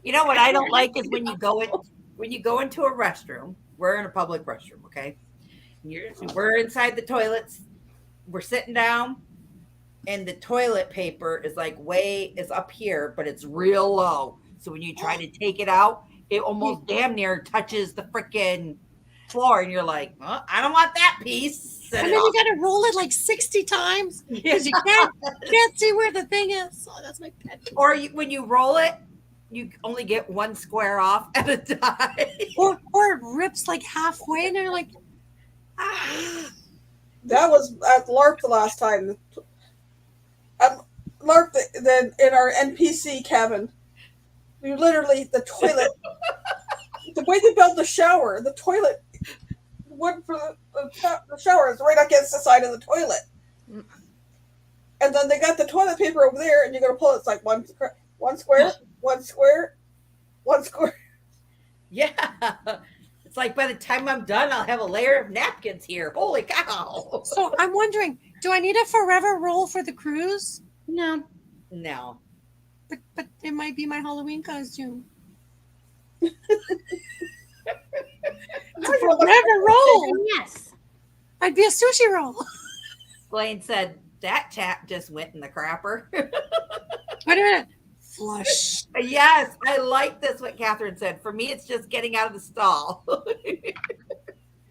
You know what I don't like is when you go into a restroom. We're in a public restroom, okay? We're inside the toilets. We're sitting down. and the toilet paper is like is up here, but it's real low. So when you try to take it out, it almost damn near touches the freaking floor, and you're like, I don't want that piece. Set And it then you off. got to roll it like 60 times Yeah. because you can't see where the thing is. Oh, that's my pet. Or when you roll it, you only get one square off at a time. Or it rips like halfway, and you're like, ah. That was at LARP the last time. At LARP, then in our NPC cabin, we literally, the toilet, the way they built the shower, the toilet, wood for the shower is right against the side of the toilet. And then they got the toilet paper over there, and you're going to pull it. It's like one square, one square. Yeah. It's like by the time I'm done, I'll have a layer of napkins here. Holy cow. So I'm wondering, do I need a forever roll for the cruise? No. No. But it might be my Halloween costume. It's a forever roll. Yes. I'd be a sushi roll. Blaine said that chat just went in the crapper. Wait a minute. Flush. Yes, I like this, what Catherine said. For me, it's just getting out of the stall.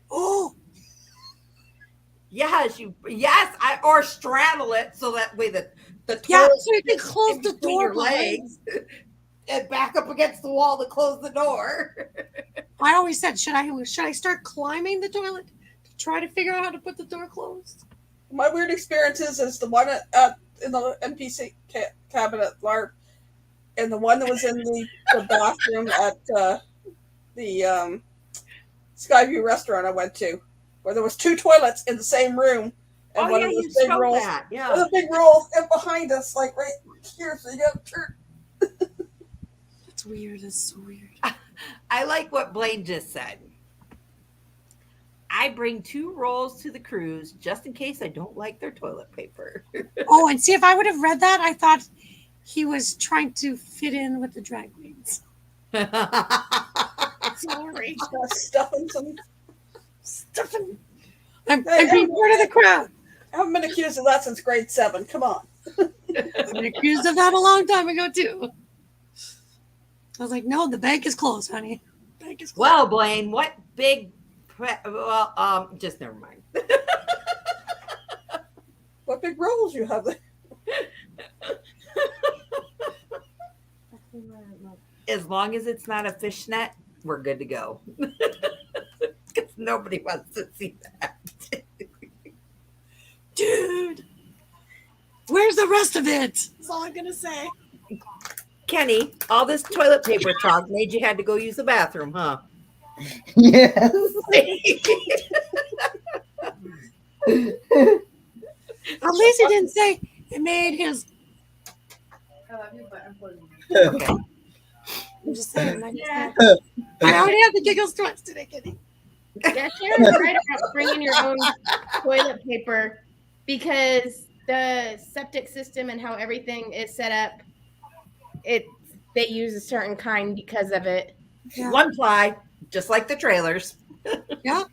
Oh. Or straddle it so that way the Yeah, toilet so you can fits close in the between door your legs and back up against the wall to close the door. I always said, should I start climbing the toilet to try to figure out how to put the door closed? My weird experiences is the one in the NPC cabin at LARP, and the one that was in the bathroom at the Skyview restaurant I went to, where there was 2 toilets in the same room, and one of you those big showed rolls, that. one Yeah. of the big rolls, and behind us, like right here, so you got to turn. That's weird. That's so weird. I like what Blaine just said. I bring 2 rolls to the cruise just in case I don't like their toilet paper. Oh, and see, if I would have read that, I thought he was trying to fit in with the drag queens. Sorry. Stuffing some. Stuffing. I'm being part of the crowd. I haven't been accused of that since grade 7. Come on. I've been accused of that a long time ago, too. I was like, no, the bank is closed, honey. Bank is closed. Well, Blaine, what big just never mind. What big rolls you have there? As long as it's not a fishnet, we're good to go. Because nobody wants to see that. Dude, where's the rest of it? That's all I'm going to say. Kenny, all this toilet paper talk made you had to go use the bathroom, huh? Yes. At least he didn't say it made his. I love you, but I'm closing. Okay. I'm just saying. Yeah. I already have the giggles twice today, Kitty. Yeah, Sharon's right about bringing your own toilet paper because the septic system and how everything is set up, they use a certain kind because of it. Yeah. 1 ply, just like the trailers. Yeah.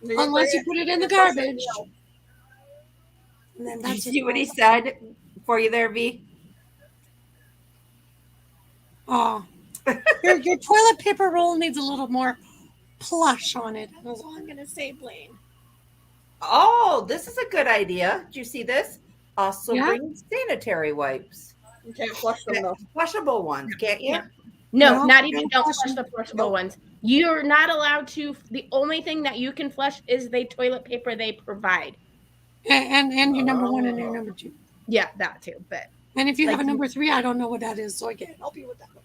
Unless you put it in the garbage. And then Did you that's see what he said for you there, V? Oh. Your toilet paper roll needs a little more plush on it. That's all I'm going to say, Blaine. Oh, this is a good idea. Did you see this? Also Yeah. bring sanitary wipes. You can't flush them though. Flushable ones, can't you? No, No, not even don't don't flush flush the flushable ones. You're not allowed to. The only thing that you can flush is the toilet paper they provide. And your number 1 and your number 2. Yeah, that too. But And if you have Like- a number 3, I don't know what that is, so I can't help you with that one.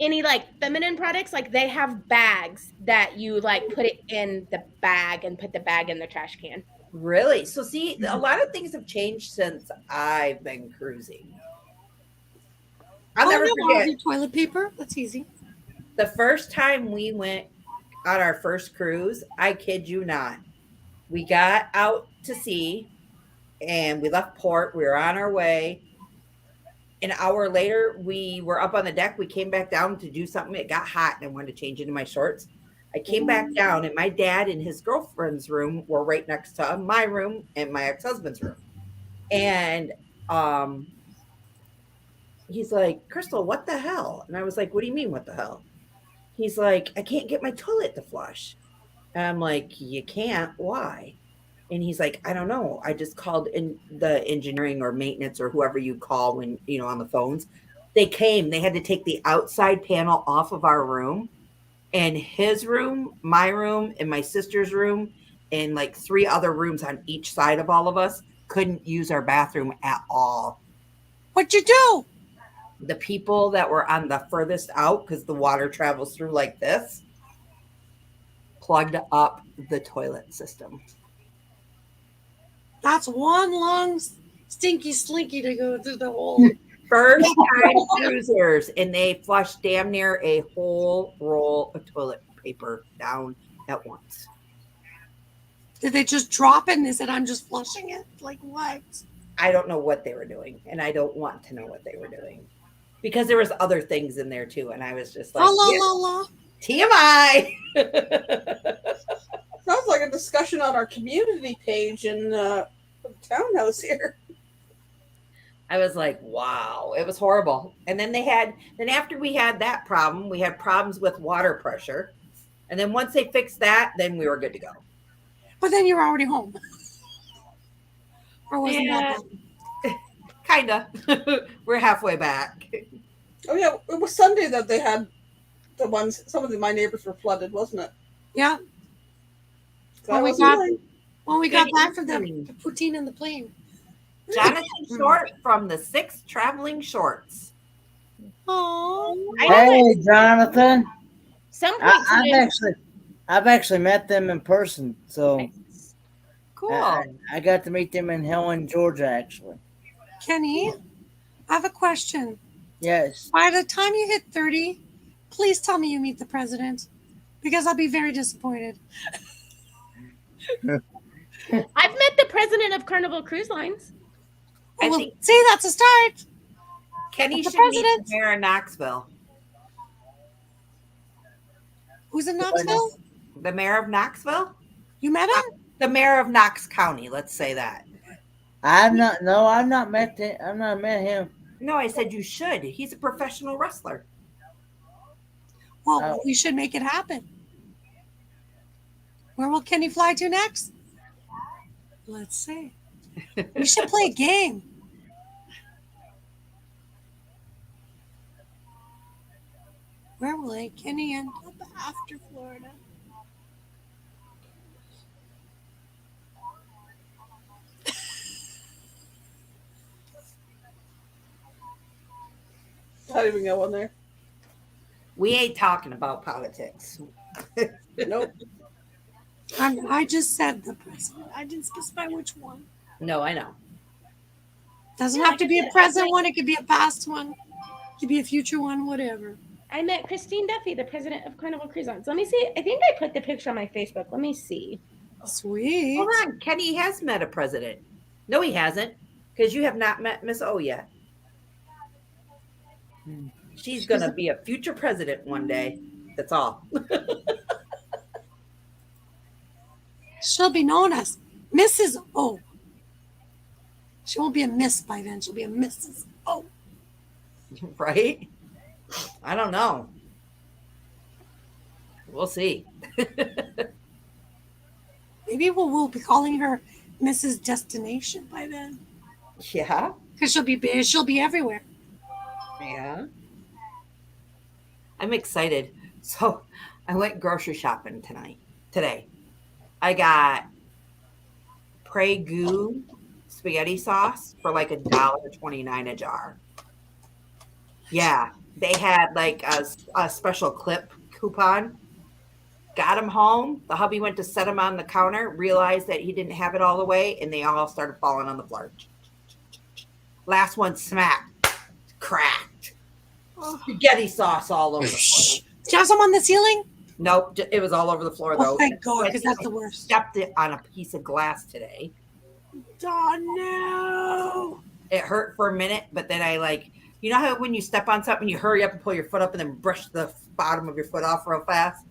any feminine products, they have bags that you put it in the bag and put the bag in the trash can. Really? So see, a lot of things have changed since I've been cruising. I'll never forget Your toilet paper. That's easy. the first time we went on our first cruise. I kid you not. We got out to sea and we left port. We were on our way. An hour later, we were up on the deck. We came back down to do something. It got hot and I wanted to change into my shorts. I came back down and my dad and his girlfriend's room were right next to my room and my ex-husband's room. And um, he's like, Crystal, what the hell? And I was like, what do you mean, what the hell? He's like, I can't get my toilet to flush. And I'm like, you can't? Why? And he's like, I don't know. I just called in the engineering or maintenance or whoever you call when, on the phones. They came, they had to take the outside panel off of our room, and his room, my room, and my sister's room, and like 3 other rooms on each side of all of us couldn't use our bathroom at all. What'd you do? The people that were on the furthest out, because the water travels through like this, plugged up the toilet system. That's one long stinky slinky to go through the hole. First time cruisers, and they flushed damn near a whole roll of toilet paper down at once. Did they just drop it and they said, I'm just flushing it? Like what? I don't know what they were doing, and I don't want to know what they were doing, because there was other things in there too, and I was just like, TMI. Sounds like a discussion on our community page in the townhouse here. I was like, wow, it was horrible. And then after we had that problem, we had problems with water pressure. And then once they fixed that, then we were good to go. But then you were already home. Or wasn't that bad? Kinda. We're halfway back. Oh yeah, it was Sunday that they had some of my neighbors were flooded, wasn't it? Yeah. When we got back from the poutine and the plane. Jonathan Short from the 6 Traveling Shorts. Oh, hey, Jonathan. Some I've actually met them in person, so cool. I got to meet them in Helen, Georgia, actually. Kenny, I have a question. Yes. By the time you hit 30, please tell me you meet the president, because I'll be very disappointed. I've met the president of Carnival Cruise Lines. See, that's a start. Kenny That's should meet the mayor of Knoxville. Who's in Knoxville? The mayor of Knoxville? You met him? The mayor of Knox County, let's say that. I've not met him. I've not met him. No, I said you should. He's a professional wrestler. Well, we should make it happen. Where will Kenny fly to next? Let's see. We should play a game. Where will Kenny end up after Florida? Not even go on there. We ain't talking about politics. Nope. I just said the president. I didn't specify which one. No, I know. Doesn't have to be a present one. It could be a past one. It could be a future one, whatever. I met Christine Duffy, the president of Carnival Cruise Lines. Let me see. I think I put the picture on my Facebook. Let me see. Sweet. Hold on. Kenny has met a president. No, he hasn't, because you have not met Miss O yet. She's going to be a future president one day. That's all. She'll be known as Mrs. O. She won't be a Miss by then. She'll be a Mrs. O. Right? I don't know. We'll see. Maybe we'll be calling her Mrs. Destination by then. Yeah. Because she'll be everywhere. Yeah. I'm excited. So I went grocery shopping today. I got Prego spaghetti sauce for like $1.29 a jar. Yeah. They had like a special clip coupon. Got them home. The hubby went to set them on the counter, realized that he didn't have it all the way, and they all started falling on the floor. Last one smacked, cracked. Spaghetti sauce all over the floor. Did you have some on the ceiling? Nope, it was all over the floor though. Oh, thank God, because that's the worst. Stepped it on a piece of glass today. Oh no! It hurt for a minute, but then you know how when you step on something, you hurry up and pull your foot up and then brush the bottom of your foot off real fast.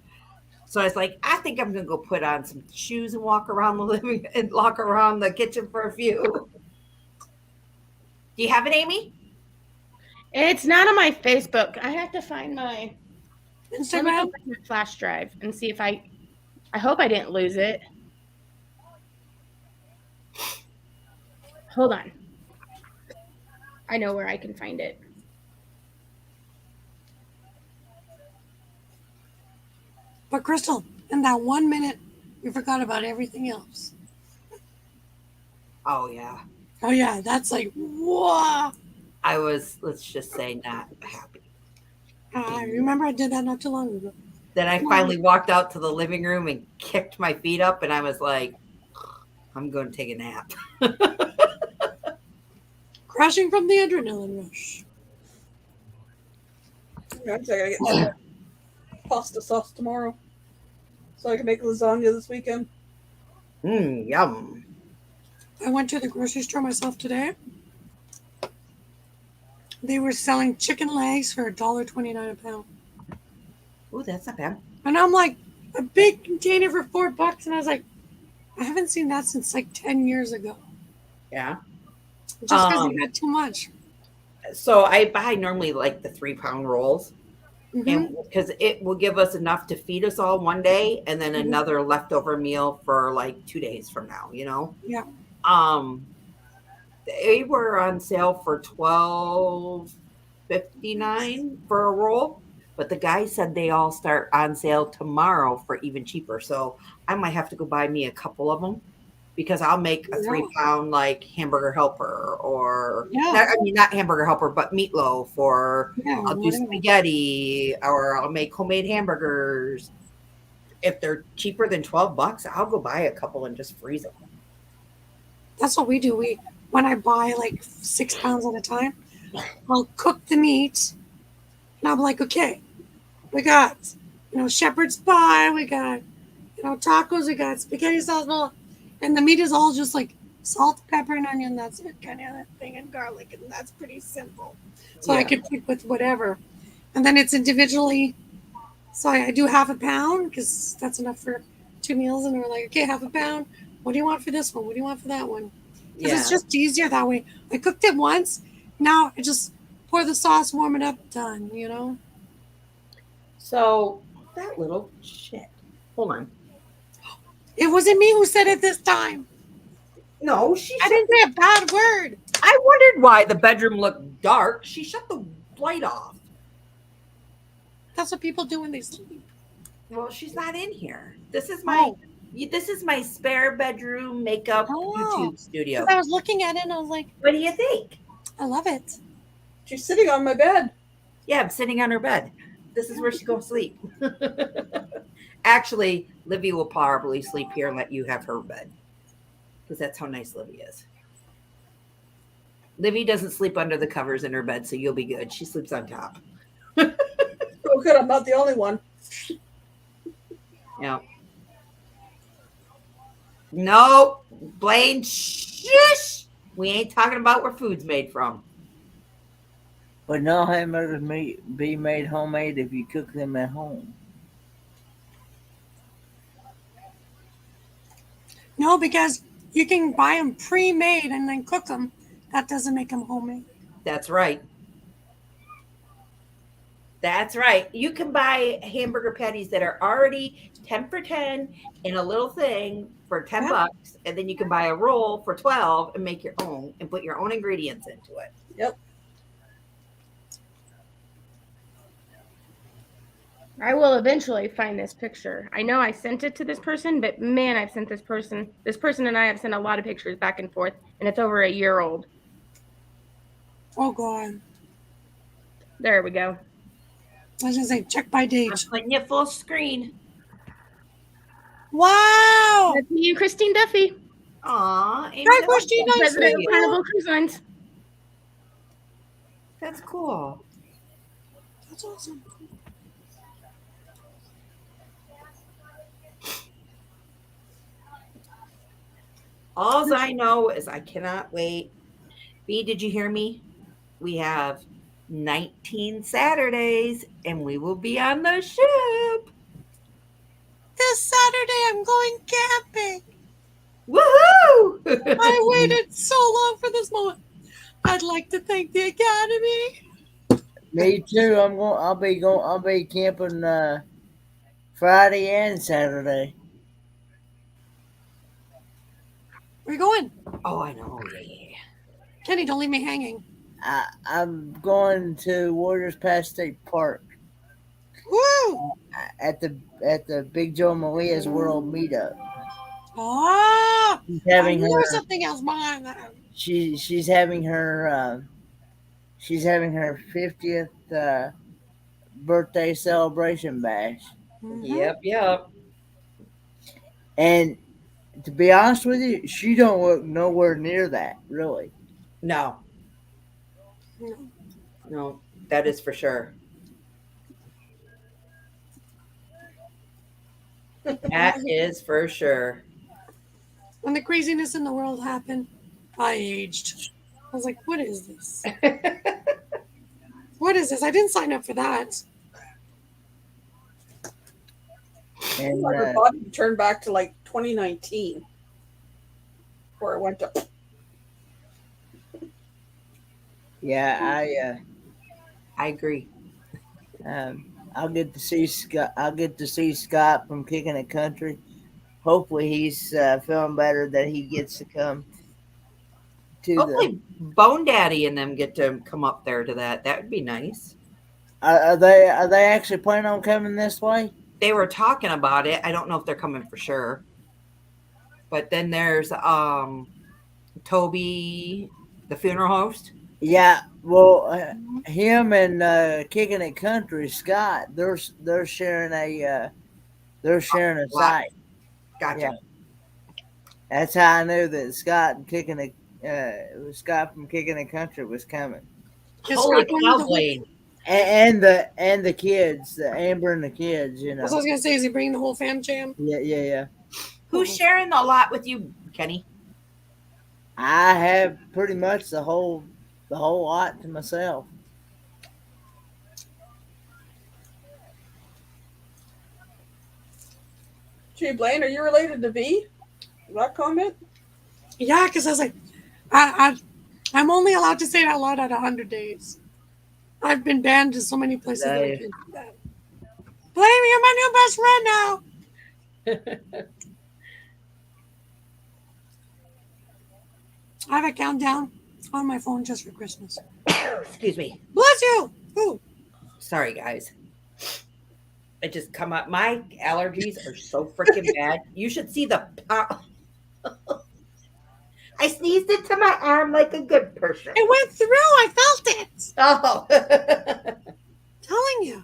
So I was like, I think I'm gonna go put on some shoes and walk around the kitchen for a few. Do you have it, Amy? It's not on my Facebook. I have to find my Let me go Instagram. find my flash drive and see if I hope I didn't lose it. Hold on. I know where I can find it. But Crystal, in that 1 minute, you forgot about everything else. Oh yeah. Oh yeah, that's like whoa. I was, let's just say, not happy. I remember I did that not too long ago. Then I finally walked out to the living room and kicked my feet up, and I was like, I'm going to take a nap. Crashing from the adrenaline rush. I gotta get some pasta sauce tomorrow, so I can make lasagna this weekend. Yum. I went to the grocery store myself today. They were selling chicken legs for $1.29 a pound. Ooh, that's not bad. And I'm like, a big container for $4. And I was like, I haven't seen that since like 10 years ago. Yeah. Just because they got too much. So I buy normally like the 3-pound rolls, Mhm. and because it will give us enough to feed us all one day, and then another leftover meal for like 2 days from now. Yeah. They were on sale for $12.59 for a roll, but the guy said they all start on sale tomorrow for even cheaper. So I might have to go buy me a couple of them, because I'll make a 3-pound like hamburger helper, or not hamburger helper, but meatloaf, or I'll do spaghetti, or I'll make homemade hamburgers. If they're cheaper than $12, I'll go buy a couple and just freeze them. That's what we do. When I buy like 6 pounds at a time, I'll cook the meat, and I'm like, okay, we got, shepherd's pie, we got, tacos, we got spaghetti sauce, blah, and the meat is all just like salt, pepper, and onion. That's it, kind of thing, and garlic, and that's pretty simple. So I can pick with whatever, and then it's individually. So I do half a pound because that's enough for 2 meals, and we're like, okay, half a pound. What do you want for this one? What do you want for that one? Because it's just easier that way. I cooked it once. Now I just pour the sauce, warm it up, done. So that little shit. Hold on. It wasn't me who said it this time. No, I didn't say a bad word. I wondered why the bedroom looked dark. She shut the light off. That's what people do when they sleep. Well, she's not in here. This is my spare bedroom makeup YouTube studio. I was looking at it and I was like, what do you think? I love it. She's sitting on my bed. Yeah, I'm sitting on her bed. This is where she goes to sleep. Actually, Livy will probably sleep here and let you have her bed, because that's how nice Livy is. Livy doesn't sleep under the covers in her bed, so you'll be good. She sleeps on top. Oh, good. I'm not the only one. Yeah. No, Blaine, shush! We ain't talking about where food's made from. But no hamburgers be made homemade if you cook them at home. No, because you can buy them pre-made and then cook them. That doesn't make them homemade. That's right. That's right. You can buy hamburger patties that are already 10 for 10 in a little thing for $10, and then you can buy a roll for 12 and make your own and put your own ingredients into it. Yep. I will eventually find this picture. I know I sent it to this person, but man, I've sent this person and I have sent a lot of pictures back and forth, and it's over a year old. Oh, God. There we go. I was going to say, check by date. I'm putting you full screen. Wow. That's me and Christine Duffy. Aw. Hi, Christine. Nice to President meet of Carnival Cruise Lines. That's cool. That's awesome. All I know is I cannot wait. B, did you hear me? We have 19 Saturdays, and we will be on the ship. This Saturday, I'm going camping. Woohoo! I waited so long for this moment. I'd like to thank the Academy. Me too. I'll be camping Friday and Saturday. Where you going? Oh, I know. Yeah. Kenny, don't leave me hanging. I'm going to Warriors Pass State Park Woo! at the Big Joe Maria's World Meetup. Ah! She's I having knew there her was something else behind that. she's having her 50th birthday celebration bash. Yep. Yep. And to be honest with you, she don't look nowhere near that, really. No. No. That is for sure. That is for sure. When the craziness in the world happened, I aged. I was like, what is this? What is this? I didn't sign up for that. And Like her body turned back to like 2019, where it went to. yeah, I agree. I'll get to see Scott. I'll get to see Scott from Kicking It Country. Hopefully, he's feeling better that he gets to come to Hopefully, Bone Daddy and them get to come up there to that. That would be nice. Are they actually planning on coming this way? They were talking about it. I don't know if they're coming for sure. But then there's Toby, the funeral host. Yeah, well, him and Kicking It Country, Scott, they're sharing a site. Gotcha. Yeah. That's how I knew that Scott from Kicking It Country was coming. Holy cow, Blaine. And the kids, the Amber and the kids, you know. That's what I was gonna say. Is he bringing the whole fam jam? Yeah. Who's sharing a lot with you, Kenny? I have pretty much the whole lot to myself. Gee, Blaine, are you related to V? That comment? Yeah, because I was like, I'm only allowed to say it out loud at 100 days. I've been banned in so many places that I can't do that. Blame, you're my new best friend now. I have a countdown on my phone just for Christmas. Excuse me. Bless you. Ooh. Sorry, guys. It just come up. My allergies are so freaking bad. You should see the I sneezed into my arm like a good person. It went through. I felt it. Oh. Telling you.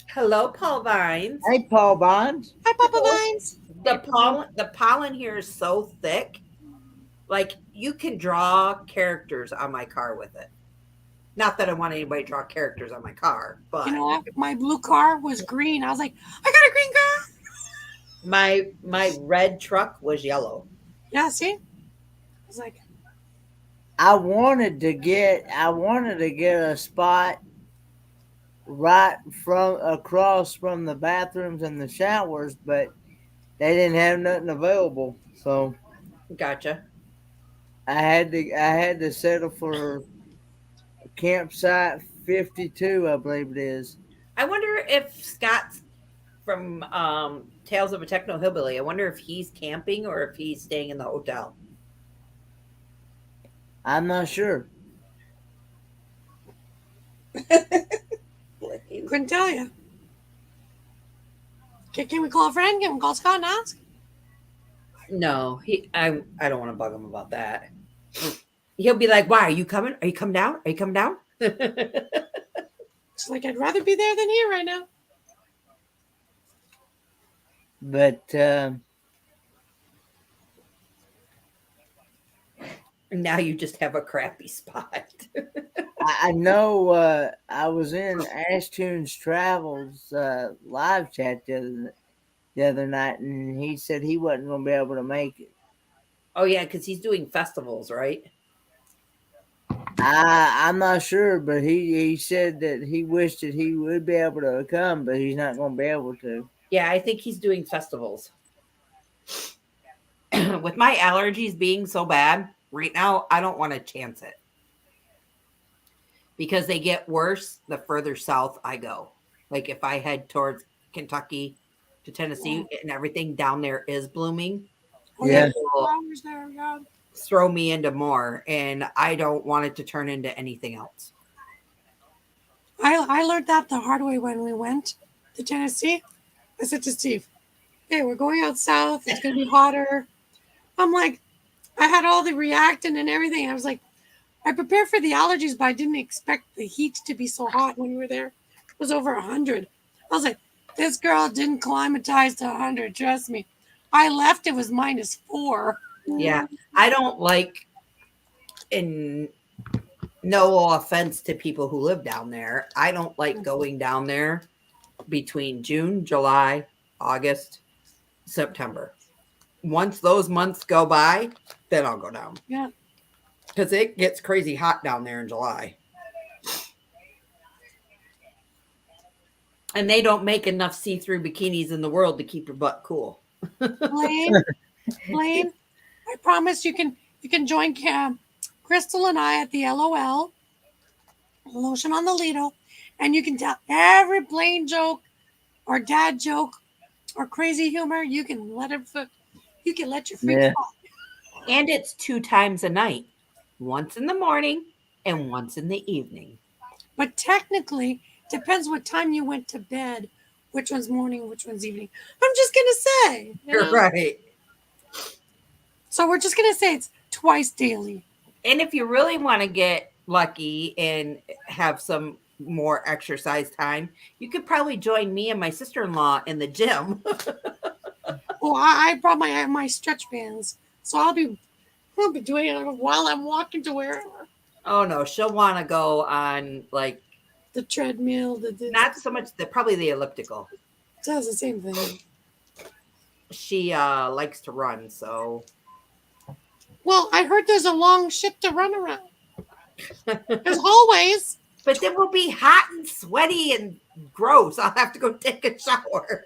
Hello, Paul Vines. Hey, Paul Vines. Hi, Papa Vines. The pollen here is so thick. Like, you can draw characters on my car with it. Not that I want anybody to draw characters on my car, but you know what? My blue car was green. I was like, I got a green car. My red truck was yellow. Yeah, see? I was like, I wanted to get a spot right from across from the bathrooms and the showers, but they didn't have nothing available. So Gotcha. I had to settle for campsite 52, I believe it is. I wonder if Scott's from Tales of a Techno Hillbilly. I wonder if he's camping or if he's staying in the hotel. I'm not sure. couldn't tell you. Can we call a friend? Can we call Scott and ask? No, I don't want to bug him about that. He'll be like, "Why are you coming? Are you coming down? Are you coming down?" It's like I'd rather be there than here right now. But now you just have a crappy spot. I know I was in Ashtoon's Travels live chat the other night, and he said he wasn't going to be able to make it. Oh yeah, because he's doing festivals, right? I'm not sure, but he said that he wished that he would be able to come, but he's not going to be able to. Yeah, I think he's doing festivals. with my allergies being so bad right now, I don't want to chance it because they get worse the further south I go. Like if I head towards Kentucky to Tennessee and everything down there is blooming, Oh, Yeah. it will flowers there, yeah. throw me into more, and I don't want it to turn into anything else. I learned that the hard way when we went to Tennessee. I said to Steve, "Hey, we're going out south. It's going to be hotter." I'm like, I had all the reactant and everything. I was like, I prepared for the allergies, but I didn't expect the heat to be so hot when we were there. It was over 100. I was like, this girl didn't climatize to 100. Trust me. I left. It was -4. Yeah, I don't like, in no offense to people who live down there, I don't like going down there between June, July, August, September. Once those months go by, then I'll go down. Yeah. Because it gets crazy hot down there in July. And they don't make enough see-through bikinis in the world to keep your butt cool. Blaine, I promise you can join Crystal and I at the LOL, Lotion on the Lido, and you can tell every Blaine joke or dad joke or crazy humor. You can let it. You can let your freak Yeah. fly. And it's 2 times a night. Once in the morning and once in the evening. But technically, depends what time you went to bed. Which one's morning, which one's evening. I'm just gonna say. You You're know? right. So we're just gonna say it's twice daily. And if you really want to get lucky and have some more exercise time, you could probably join me and my sister-in-law in the gym. Oh, I brought my stretch bands, so I'll be doing it while I'm walking to wherever. Oh no, she'll want to go on like The treadmill, not so much probably the elliptical. It does the same thing. She likes to run, so Well, I heard there's a long shit to run around. There's hallways. but then we'll be hot and sweaty and gross. I'll have to go take a shower.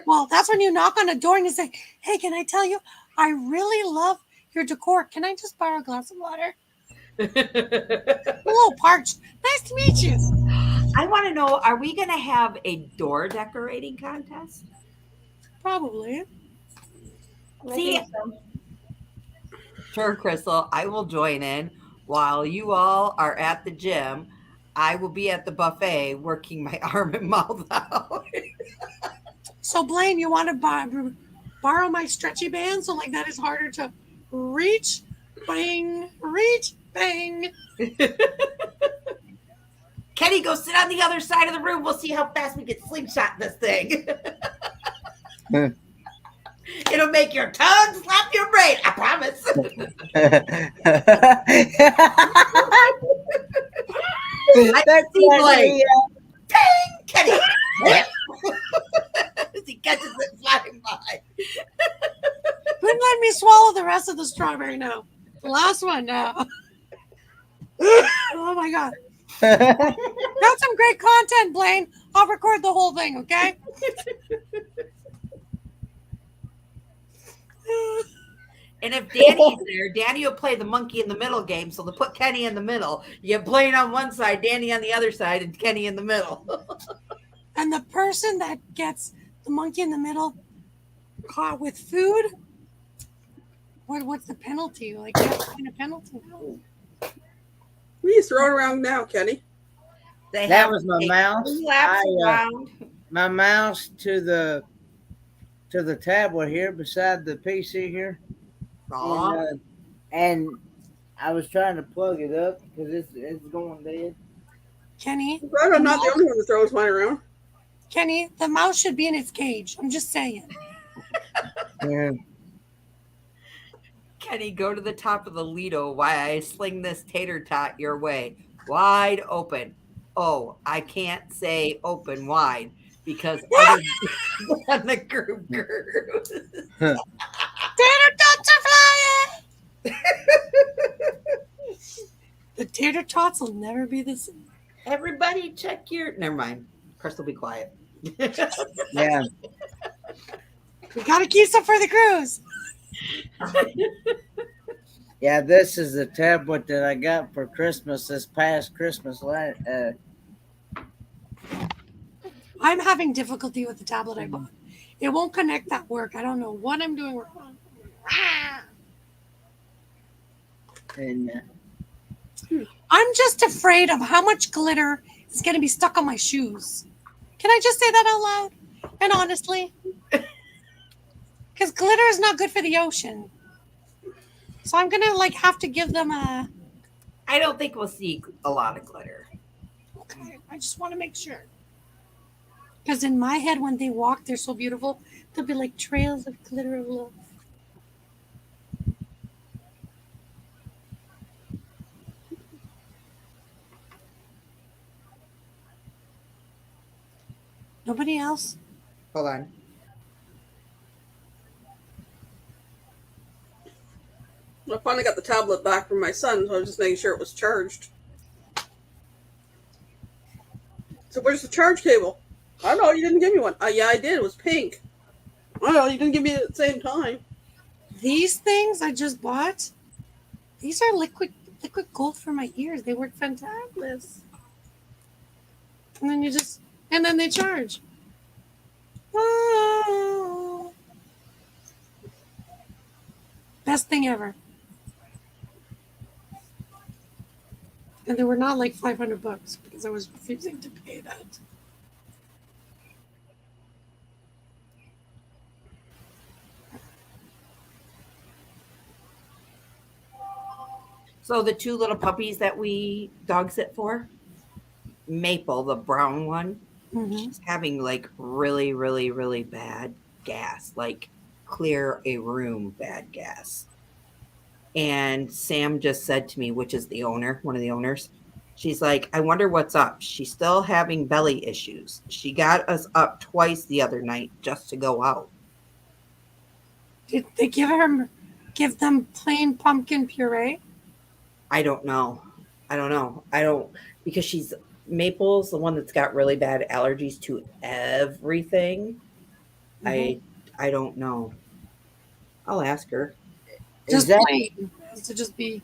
Well, that's when you knock on a door and you say, "Hey, can I tell you, I really love your decor. Can I just borrow a glass of water? I'm a little parched. Nice to meet you." I want to know, are we going to have a door decorating contest? Probably. I See, think so. sure, Crystal, I will join in while you all are at the gym. I will be at the buffet working my arm and mouth out. So, Blaine, you want to borrow my stretchy band so like that is harder to reach, bang, reach, bang. Kenny, go sit on the other side of the room. We'll see how fast we can slingshot this thing. It'll make your tongue slap your brain. I promise. I see Blake. Dang, Kenny. As he catches it flying by. Wouldn't let me swallow the rest of the strawberry now. The last one now. Oh my God. Got some great content, Blaine. I'll record the whole thing, okay? And if Danny's there, Danny will play the monkey in the middle game. So they'll put Kenny in the middle. You have Blaine on one side, Danny on the other side, and Kenny in the middle. And the person that gets the monkey in the middle caught with food, what's the penalty? Like, what kind of penalty? What are you throwing around now, Kenny? They That have was my a mouse. laps I, around. My mouse to the tablet here beside the PC here. Aw. And I was trying to plug it up because it's going dead. Kenny, I'm glad I'm not the only one that throws mine around. Kenny, the mouse should be in its cage. I'm just saying. Yeah. Kenny, go to the top of the Lido while I sling this tater tot your way. Wide open. Oh, I can't say open wide because other people on the group. Tater tots are flying! The tater tots will never be the same. Everybody check your... Never mind. Crystal, be quiet. Yeah. We gotta keep some for the cruise. Yeah, this is the tablet that I got for Christmas this past Christmas. I'm having difficulty with the tablet I bought. It won't connect at work. I don't know what I'm doing wrong. And I'm just afraid of how much glitter is going to be stuck on my shoes. Can I just say that out loud? And honestly? Because glitter is not good for the ocean. So I'm going to have to give them a... I don't think we'll see a lot of glitter. Okay, I just want to make sure. Because in my head, when they walk, they're so beautiful. They'll be like trails of glitter of love. Nobody else? Hold on. I finally got the tablet back from my son, so I was just making sure it was charged. So where's the charge cable? I don't know, you didn't give me one. Yeah, I did. It was pink. I don't know, you didn't give me it at the same time. These things I just bought, these are liquid gold for my ears. They work fantabulous. And then they charge. Oh. Best thing ever. And they were not like $500 because I was refusing to pay that. So the two little puppies that we dog sit for, Maple, the brown one, she's having like really, really, really bad gas, like clear a room bad gas. And Sam just said to me, which is the owner, one of the owners, she's like, I wonder what's up. She's still having belly issues. She got us up twice the other night just to go out. Did they give them plain pumpkin puree? I don't know. Because Maple's the one that's got really bad allergies to everything. I don't know. I'll ask her. Just plain. It has to just be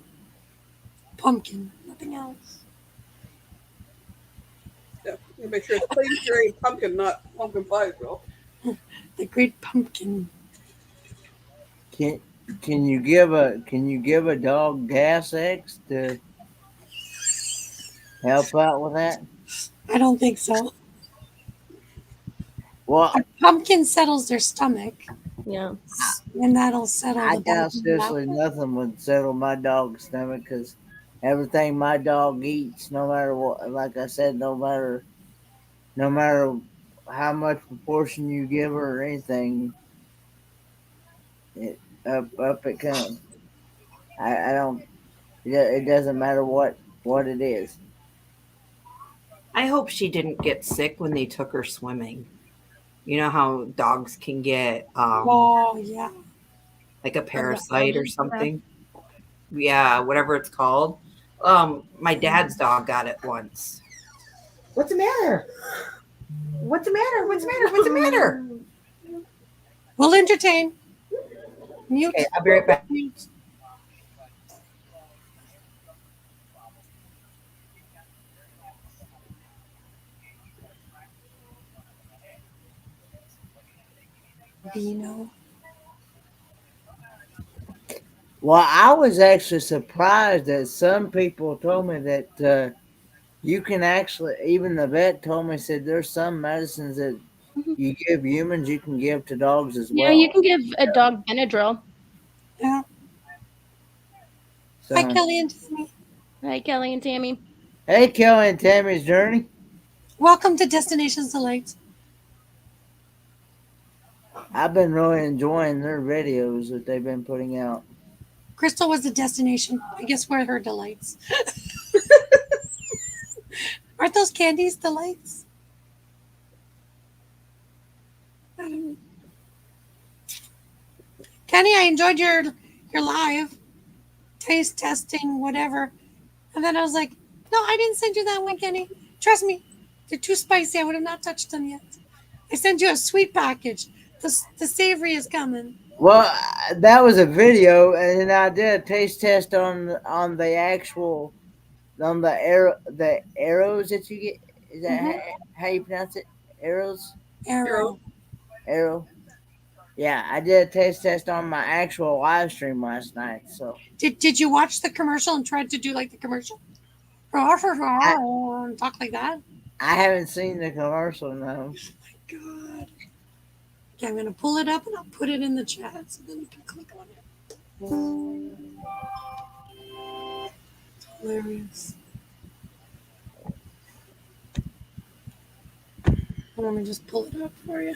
pumpkin, nothing else. Yeah, you make sure it's plain puree pumpkin, not pumpkin pie, girl. The great pumpkin. Can you give a dog gas X to help out with that? I don't think so. Well, A pumpkin settles their stomach, Yeah. and that'll settle I the doubt bottom seriously out. nothing would settle my dog's stomach because everything my dog eats, no matter what, like I said, no matter how much proportion you give her or anything, up it comes. I don't. It doesn't matter what it is. I hope she didn't get sick when they took her swimming. You know how dogs can get Oh, yeah. like a parasite or something? Yeah, whatever it's called. My dad's dog got it once. What's the matter? What's the matter? What's the matter? What's the matter? We'll entertain. Mute. Okay, I'll be right back. Mute. Vino. Well, I was actually surprised that some people told me that you can actually, even the vet told me, said there's some medicines that you give humans, you can give to dogs as well. Yeah, you can give a dog Benadryl. Yeah. So, Hi, Kelly and Tammy. Hi, Kelly and Tammy. hey, Kelly and Tammy's Journey. Welcome to Destinations Delight. I've been really enjoying their videos that they've been putting out. Crystal was the destination. I guess we're her delights. Aren't those candies delights? I don't know. Kenny, I enjoyed your live taste testing, whatever. And then I was like, no, I didn't send you that one, Kenny. Trust me, they're too spicy. I would have not touched them yet. I sent you a sweet package. The savory is coming. Well, that was a video, and then I did a taste test on the actual on the arrows that you get. Is that Mhm. how you pronounce it? Arrows, Arrow. arrow. Yeah, I did a taste test on my actual live stream last night. So Did you watch the commercial and tried to do like the commercial? I And talk like that? I haven't seen the commercial. No. God. Okay, I'm gonna pull it up and I'll put it in the chat so then you can click on it. It's hilarious. Let me just pull it up for you.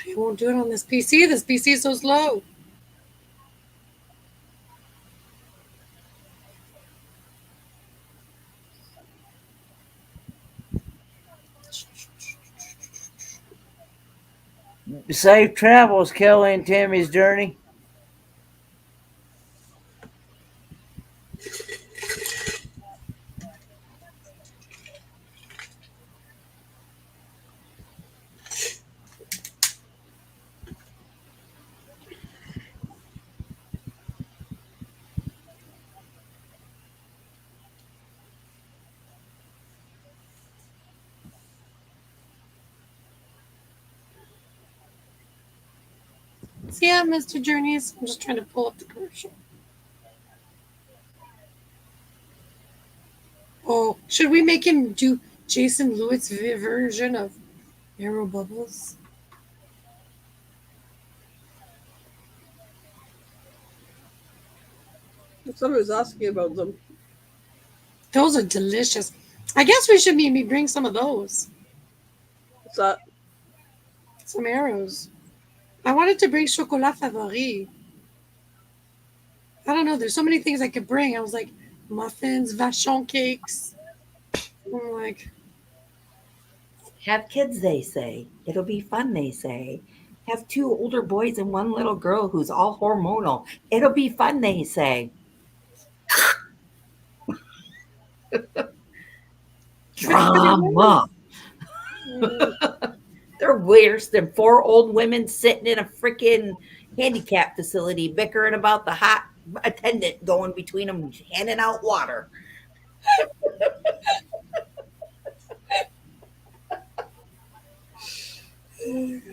It won't do it on this PC. This PC is so slow. Safe travels, Kelly and Tammy's journey. See ya, Mr. Journeys. I'm just trying to pull up the commercial. Oh, should we make him do Jason Lewis's version of Arrow Bubbles? Somebody was asking about them. Those are delicious. I guess we should maybe bring some of those. What's that? Some arrows. I wanted to bring chocolat favori. I don't know. There's so many things I could bring. I was like, muffins, vachon cakes. I'm like, Have kids, they say. It'll be fun, they say. Have two older boys and one little girl who's all hormonal. It'll be fun, they say. Drama. They're worse than four old women sitting in a freaking handicap facility bickering about the hot attendant going between them handing out water. let's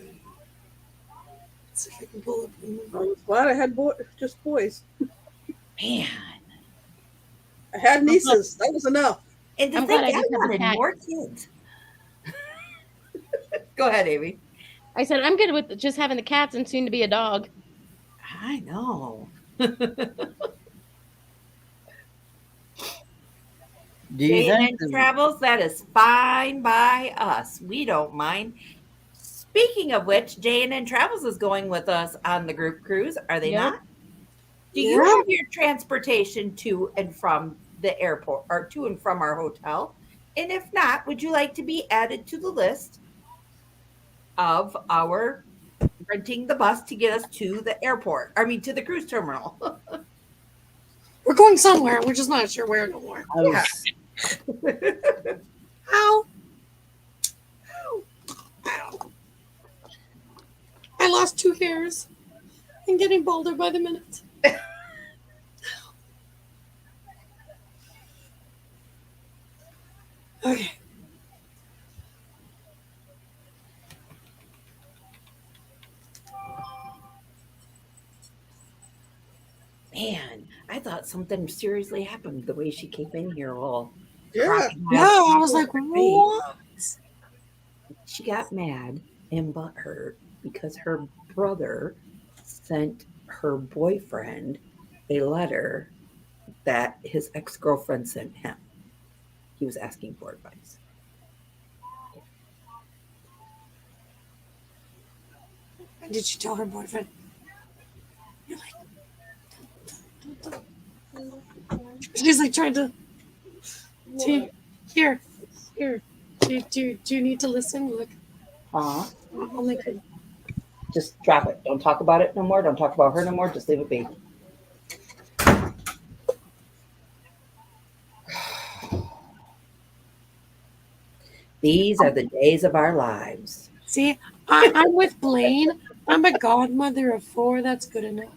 see if I can pull up. I was glad I had just boys. Man. I had nieces. That was enough. And to I'm think glad I I just have a wanted cat. more kids. Go ahead, Amy. I said I'm good with just having the cats and soon to be a dog. I know. Do you Jane think and Travels, that is fine by us. We don't mind. Speaking of which, Jane and Travels is going with us on the group cruise, are they Yep. not? Do you Yeah. have your transportation to and from the airport or to and from our hotel? And if not, would you like to be added to the list of our renting the bus to get us to the airport? I mean, to the cruise terminal. We're going somewhere. We're just not sure where no more. I was, Ow. Ow. Ow. I lost 2 hairs. I'm getting bolder by the minute. Okay. Man, I thought something seriously happened the way she came in here all Yeah. crocodile Yeah, I was like, face. what? She got mad and butthurt because her brother sent her boyfriend a letter that his ex-girlfriend sent him. He was asking for advice. Did she tell her boyfriend? You're like, she's like trying to. Here. Do you need to listen? Look, Huh? I'll make her. Just drop it. Don't talk about it no more. Don't talk about her no more. Just leave it be. These are the days of our lives. See, I'm with Blaine. I'm a godmother of 4. That's good enough.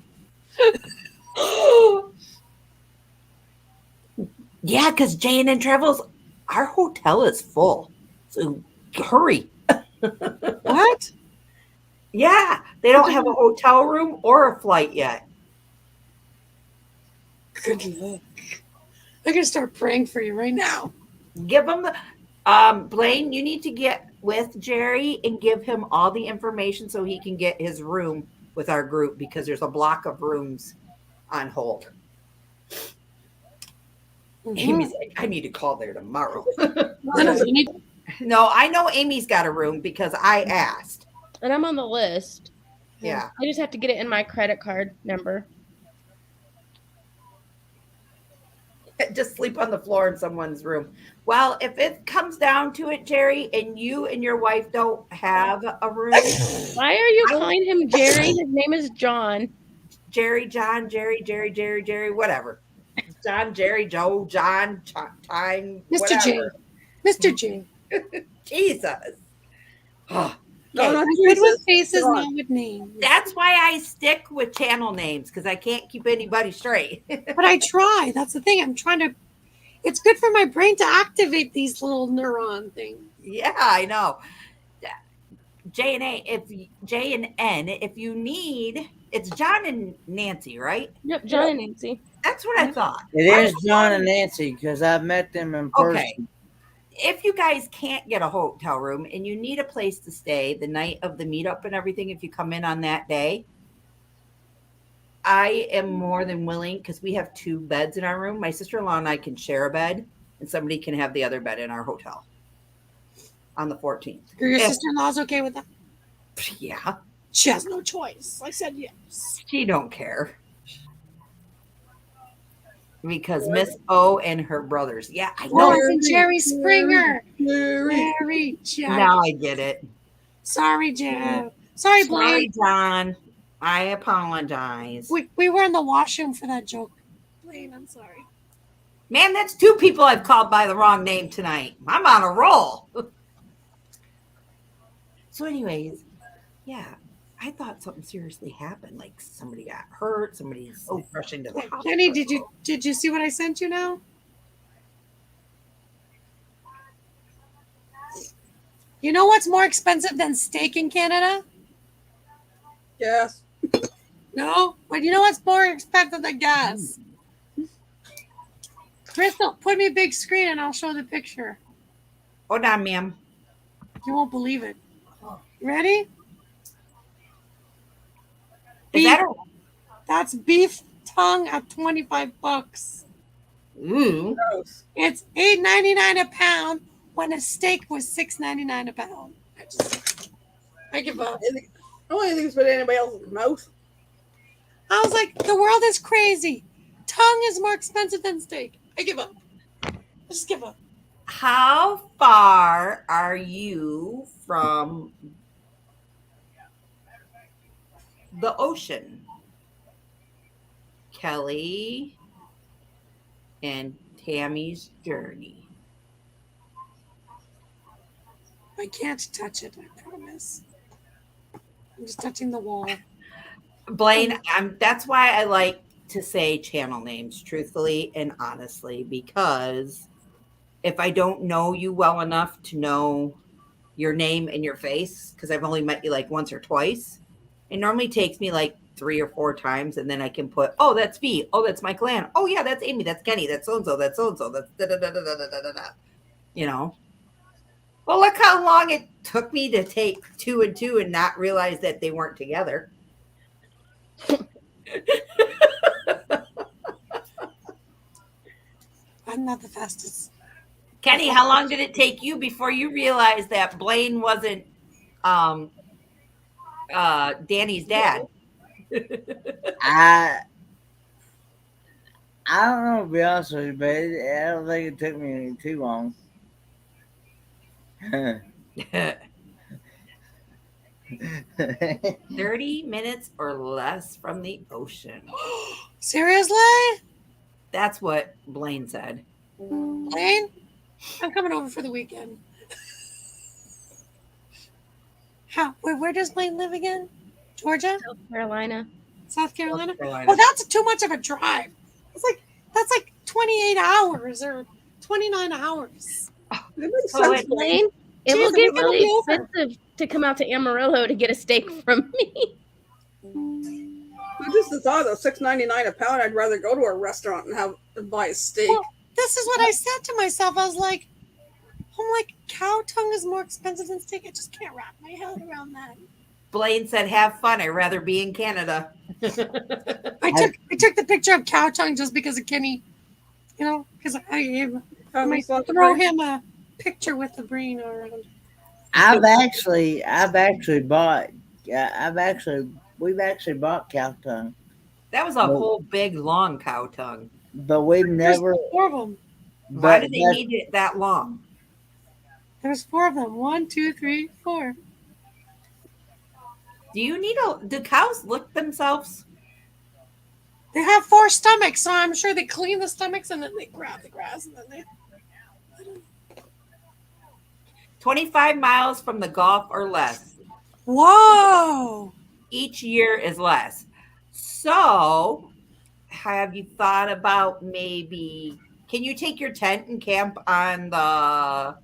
Yeah, because J&N Travels, our hotel is full. So hurry. What? Yeah, they don't have a hotel room or a flight yet. Good luck. I'm gonna start praying for you right now. Give them the Blaine, you need to get with Jerry and give him all the information so he can get his room with our group because there's a block of rooms on hold. Amy's like, I need to call there tomorrow. No, I know Amy's got a room because I asked. And I'm on the list. Yeah. I just have to get it in my credit card number. Just sleep on the floor in someone's room. Well, if it comes down to it, Jerry, and you and your wife don't have a room. Why are you calling him Jerry? His name is John. Jerry, John, Jerry, whatever. John, Jerry, Joe, John, time, Mr. J. whatever. Mr. J. Jesus. Oh, No, not I'm good with Jesus. faces, John. not with names. that's why I stick with channel names because I can't keep anybody straight. But I try. That's the thing. I'm trying to. It's good for my brain to activate these little neuron things. Yeah, I know. J and N, if you need, it's John and Nancy, right? Yep, John and Nancy. That's what I thought. It is John and Nancy because I've met them in person. Okay. If you guys can't get a hotel room and you need a place to stay the night of the meetup and everything, if you come in on that day, I am more than willing because we have 2 beds in our room. My sister-in-law and I can share a bed, and somebody can have the other bed in our hotel on the 14th. Your sister-in-law's okay with that? Yeah. She has no choice. I said yes. She don't care. Because Miss O and her brothers. Yeah, I know. No, it's Jerry Springer. Jerry. Jerry. Jeff. Now I get it. Sorry, Jeff. Sorry, Blaine. Sorry, John. I apologize. We were in the washroom for that joke. Blaine, I'm sorry. Man, that's 2 people I've called by the wrong name tonight. I'm on a roll. So anyways, yeah, I thought something seriously happened. Like somebody got hurt. Somebody's rushing to the hospital. Jenny, did you see what I sent you now? You know what's more expensive than steak in Canada? Yes. No? But you know what's more expensive than gas? Crystal, put me big screen and I'll show the picture. Hold on, ma'am. You won't believe it. Ready? Is that That's beef tongue at $25. Ooh. Gross. It's $8.99 a pound when a steak was $6.99 a pound. I give up. I don't want anything to put in anybody else's mouth. I was like, the world is crazy. Tongue is more expensive than steak. I give up. I just give up. How far are you from the ocean? Kelly and Tammy's journey. I can't touch it, I promise. I'm just touching the wall. Blaine, that's why I like to say channel names truthfully and honestly, because if I don't know you well enough to know your name and your face, because I've only met you like once or twice, it normally takes me like 3 or 4 times, and then I can put, oh, that's B, oh, that's Mike Land, oh yeah, that's Amy, that's Kenny, that's so-and-so, that's so-and-so, that's da-da-da-da-da-da-da-da. You know? Well, look how long it took me to take 2 and 2 and not realize that they weren't together. I'm not the fastest. Kenny, how long did it take you before you realized that Blaine wasn't Danny's dad? I don't know, to be honest with you, but I don't think it took me too long. 30 minutes or less from the ocean. Seriously? That's what Blaine said. Blaine? I'm coming over for the weekend. Where does Blaine live again? Georgia? South Carolina. South Carolina? South Carolina. Oh, that's too much of a drive. That's like 28 hours or 29 hours. It makes So sense. it- Blaine, it Jeez, will we're get gonna really be over. expensive to come out to Amarillo to get a steak from me. I just the thought of $6.99 a pound. I'd rather go to a restaurant and buy a steak. Well, this is what I said to myself. I'm like, cow tongue is more expensive than steak. I just can't wrap my head around that. Blaine said, "Have fun. I'd rather be in Canada." I took the picture of cow tongue just because of Kenny, because I might throw him a picture with the brain around. We've actually bought cow tongue, That was a whole big long cow tongue. but we've There's never. 4 of them. Why But do they need it that long? There's 4 of them. 1, 2, 3, 4. Do cows lick themselves? They have 4 stomachs, so I'm sure they clean the stomachs and then they grab the grass and then they. 25 miles from the Gulf or less. Whoa! Each year is less. So, have you thought about maybe? Can you take your tent and camp on the?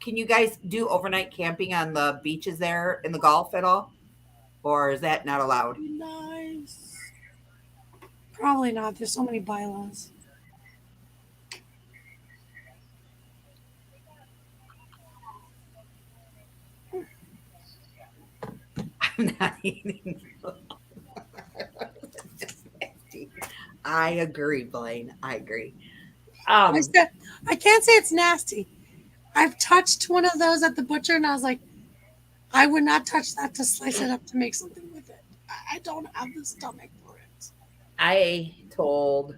Can you guys do overnight camping on the beaches there in the Gulf at all? Or is that not allowed? Nice. Probably not. There's so many bylaws. I'm not eating. I agree, Blaine. I agree. I can't say it's nasty. I've touched one of those at the butcher, and I was like, I would not touch that to slice it up to make something with it. I don't have the stomach for it. I told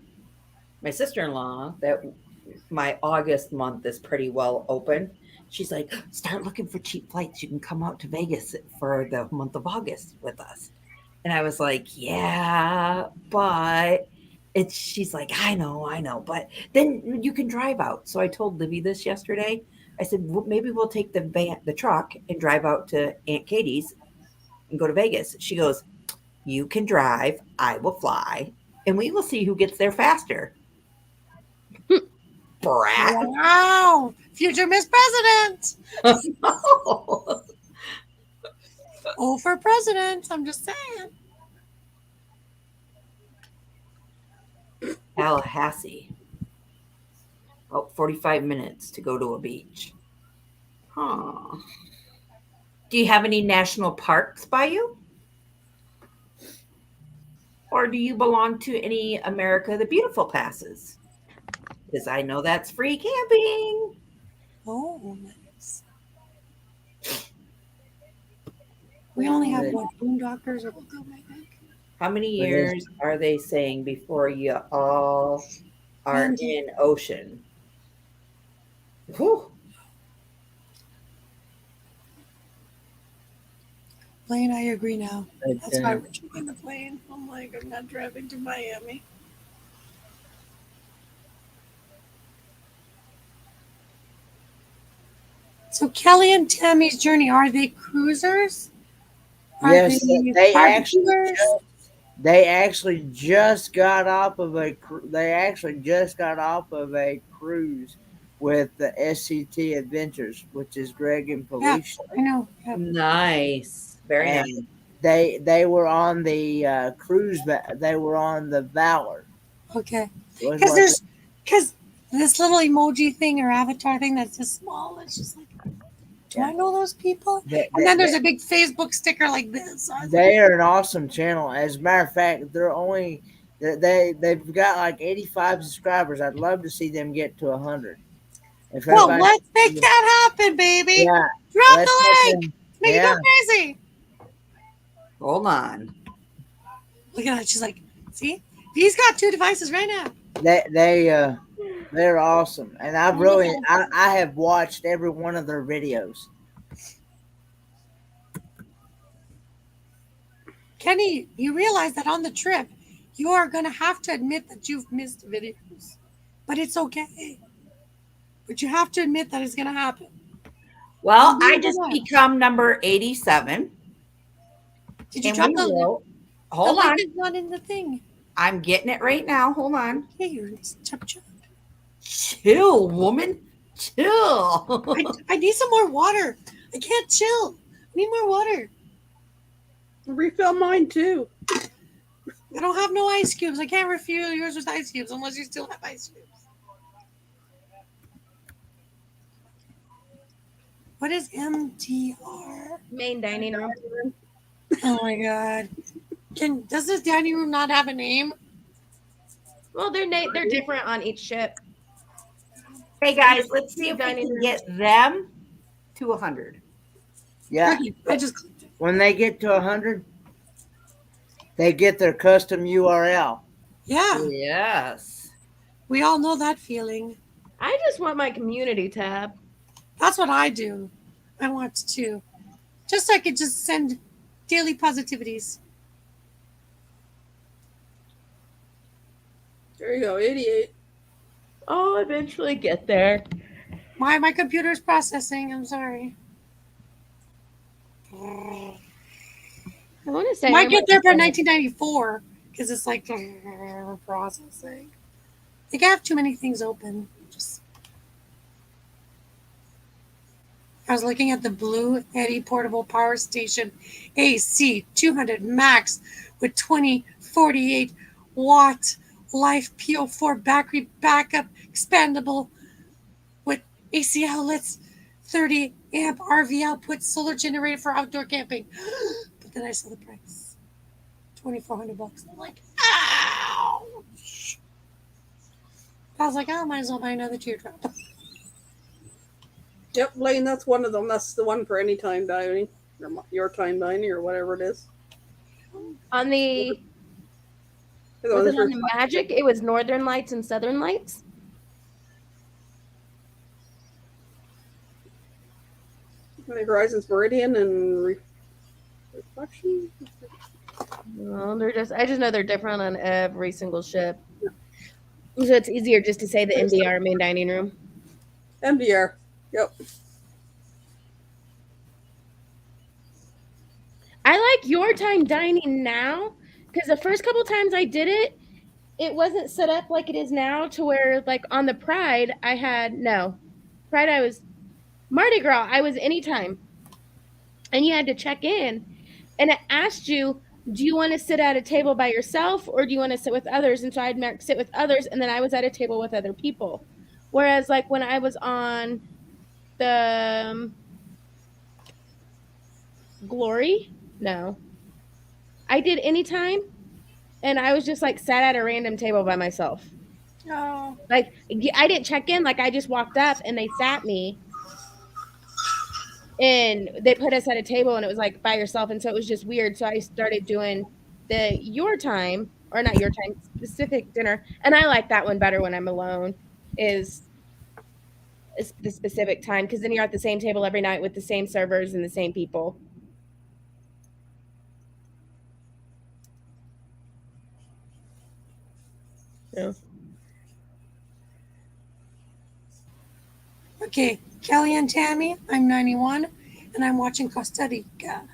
my sister-in-law that my August month is pretty well open. She's like, start looking for cheap flights. You can come out to Vegas for the month of August with us. And I was like, yeah, but she's like, I know, but then you can drive out. So I told Libby this yesterday. I said, well, maybe we'll take the truck and drive out to Aunt Katie's and go to Vegas. She goes, you can drive, I will fly, and we will see who gets there faster. Brat. Wow. Future Miss President. Oh, for president. I'm just saying. Tallahassee. About 45 minutes to go to a beach. Huh. Do you have any national parks by you? Or do you belong to any America the Beautiful passes? Because I know that's free camping. Oh, nice. We only have what, boondockers or welcome, I think. How many years are they saying before you all are in ocean? Whew. Blaine, I agree now. That's why we're taking the plane. I'm like, I'm not driving to Miami. So Kelly and Tammy's journey, are they cruisers? Are Yes, they barbecuers? they actually just got off of a cruise with the SCT Adventures, which is Greg and Felicia. I know. Yeah. Nice. Very And nice. they were on the cruise. They were on the Valor. Okay. Because this little emoji thing or avatar thing that's just small. It's just like, do I know those people? And then there's a big Facebook sticker like this. They are an awesome channel. As a matter of fact, they've got like 85 subscribers. I'd love to see them get to 100. Well, let's make that happen, baby. Yeah. Drop the link. Make it go crazy. Hold on. Look at that. She's like, see? He's got 2 devices right now. They're awesome. And I have watched every one of their videos. Kenny, you realize that on the trip, you are going to have to admit that you've missed videos. But it's okay. But you have to admit that it's going to happen. Well, You I did just what? become number 87. Did you And drop we will. the Hold link on. is not in the thing. I'm getting it right now. Hold on. Okay, you chop chop. Chill, woman. Chill. I need some more water. I can't chill. I need more water. Refill mine too. I don't have no ice cubes. I can't refill yours with ice cubes unless you still have ice cubes. What is MTR? Main dining room. Oh my god. Does this dining room not have a name? Well, they're different on each ship. Hey guys, let's see if we Dining can room. get them to 100. Yeah. Okay, I just clicked it. When they get to 100, they get their custom URL. Yeah, Yes. we all know that feeling. I just want my community tab. That's what I do. I want to. Just so I could just send daily positivities. There you go, 88. I'll eventually get there. My computer's processing. I'm sorry. I want to say Might get there by 1994 because it's like processing. I think I have too many things open. I was looking at the Blue Eddy portable power station AC 200 max with 2048 watt life PO4 battery backup expandable with AC outlets, 30 amp RV output, solar generator for outdoor camping. But then I saw the price, $2,400. I'm like, ouch! I was like, I might as well buy another teardrop. Yep, Blaine, that's one of them. That's the one for any time dining, or your time dining, or whatever it is. on the was it on the Magic? It was Northern Lights and Southern Lights. Horizons Meridian and Reflection. Well, I just know they're different on every single ship. So it's easier just to say the MDR main dining room. MDR. Yep. I like your time dining now because the first couple times I did it, it wasn't set up like it is now to where like on the Pride Pride I was Mardi Gras, I was anytime. And you had to check in and it asked you, do you want to sit at a table by yourself or do you want to sit with others? And so I'd sit with others and then I was at a table with other people. Whereas like when I was on the Glory, no. I did anytime and I was just like sat at a random table by myself. Oh. Like I didn't check in, like I just walked up and they sat me and they put us at a table and it was like by yourself and so it was just weird. So I started doing the your time or not your time specific dinner and I like that one better when I'm alone is the specific time because then you're at the same table every night with the same servers and the same people. Yeah. Okay, Kelly and Tammy, I'm 91, and I'm watching Costa Rica.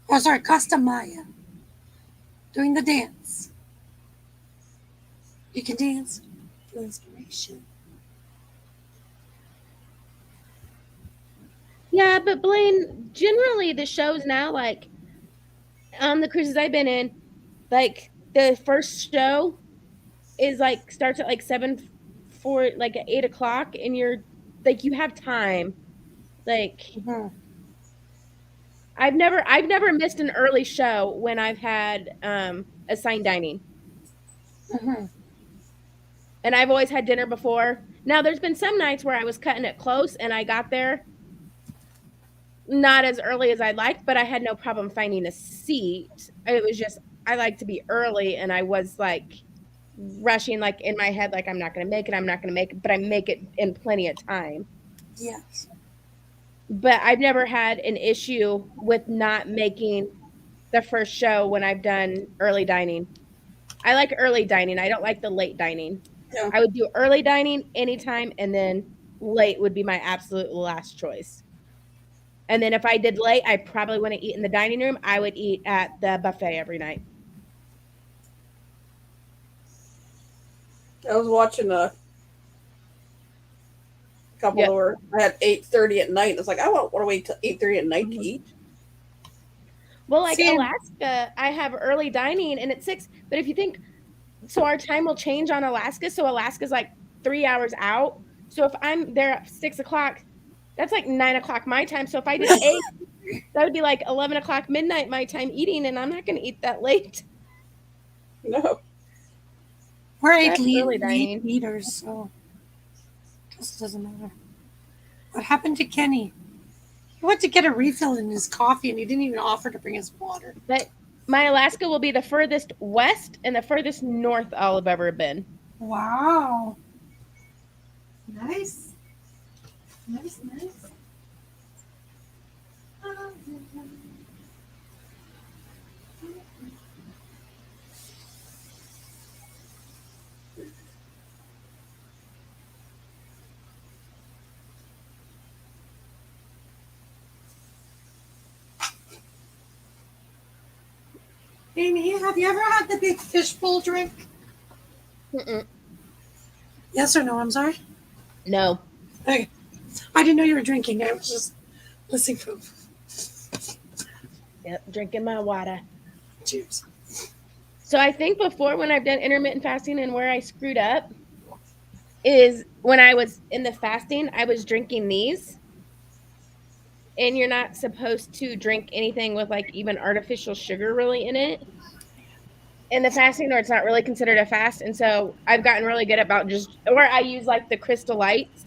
Oh, sorry, Costa Maya. Doing the dance. You can dance for inspiration. Yeah, but Blaine, generally the shows now, like on the cruises I've been in, like the first show is like starts at like 8 o'clock, and you're like you have time. Like I've never missed an early show when I've had assigned dining. And I've always had dinner before. Now there's been some nights where I was cutting it close and I got there not as early as I'd like, but I had no problem finding a seat. It was just I like to be early and I was like rushing like in my head like I'm not going to make it, but I make it in plenty of time. Yes. But I've never had an issue with not making the first show when I've done early dining. I like early dining. I don't like the late dining. Yeah. I would do early dining anytime, and then late would be my absolute last choice. And then if I did late, I probably wouldn't eat in the dining room. I would eat at the buffet every night. I was watching a couple Yep. where I had 8:30 at night. It's like I want to wait till 8:30 at night to eat. Well, like See, Alaska, I have early dining and it's 6. But if you think, so our time will change on Alaska. So Alaska's like 3 hours out. So if I'm there at 6 o'clock, that's like 9 o'clock my time. So if I did 8, that would be like 11 o'clock midnight my time eating, and I'm not going to eat that late. No. we're That's early late dining. eaters, so it just doesn't matter. What happened to Kenny? He went to get a refill in his coffee, and he didn't even offer to bring us water. But my Alaska will be the furthest west and the furthest north I'll have ever been. Wow. Nice. Nice. Amy, have you ever had the big fishbowl drink? Mm-mm. Yes or no? I'm sorry. No. Okay. I didn't know you were drinking. I was just listening for. Yep, drinking my water. Cheers. So I think before, when I've done intermittent fasting, and where I screwed up is when I was in the fasting, I was drinking these. And you're not supposed to drink anything with like even artificial sugar really in it. In the fasting, or it's not really considered a fast. And so I've gotten really good about just, or I use like the Crystal Lights.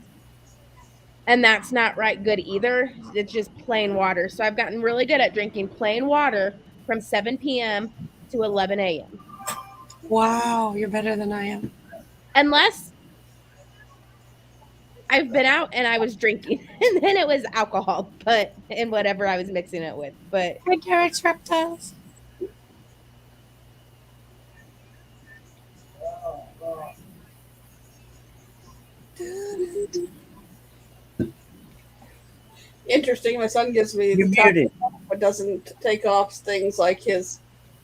And that's not right good either. It's just plain water. So I've gotten really good at drinking plain water from 7 p.m. to 11 a.m. Wow, you're better than I am. Unless I've been out and I was drinking, and then it was alcohol, but and whatever I was mixing it with. But Hi, Derek's Reptiles. Interesting. My son gives me You're the top, muted. but doesn't take off things like his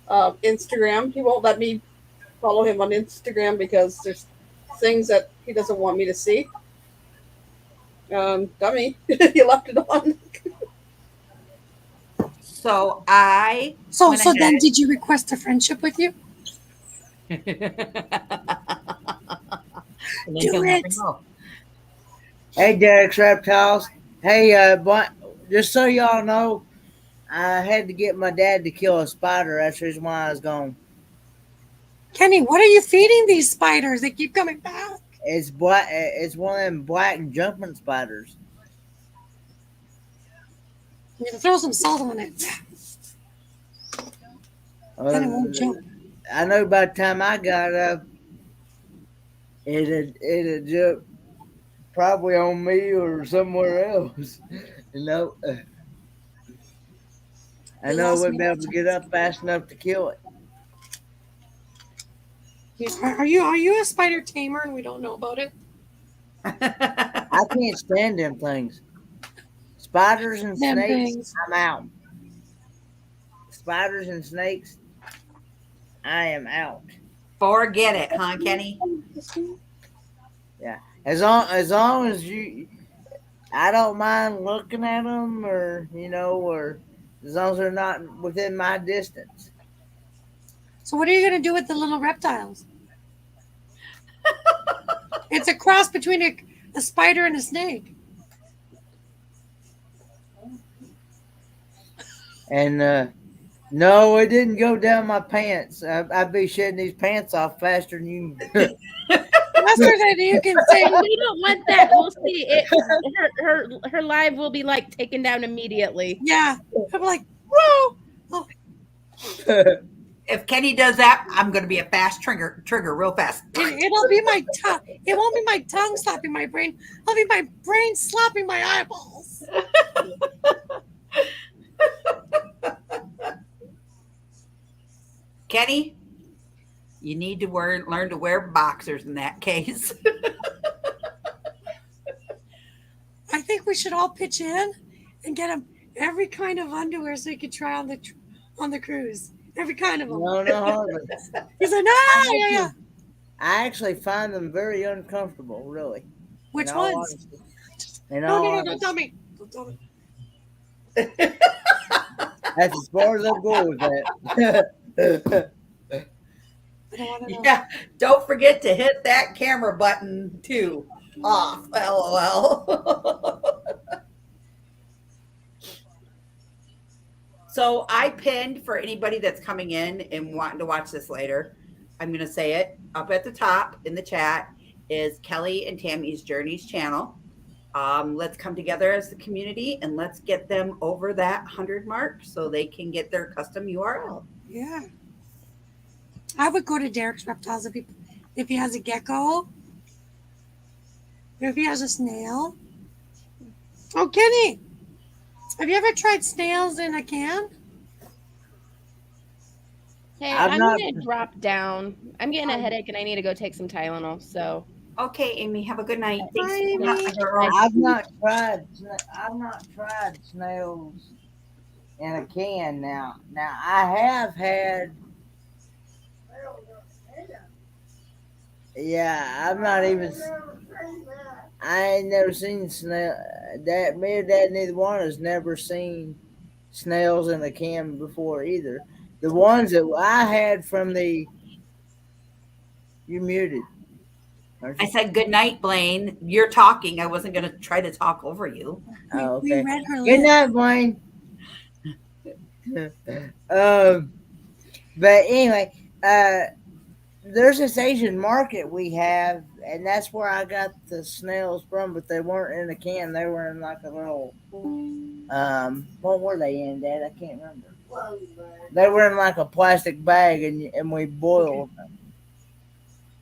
Instagram. He won't let me follow him on Instagram because there's things that he doesn't want me to see. Dummy, he left it on. So I So went then ahead. did you request a friendship with you? And then Do he'll never it. know. Hey, Derek's Reptiles. Hey, just so y'all know, I had to get my dad to kill a spider. That's the reason why I was gone. Kenny, what are you feeding these spiders? They keep coming back. It's black. It's one of them black jumping spiders. You can throw some salt on it. Then it won't jump. I know by the time I got up, it'd jump probably on me or somewhere else. You know, I know I wouldn't be able to get up fast enough to kill it. Are you a spider tamer and we don't know about it? I can't stand them things. Spiders and Them snakes, things. I'm out. Spiders and snakes, I am out. Forget it, huh, Kenny? Yeah, as long as you, I don't mind looking at them, or or as long as they're not within my distance. So what are you going to do with the little reptiles? It's a cross between a spider and a snake. And no, it didn't go down my pants. I'd be shedding these pants off faster than you. Faster than you can say. we don't want that. We'll see it. Her live will be like taken down immediately. Yeah. I'm like, whoa. Oh, If Kenny does that, I'm going to be a fast trigger real fast. it'll be my tongue. It won't be my tongue slapping my brain. It'll be my brain slapping my eyeballs. Kenny, You need to learn to wear boxers in that case. I think we should all pitch in and get him every kind of underwear so he could try on the cruise. Every kind of them. No, hardly. He's like, no, yeah. I actually find them very uncomfortable, really. Which In all ones? honesty. In No, all don't honesty. tell me. Don't tell me. That's as far as I'll go with that. I don't want to know. Yeah, don't forget to hit that camera button too. Off, LOL. So I pinned for anybody that's coming in and wanting to watch this later. I'm going to say it up at the top in the chat is Kelly and Tammy's Journeys channel. Let's come together as the community and let's get them over that 100 mark so they can get their custom URL. Yeah. I would go to Derek's Reptiles if he has a gecko. If he has a snail. Oh, Kenny, have you ever tried snails in a can? Hey, I'm I'm not- gonna drop down. I'm getting a headache and I need to go take some Tylenol. So Okay, Amy, have a good night. Bye, Thanks. Amy. I've not tried snails in a can now. Now I have had. Yeah, I've not even. I ain't never seen snail. That me or Dad, neither one has never seen snails in a can before either. The ones that I had from the. You're muted. I said good night, Blaine. You're talking. I wasn't going to try to talk over you. Oh, We okay. read her Good lips. night, Blaine. But anyway, there's this Asian market we have, and that's where I got the snails from. But they weren't in a can; they were in like a little. What were they in, Dad? I can't remember. They were in like a plastic bag, and we boiled them.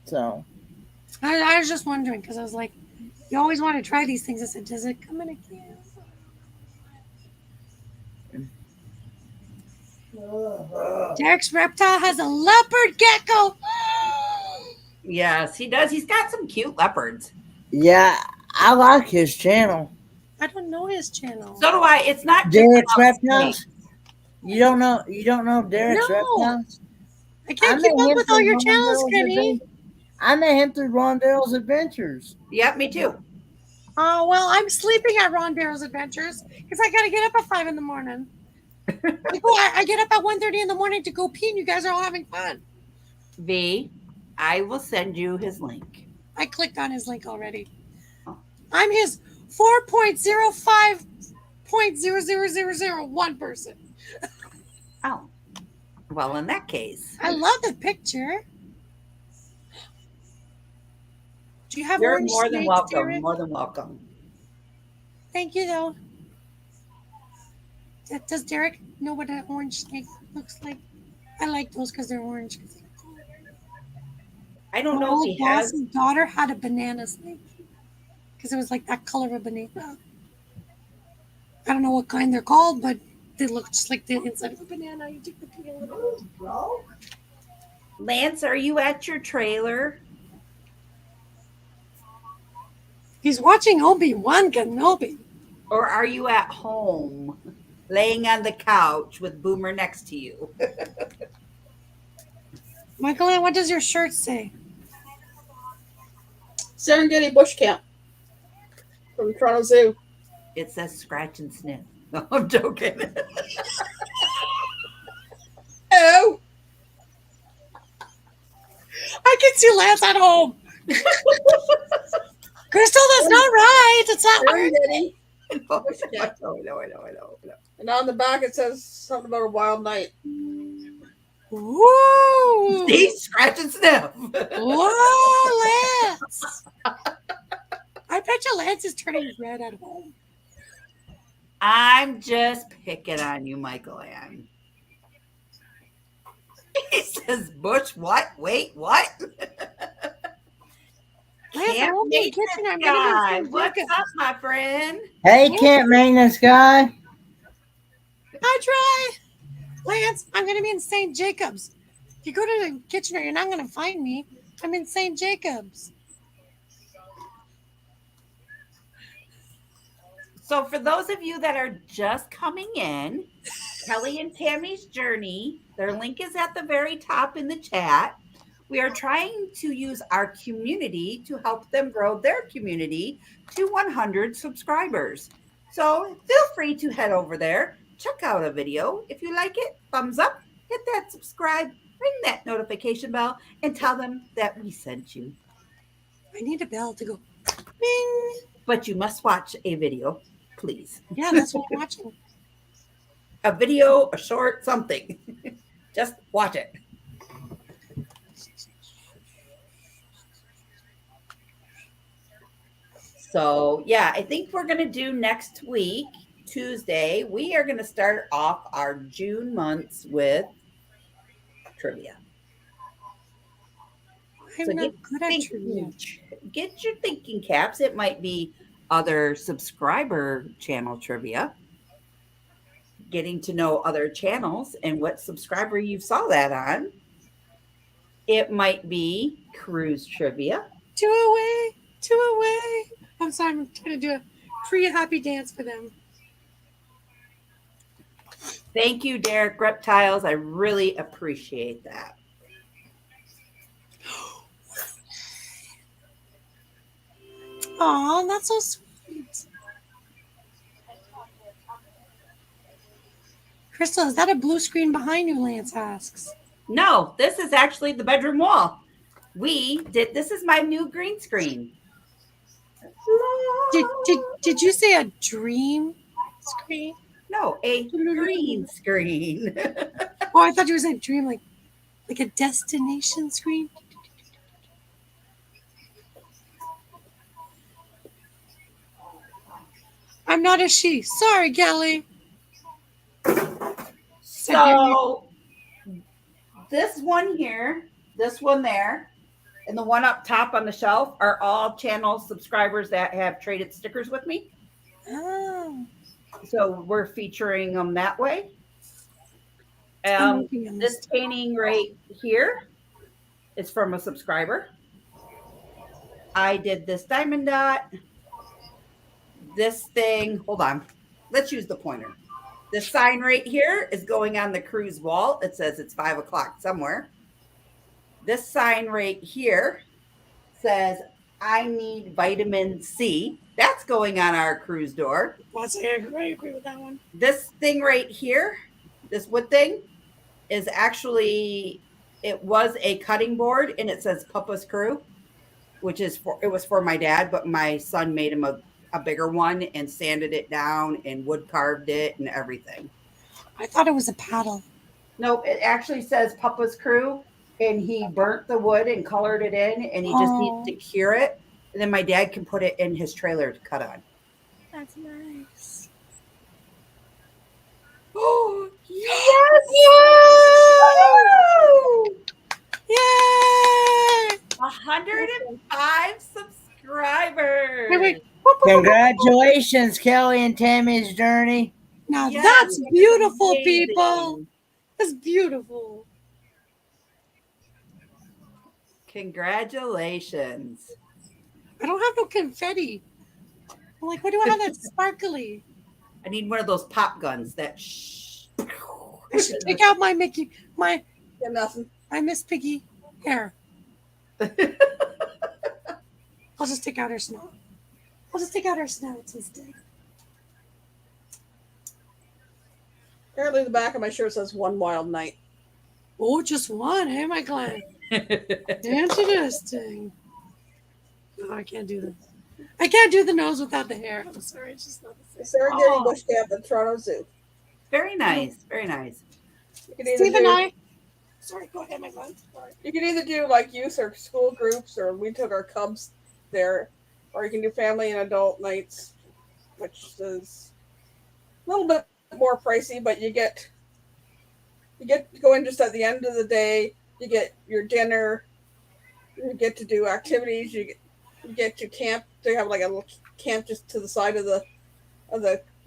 So. I was just wondering because I was like, you always want to try these things. I said, does it come in a can? Derek's Reptile has a leopard gecko. Yes, he does. He's got some cute leopards. Yeah, I like his channel. I don't know his channel. So do I. It's not just Derek's about Reptiles. snakes. You don't know Derek's No. Reptiles? I can't keep up with all your channels, Kenny. I met him through Rondell's Adventures. Yep, me too. Oh, well, I'm sleeping at Ron Darrow's Adventures because I got to get up at 5 in the morning. I get up at 1:30 in the morning to go pee, and you guys are all having fun. V, I will send you his link. I clicked on his link already. I'm his 4.05.00001 person. Oh, well, in that case, I love the picture. Do you have you're orange more than snakes, welcome. Derek? More than welcome. Thank you, though. Does Derek know what an orange snake looks like? I like those because they're orange. I don't My know if old he has. boss's daughter had a banana snake because it was like that color of a banana. I don't know what kind they're called, but they look just like the inside of a banana. You take the peel out. Lance, are you at your trailer? He's watching Obi-Wan Kenobi. Or are you at home, laying on the couch with Boomer next to you? Michael, what does your shirt say? Serengeti Bush Camp from Toronto Zoo. It says scratch and sniff. No, I'm joking. Oh, I can see Lance at home. Crystal, that's not right. It's not right. Serengeti. No, I know. And on the back it says something about a wild night. Woo! See, scratch and sniff. Whoa, Lance! I bet you Lance is turning red at home. I'm just picking on you, Michael Ann. He says, Bush, what? Wait, what? Lance, I won't be in the kitchen. I'm guy. going to What's up, my friend? Hey, camp maintenance guy. I try. Lance, I'm going to be in St. Jacobs If you go to the Kitchener, you're not going to find me. I'm in St. Jacobs. So, for those of you that are just coming in, Kelly and Tammy's journey, their link is at the very top in the chat. We are trying to use our community to help them grow their community to 100 subscribers. So, feel free to head over there, check out a video. If you like it, thumbs up, hit that subscribe, ring that notification bell, and tell them that we sent you. I need a bell to go. Bing. But you must watch a video, please. Yeah, that's what I'm watching. A video, a short, something. Just watch it. So, yeah, I think we're going to do next week, Tuesday. We are going to start off our June months with trivia. I'm So not good at trivia. get your thinking caps. It might be other subscriber channel trivia, getting to know other channels and what subscriber you saw that on. It might be cruise trivia. Two away. Two away. I'm sorry, I'm trying to do a pre-happy dance for them. Thank you, Derek Reptiles. I really appreciate that. Aw, that's so sweet. Crystal, is that a blue screen behind you, Lance asks? No, this is actually the bedroom wall. This is my new green screen. Did you say a dream screen? No, a green screen. Oh, I thought you were saying dream like a destination screen. I'm not a she. Sorry, Kelly. So this one here, this one there, and the one up top on the shelf are all channel subscribers that have traded stickers with me. Oh. So we're featuring them that way. This painting right here is from a subscriber. I did this diamond dot. This thing, hold on. Let's use the pointer. This sign right here is going on the cruise wall. It says it's 5 o'clock somewhere. This sign right here says, I need vitamin C. That's going on our cruise door. I agree with that one. This thing right here, this wood thing, is actually, it was a cutting board and it says Papa's Crew, which is it was for my dad, but my son made him a bigger one and sanded it down and wood carved it and everything. I thought it was a paddle. Nope, it actually says Papa's Crew, and he burnt the wood and colored it in, and he just needs to cure it, and then my dad can put it in his trailer to cut on. That's nice. Oh, yes! Yay! 105 subscribers. Wait. Congratulations, Kelly and Tammy's journey. Now Yes, that's beautiful, amazing. people. That's beautiful. Congratulations. I don't have no confetti. I'm like, why do I have that sparkly? I need one of those pop guns that I should take out my Mickey, Yeah, nothing. my Miss Piggy hair. I'll just take out her snout. I'll just take out her snouts instead. Apparently, the back of my shirt says "One Wild Night." Oh, just one, eh, my client? Interesting. No, I can't do this. I can't do the nose without the hair. I'm sorry, it's just not the same. Serengeti Bush Camp at Toronto Zoo. Very nice. Very nice. You can either Steve and do- I. Sorry, go ahead, my client. Sorry. You can either do like youth or school groups, or we took our cubs there, or you can do family and adult nights, which is a little bit more pricey, but you get to go in just at the end of the day. You get your dinner. You get to do activities. You get to camp. They have like a little camp just to the side of the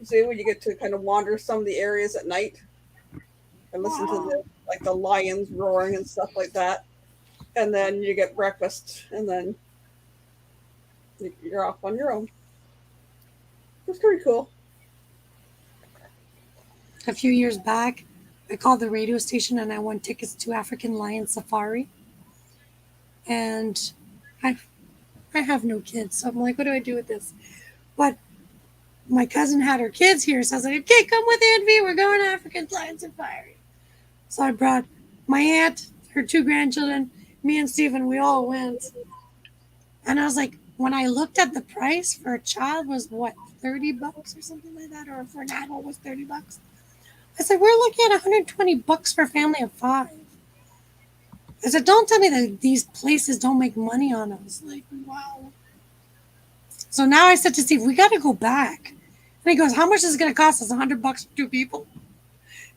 zoo. You get to kind of wander some of the areas at night and listen to the like the lions roaring and stuff like that. And then you get breakfast, and then you're off on your own. It's pretty cool. A few years back, I called the radio station and I won tickets to African Lion Safari. And I have no kids, so I'm like, what do I do with this? But my cousin had her kids here, so I was like, okay, come with Envy. We're going to African Lion Safari. So I brought my aunt, her 2 grandchildren, me and Stephen, we all went. And I was like, when I looked at the price for a child was what, $30 or something like that, or for an adult was $30. I said, we're looking at $120 for a family of 5. I said, don't tell me that these places don't make money on us. Like, wow. So now I said to Steve, we got to go back. And he goes, how much is it going to cost us? $100 for 2 people?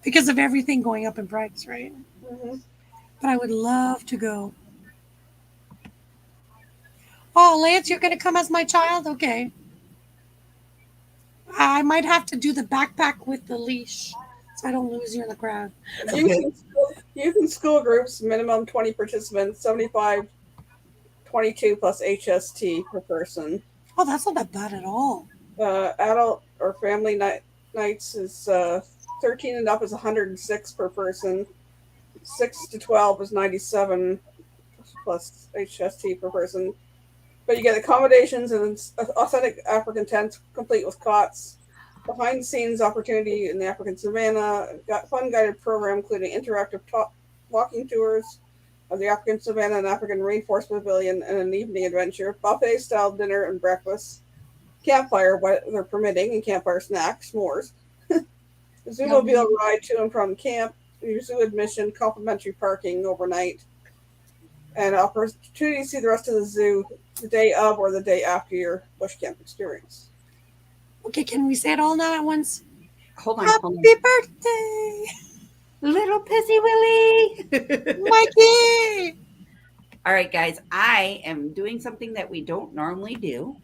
Because of everything going up in price, right? Mm-hmm. But I would love to go. Oh, Lance, you're going to come as my child? Okay. I might have to do the backpack with the leash so I don't lose you in the crowd. Youth school groups, minimum 20 participants, 75, 22 plus HST per person. Oh, that's not that bad at all. Adult or family nights is 13 and up is 106 per person. 6 to 12 is 97 plus HST per person. But you get accommodations and authentic African tents complete with cots, behind the scenes opportunity in the African savannah, got fun guided program including interactive walking tours of the African savannah and African rainforest pavilion, and an evening adventure, buffet style dinner and breakfast, campfire weather permitting, and campfire snacks, s'mores. Zoomobile ride to and from camp, your zoo admission, complimentary parking overnight, and opportunity to see the rest of the zoo the day of or the day after your bush camp experience. Okay, can we say it all now at once? Hold on. Happy birthday, Little Pissy Willie. Mikey! All right, guys, I am doing something that we don't normally do.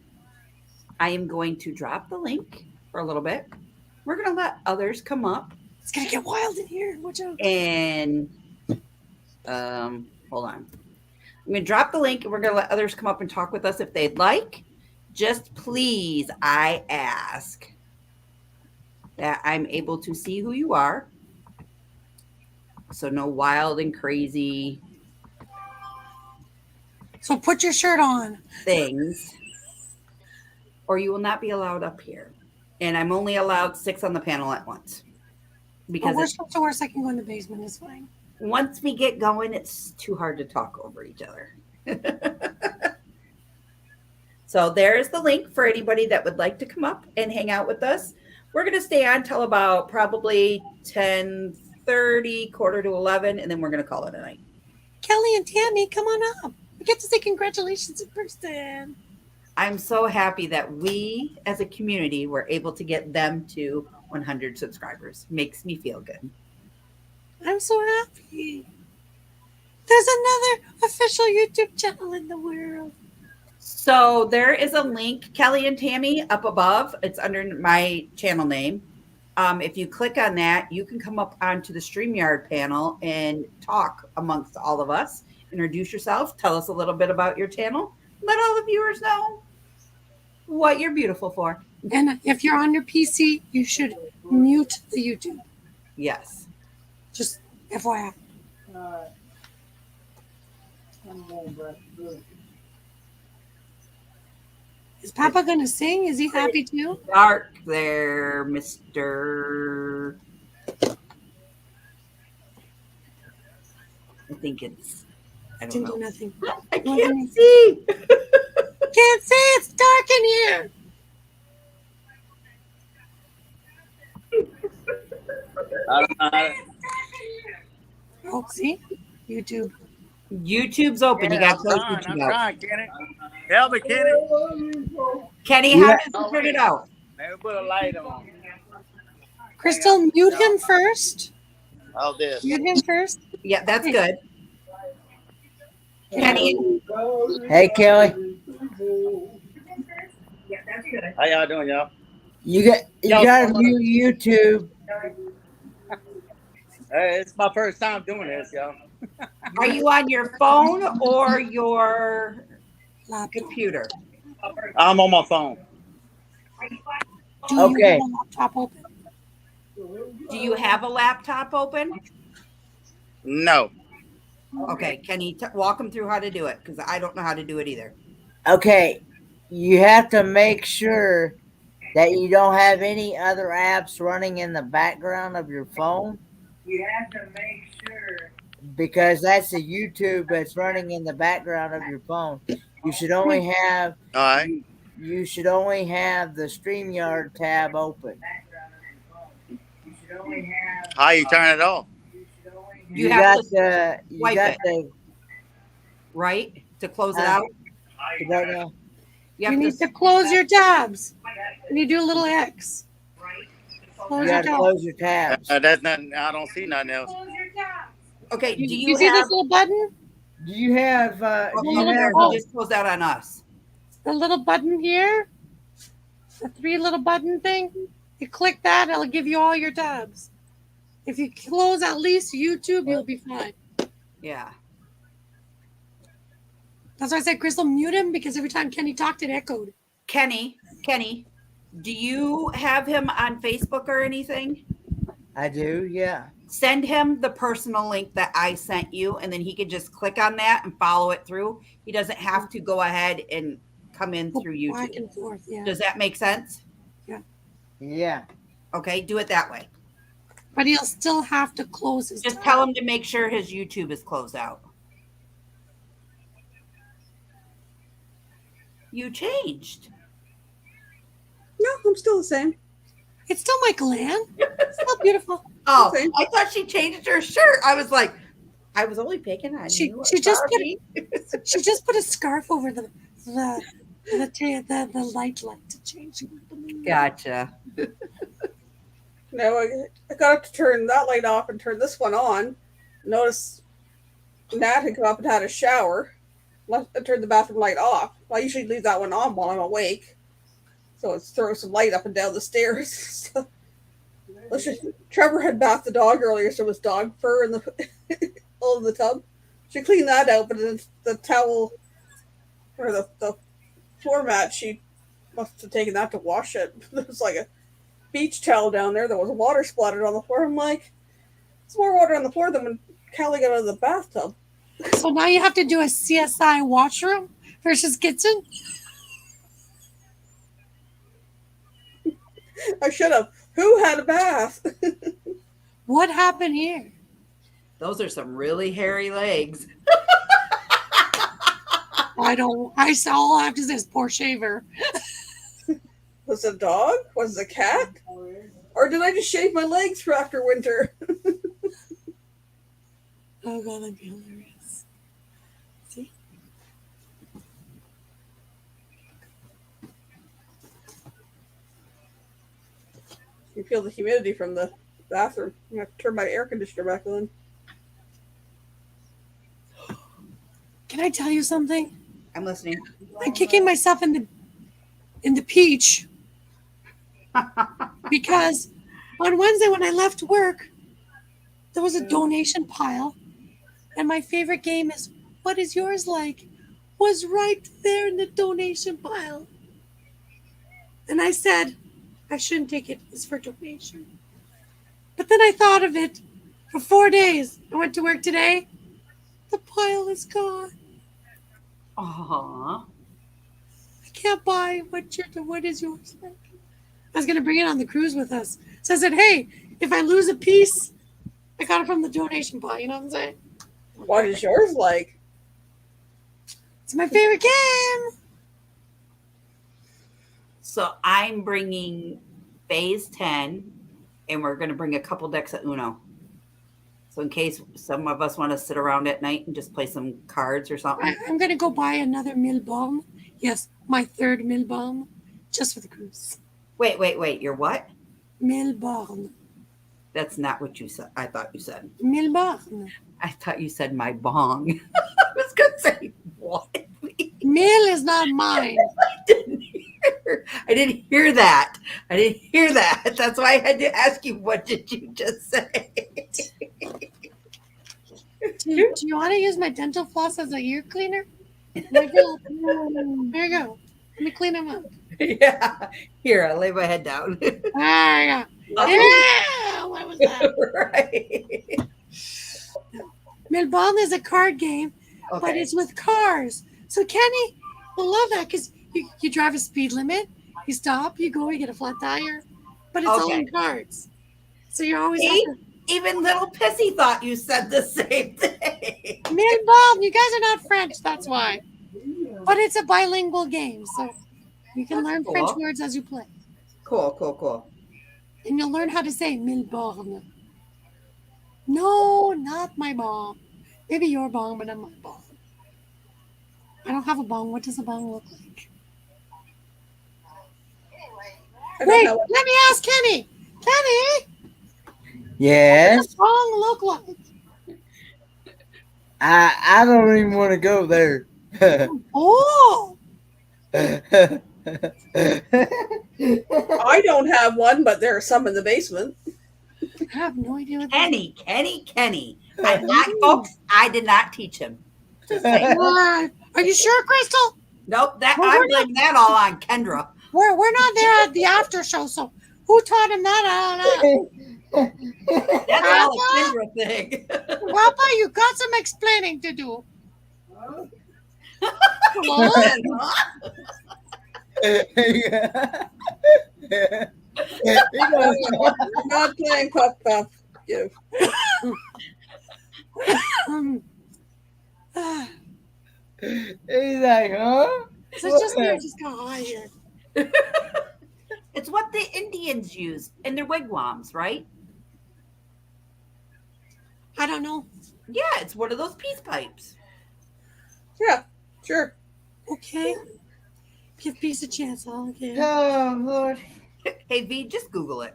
I am going to drop the link for a little bit. We're going to let others come up. It's going to get wild in here. Watch out. And hold on. I'm going to drop the link, and we're going to let others come up and talk with us if they'd like. Just please, I ask that I'm able to see who you are. So no wild and crazy So put your shirt on. things, or you will not be allowed up here. And I'm only allowed 6 on the panel at once. Because worst comes to worst, I can go in the basement. It's fine. once we get going, it's too hard to talk over each other. So there's the link for anybody that would like to come up and hang out with us. We're going to stay on till about probably 10:30, quarter to 11, and then we're going to call it a night. Kelly and Tammy, come on up. We get to say congratulations in person. I'm so happy that we as a community were able to get them to 100 subscribers. Makes me feel good. I'm so happy. There's another official YouTube channel in the world. So there is a link, Kelly and Tammy, up above. It's under my channel name. If you click on that, you can come up onto the StreamYard panel and talk amongst all of us. Introduce yourself. Tell us a little bit about your channel. Let all the viewers know what you're beautiful for. And if you're on your PC, you should mute the YouTube. Yes. Just FYI. Is Papa going to sing? Is he happy too? Dark there, Mr. I think it's, I don't Didn't know. do nothing. I can't see. Can't see. It's dark in here. Oh, see? YouTube. YouTube's open. You got to close YouTube out. trying, Kenny. Help me, Kenny. Kenny, how does it turn it out? Maybe put a light on. Crystal, mute him first. All this. Mute him first. Yeah, that's good. Kenny. Hey, Kelly. How y'all doing, y'all? You got to mute YouTube. Hey, it's my first time doing this, y'all. Are you on your phone or your Laptop. computer? I'm on my phone. Do you Okay. have a laptop open? Do you have a laptop open? No. Okay, can you walk them through how to do it? Because I don't know how to do it either. Okay. You have to make sure that you don't have any other apps running in the background of your phone. You have to make sure, because that's the YouTube that's running in the background of your phone. You should only have All right. you should only have the StreamYard tab open. How you turn it off? You have to you swipe got it. the right? To close it out? you don't know. You need to close your tabs. And you do a little X. Close You your got to tabs. close your tabs. That's nothing. I don't see nothing else. Okay, do You you see have this little button? Do you have oh, do you there, have he just closed out on us. The little button here? The 3 little button thing? You click that, it'll give you all your tabs. If you close at least YouTube, you'll be fine. Yeah. That's why I said, Crystal, mute him, because every time Kenny talked, it echoed. Kenny, do you have him on Facebook or anything? I do, yeah. Send him the personal link that I sent you, and then he can just click on that and follow it through. He doesn't have to go ahead and come in through YouTube. Back and forth, yeah. Does that make sense? Yeah. Okay, do it that way. But he'll still have to close his Just tab. tell him to make sure his YouTube is closed out. You changed. No, I'm still the same. It's still Michael Ann. It's still beautiful. Oh, Okay. I thought she changed her shirt. I was like, I was only picking on She you. just Sorry. She just put a scarf over the light to change. Gotcha. No, I got to turn that light off and turn this one on. Notice Nat had come up and had a shower. I turned the bathroom light off. I usually leave that one on while I'm awake. So it's throwing some light up and down the stairs. Trevor had bathed the dog earlier, so there was dog fur in the all in the tub. She cleaned that out, but then the towel or the floor mat, she must have taken that to wash it. There was like a beach towel down there. There was water splattered on the floor. I'm like, there's more water on the floor than when Callie got out of the bathtub. So now you have to do a CSI washroom versus kitchen. I should have. Who had a bath? What happened here? Those are some really hairy legs. I saw all I have to say is poor shaver. Was it a dog? Was it a cat? Or did I just shave my legs for after winter? Oh god, that'd be hilarious. See? You feel the humidity from the bathroom. I'm going to turn my air conditioner back on. Can I tell you something? I'm listening. I'm kicking myself in the peach because on Wednesday when I left work, there was a donation pile, and my favorite game is "What is yours like?" was right there in the donation pile, and I said I shouldn't take it. It's for donation. But then I thought of it for 4 days. I went to work today. The pile is gone. Aww. I can't buy what is yours like. I was gonna bring it on the cruise with us. So I said, hey, if I lose a piece, I got it from the donation pile, you know what I'm saying? What is yours like? It's my favorite game. So I'm bringing phase 10, and we're going to bring a couple decks of Uno. So in case some of us want to sit around at night and just play some cards or something. I'm gonna go buy another Milbon. Yes, my third Milbon, just for the cruise. Wait. You're what? Milborn. That's not what you said. I thought you said. Milborn. I thought you said my bong. I was going to say, what? Mil is not mine. I didn't hear that. That's why I had to ask you, what did you just say? Do you want to use my dental floss as a ear cleaner? My God. There you go. Let me clean them up. Yeah. Here, I'll lay my head down. There you go. Yeah! What was that? Right. Milbon is a card game, but Okay. it's with cars. So Kenny will love that because you drive a speed limit, you stop, you go, you get a flat tire, but it's all Okay. in cards. So you always have See? to. Even little Pissy thought you said the same thing. Milbon, you guys are not French, that's why. But it's a bilingual game, so you can That's learn cool. French words as you play. Cool. And you'll learn how to say Milborn. No, not my bong. Maybe your bong, but not my bong. I don't have a bong. What does a bong look like? I don't Wait, know. let me ask Kenny. Kenny, what Yes. does a bong look like? I don't even want to go there. Oh, I don't have one, but there are some in the basement. I have no idea what that is. Kenny. And folks, I did not teach him. Just saying. Are you sure, Crystal? Nope, Well, I'm we're blaming that all on Kendra. We're not there at the after show, so who taught him that? I don't know. That's all a Kendra thing. Papa, you got some explaining to do. Hello? I'm not playing Puff Puff. You. He's like, huh? Is it just me or just got high here? It's what the Indians use in their wigwams, right? I don't know. Yeah, it's one of those peace pipes. Yeah, sure. Okay. Give peace a chance. Okay. Oh, Lord. Hey, V, just Google it.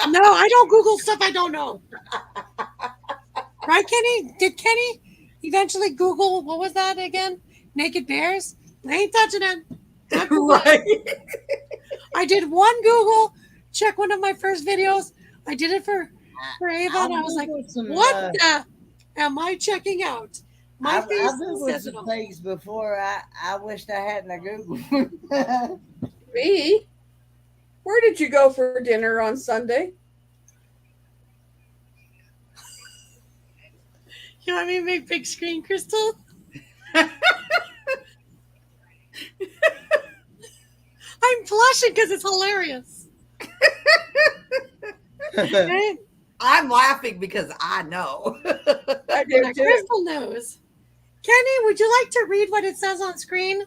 No, I don't Google stuff I don't know. Right, Kenny? Did Kenny eventually Google, what was that again? Naked bears? I ain't touching it. Not Googling it. I did one Google, check one of my first videos. I did it for Ava, and I was like, what the am I checking out? My I've face Googled says it some all. things before. I wished I hadn't a Googled. Me? Where did you go for dinner on Sunday? You want me to make big screen, Crystal? I'm blushing because it's hilarious. Okay? I'm laughing because I know. I do Now, too. Crystal knows. Kenny, would you like to read what it says on screen?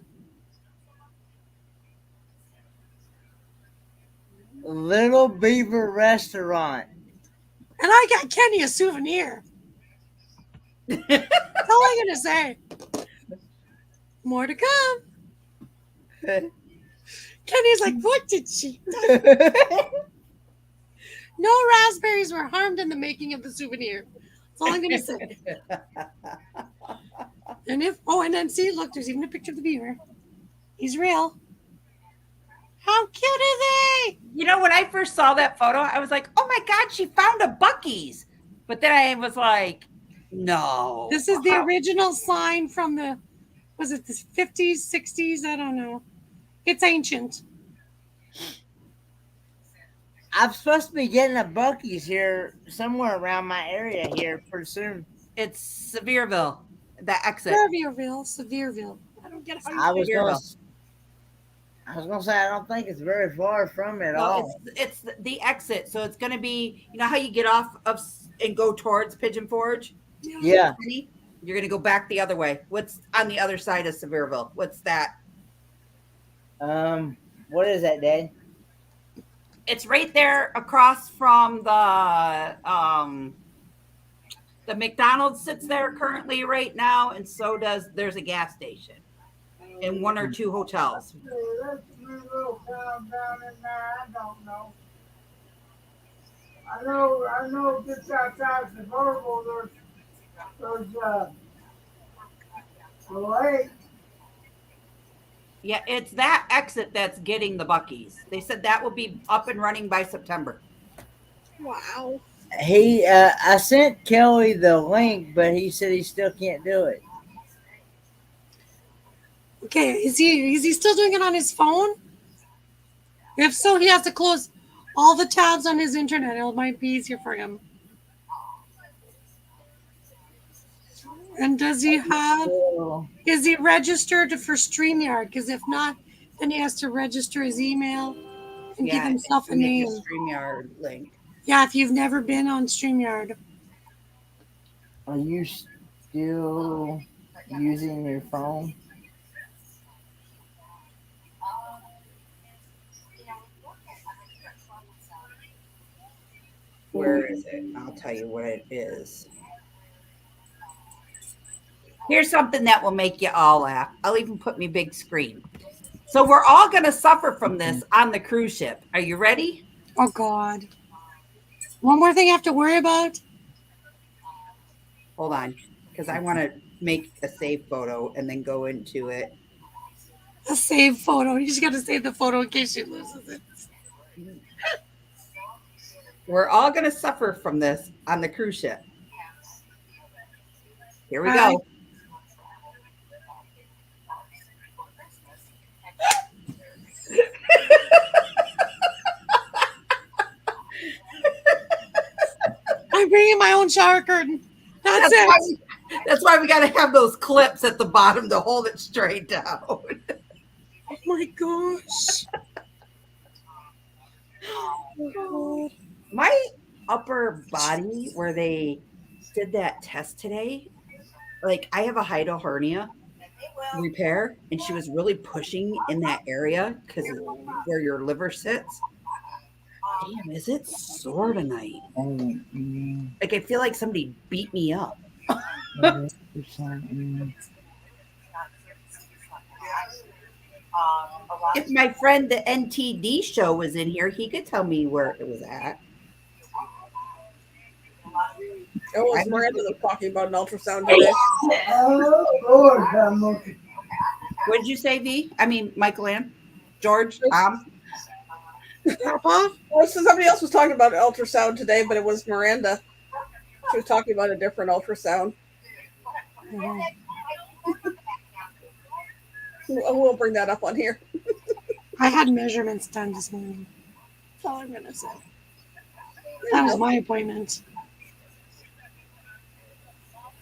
Little Beaver Restaurant. And I got Kenny a souvenir. That's all I'm going to say. More to come. Kenny's like, what did she do? No raspberries were harmed in the making of the souvenir. That's all I'm going to say. And then see, look, there's even a picture of the beaver. He's real. How cute is he? You know, when I first saw that photo, I was like, oh my God, she found a Buc-ee's. But then I was like, no. This is the original sign from the, was it the 50s, 60s? I don't know. It's ancient. I'm supposed to be getting a Buc-ee's here somewhere around my area here pretty soon. It's Sevierville, the exit. Sevierville. I don't get how you I was Sevierville. gonna say I don't think it's very far from it at all. No, it's the exit. So it's going to be, you know how you get off of and go towards Pigeon Forge? Yeah. You're going to go back the other way. What's on the other side of Sevierville? What's that? What is that, Dad? It's right there across from the McDonald's sits there currently right now, and so does there's a gas station and one or two hotels. I know just outside Sevierville there's a lake. Yeah, it's that exit that's getting the Buc-ee's. They said that will be up and running by September. Wow. I sent Kelly the link, but he said he still can't do it. Okay, is he still doing it on his phone? If so, he has to close all the tabs on his internet. It might be easier for him. And does he have? Is he registered for StreamYard? Because if not, then he has to register his email and give himself a name. StreamYard link. Yeah, if you've never been on StreamYard. Are you still using your phone? Where is it? I'll tell you what it is. Here's something that will make you all laugh. I'll even put me big screen. So we're all going to suffer from this on the cruise ship. Are you ready? Oh, God. One more thing I have to worry about? Hold on, because I want to make a save photo and then go into it. A save photo. You just got to save the photo in case she loses it. We're all going to suffer from this on the cruise ship. Here we go. I'm bringing my own shower curtain. That's it. That's why we got to have those clips at the bottom to hold it straight down. Oh my gosh. Oh, my upper body, where they did that test today, like I have a hiatal hernia repair, and she was really pushing in that area because where your liver sits. Damn, is it sore tonight? Like I feel like somebody beat me up. If my friend the NTD show was in here, he could tell me where it was at. It was Miranda that was talking about an ultrasound today. What did you say, V? I mean, Michael Ann? George? Well, so somebody else was talking about an ultrasound today, but it was Miranda. She was talking about a different ultrasound. We'll bring that up on here. I had measurements done this morning. That's all I'm going to say. That was my appointment.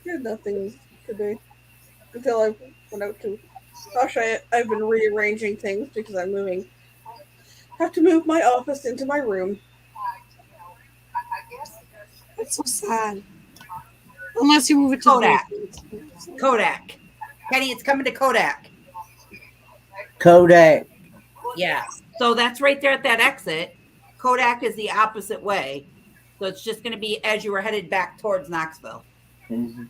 I had nothing today until I went out to. Gosh, I've been rearranging things because I'm moving. Have to move my office into my room. That's so sad. Unless you move it to Kodak. Kodak. Kenny, it's coming to Kodak. Kodak. Yeah. So that's right there at that exit. Kodak is the opposite way. So it's just going to be as you were headed back towards Knoxville. Here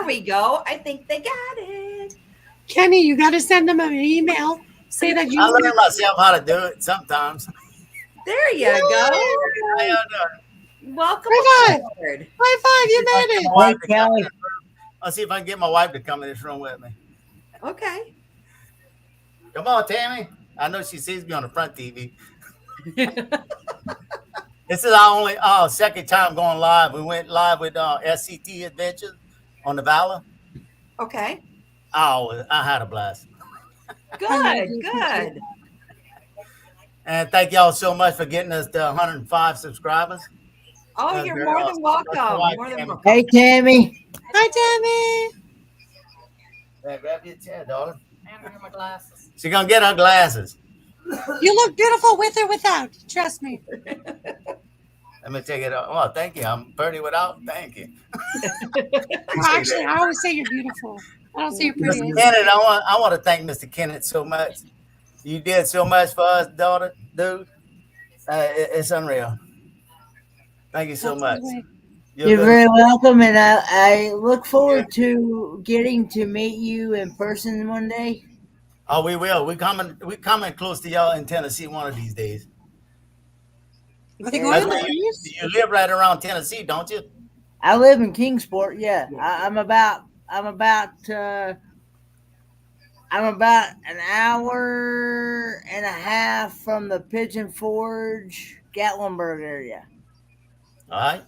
we go. I think they got it. Kenny, you got to send them an email. Say that you. I learn myself how to do it sometimes. There you go. How y'all doing? Welcome High aboard. High five, you made it. I'll see if I can get my wife to come in this room with me. Okay. Come on, Tammy. I know she sees me on the front TV. This is our only second time going live. We went live with SCT Adventures on the Valor. Okay. Oh, I had a blast. Good. And thank y'all so much for getting us to 105 subscribers. Oh, you're more than welcome. More than welcome. Hey, Tammy. Hi, Tammy. Yeah, grab your chair, darling. And my glasses. She's going to get her glasses. You look beautiful with or without. Trust me. Let me take it off. Oh, thank you. I'm pretty without. Thank you. Actually, I always say you're beautiful. I don't say you're pretty. Mr. Kennett, I want to thank Mr. Kennett so much. You did so much for us, daughter, dude. It's unreal. Thank you so much. You're very welcome, and I look forward to getting to meet you in person one day. Oh, we will. We coming close to y'all in Tennessee one of these days. Are they going to the You live right around Tennessee, don't you? I live in Kingsport. Yeah, I'm about an hour and a half from the Pigeon Forge, Gatlinburg area. All right.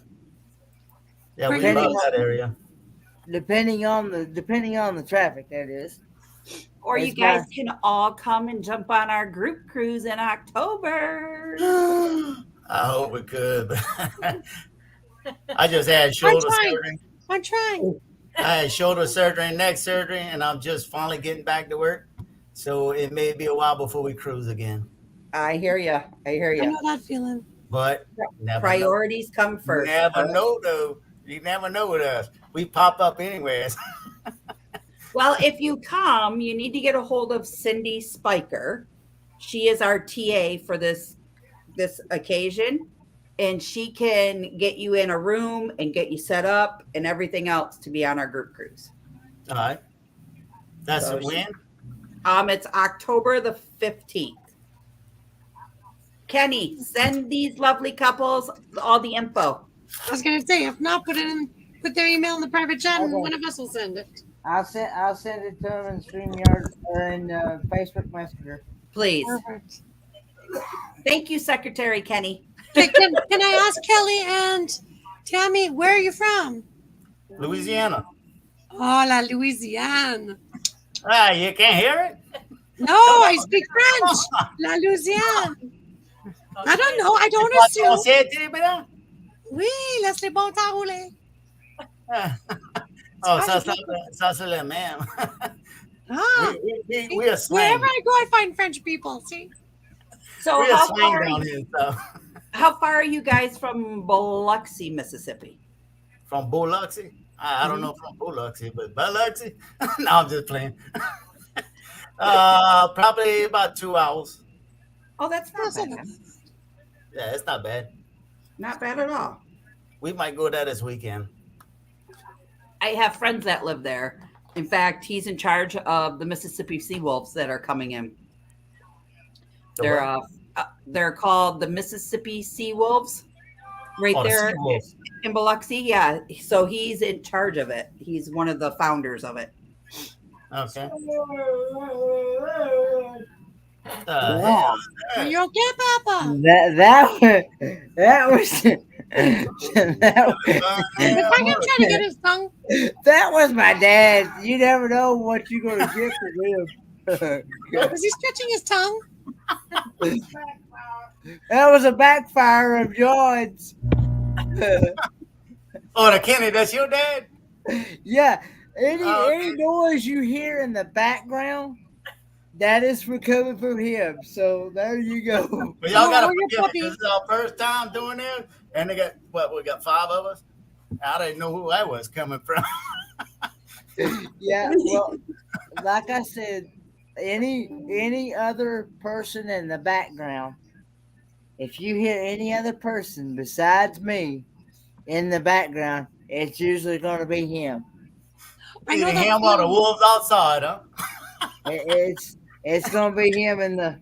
Yeah, we Bring love Depending these. that area. depending on the traffic, that is. Or you It's my guys can all come and jump on our group cruise in October. I hope we could, but I just had I'm shoulder trying. surgery. I'm trying. I had shoulder surgery and neck surgery, and I'm just finally getting back to work. So it may be a while before we cruise again. I hear you. I hear I you. know that feeling. But never know. Priorities come first. Never Correct? know, though. You never know with us. We pop up anywhere. Well, if you come, you need to get a hold of Cindy Spiker. She is our TA for this occasion, and she can get you in a room and get you set up and everything else to be on our group cruise. All right. That's So a win. it's October the 15th. Kenny, send these lovely couples all the info. I was gonna say, if not, put their email in the private chat, and Okay. one of us will send it. I'll send it to them in StreamYard or in Facebook Messenger. Please. Perfect. Thank you, Secretary Kenny. Okay, can I ask Kelly and Tammy, where are you from? Louisiana. Oh, la Louisiane. Ah, you can't hear it? No, I speak French. La Louisiane. I don't know. I don't assume. Oui, laissez bon temps rouler. Oh, ça c'est le même. Ah, We are slang. wherever I go, I find French people. See? So We are slang down here. So. how far are you guys from Biloxi, Mississippi? From Biloxi? I don't know from Biloxi, but Biloxi? No, I'm just playing. Probably about 2 hours. Oh, that's not so bad. Yeah, it's not bad. Not bad at all. We might go there this weekend. I have friends that live there. In fact, he's in charge of the Mississippi Seawolves that are coming in. They're called the Mississippi Seawolves, right there in Biloxi. Yeah, so he's in charge of it. He's one of the founders of it. Okay. Wow. Are you okay, Papa? That was If I can try to get his tongue. that was my dad. You never know what you're gonna get from him. Is he stretching his tongue? That was a backfire of John's. Oh, the Kenny, that's your dad? Yeah. Any noise you hear in the background, that is coming from him. So there you go. But y'all gotta Oh, your forgive me. puppy. This is our first time doing this, and they got we got 5 of us. I didn't know who I was coming from. Yeah. Well, like I said, any other person in the background, if you hear any other person besides me in the background, it's usually going to be him. I know Either that him or the feeling. wolves outside, huh? It's going to be him in the.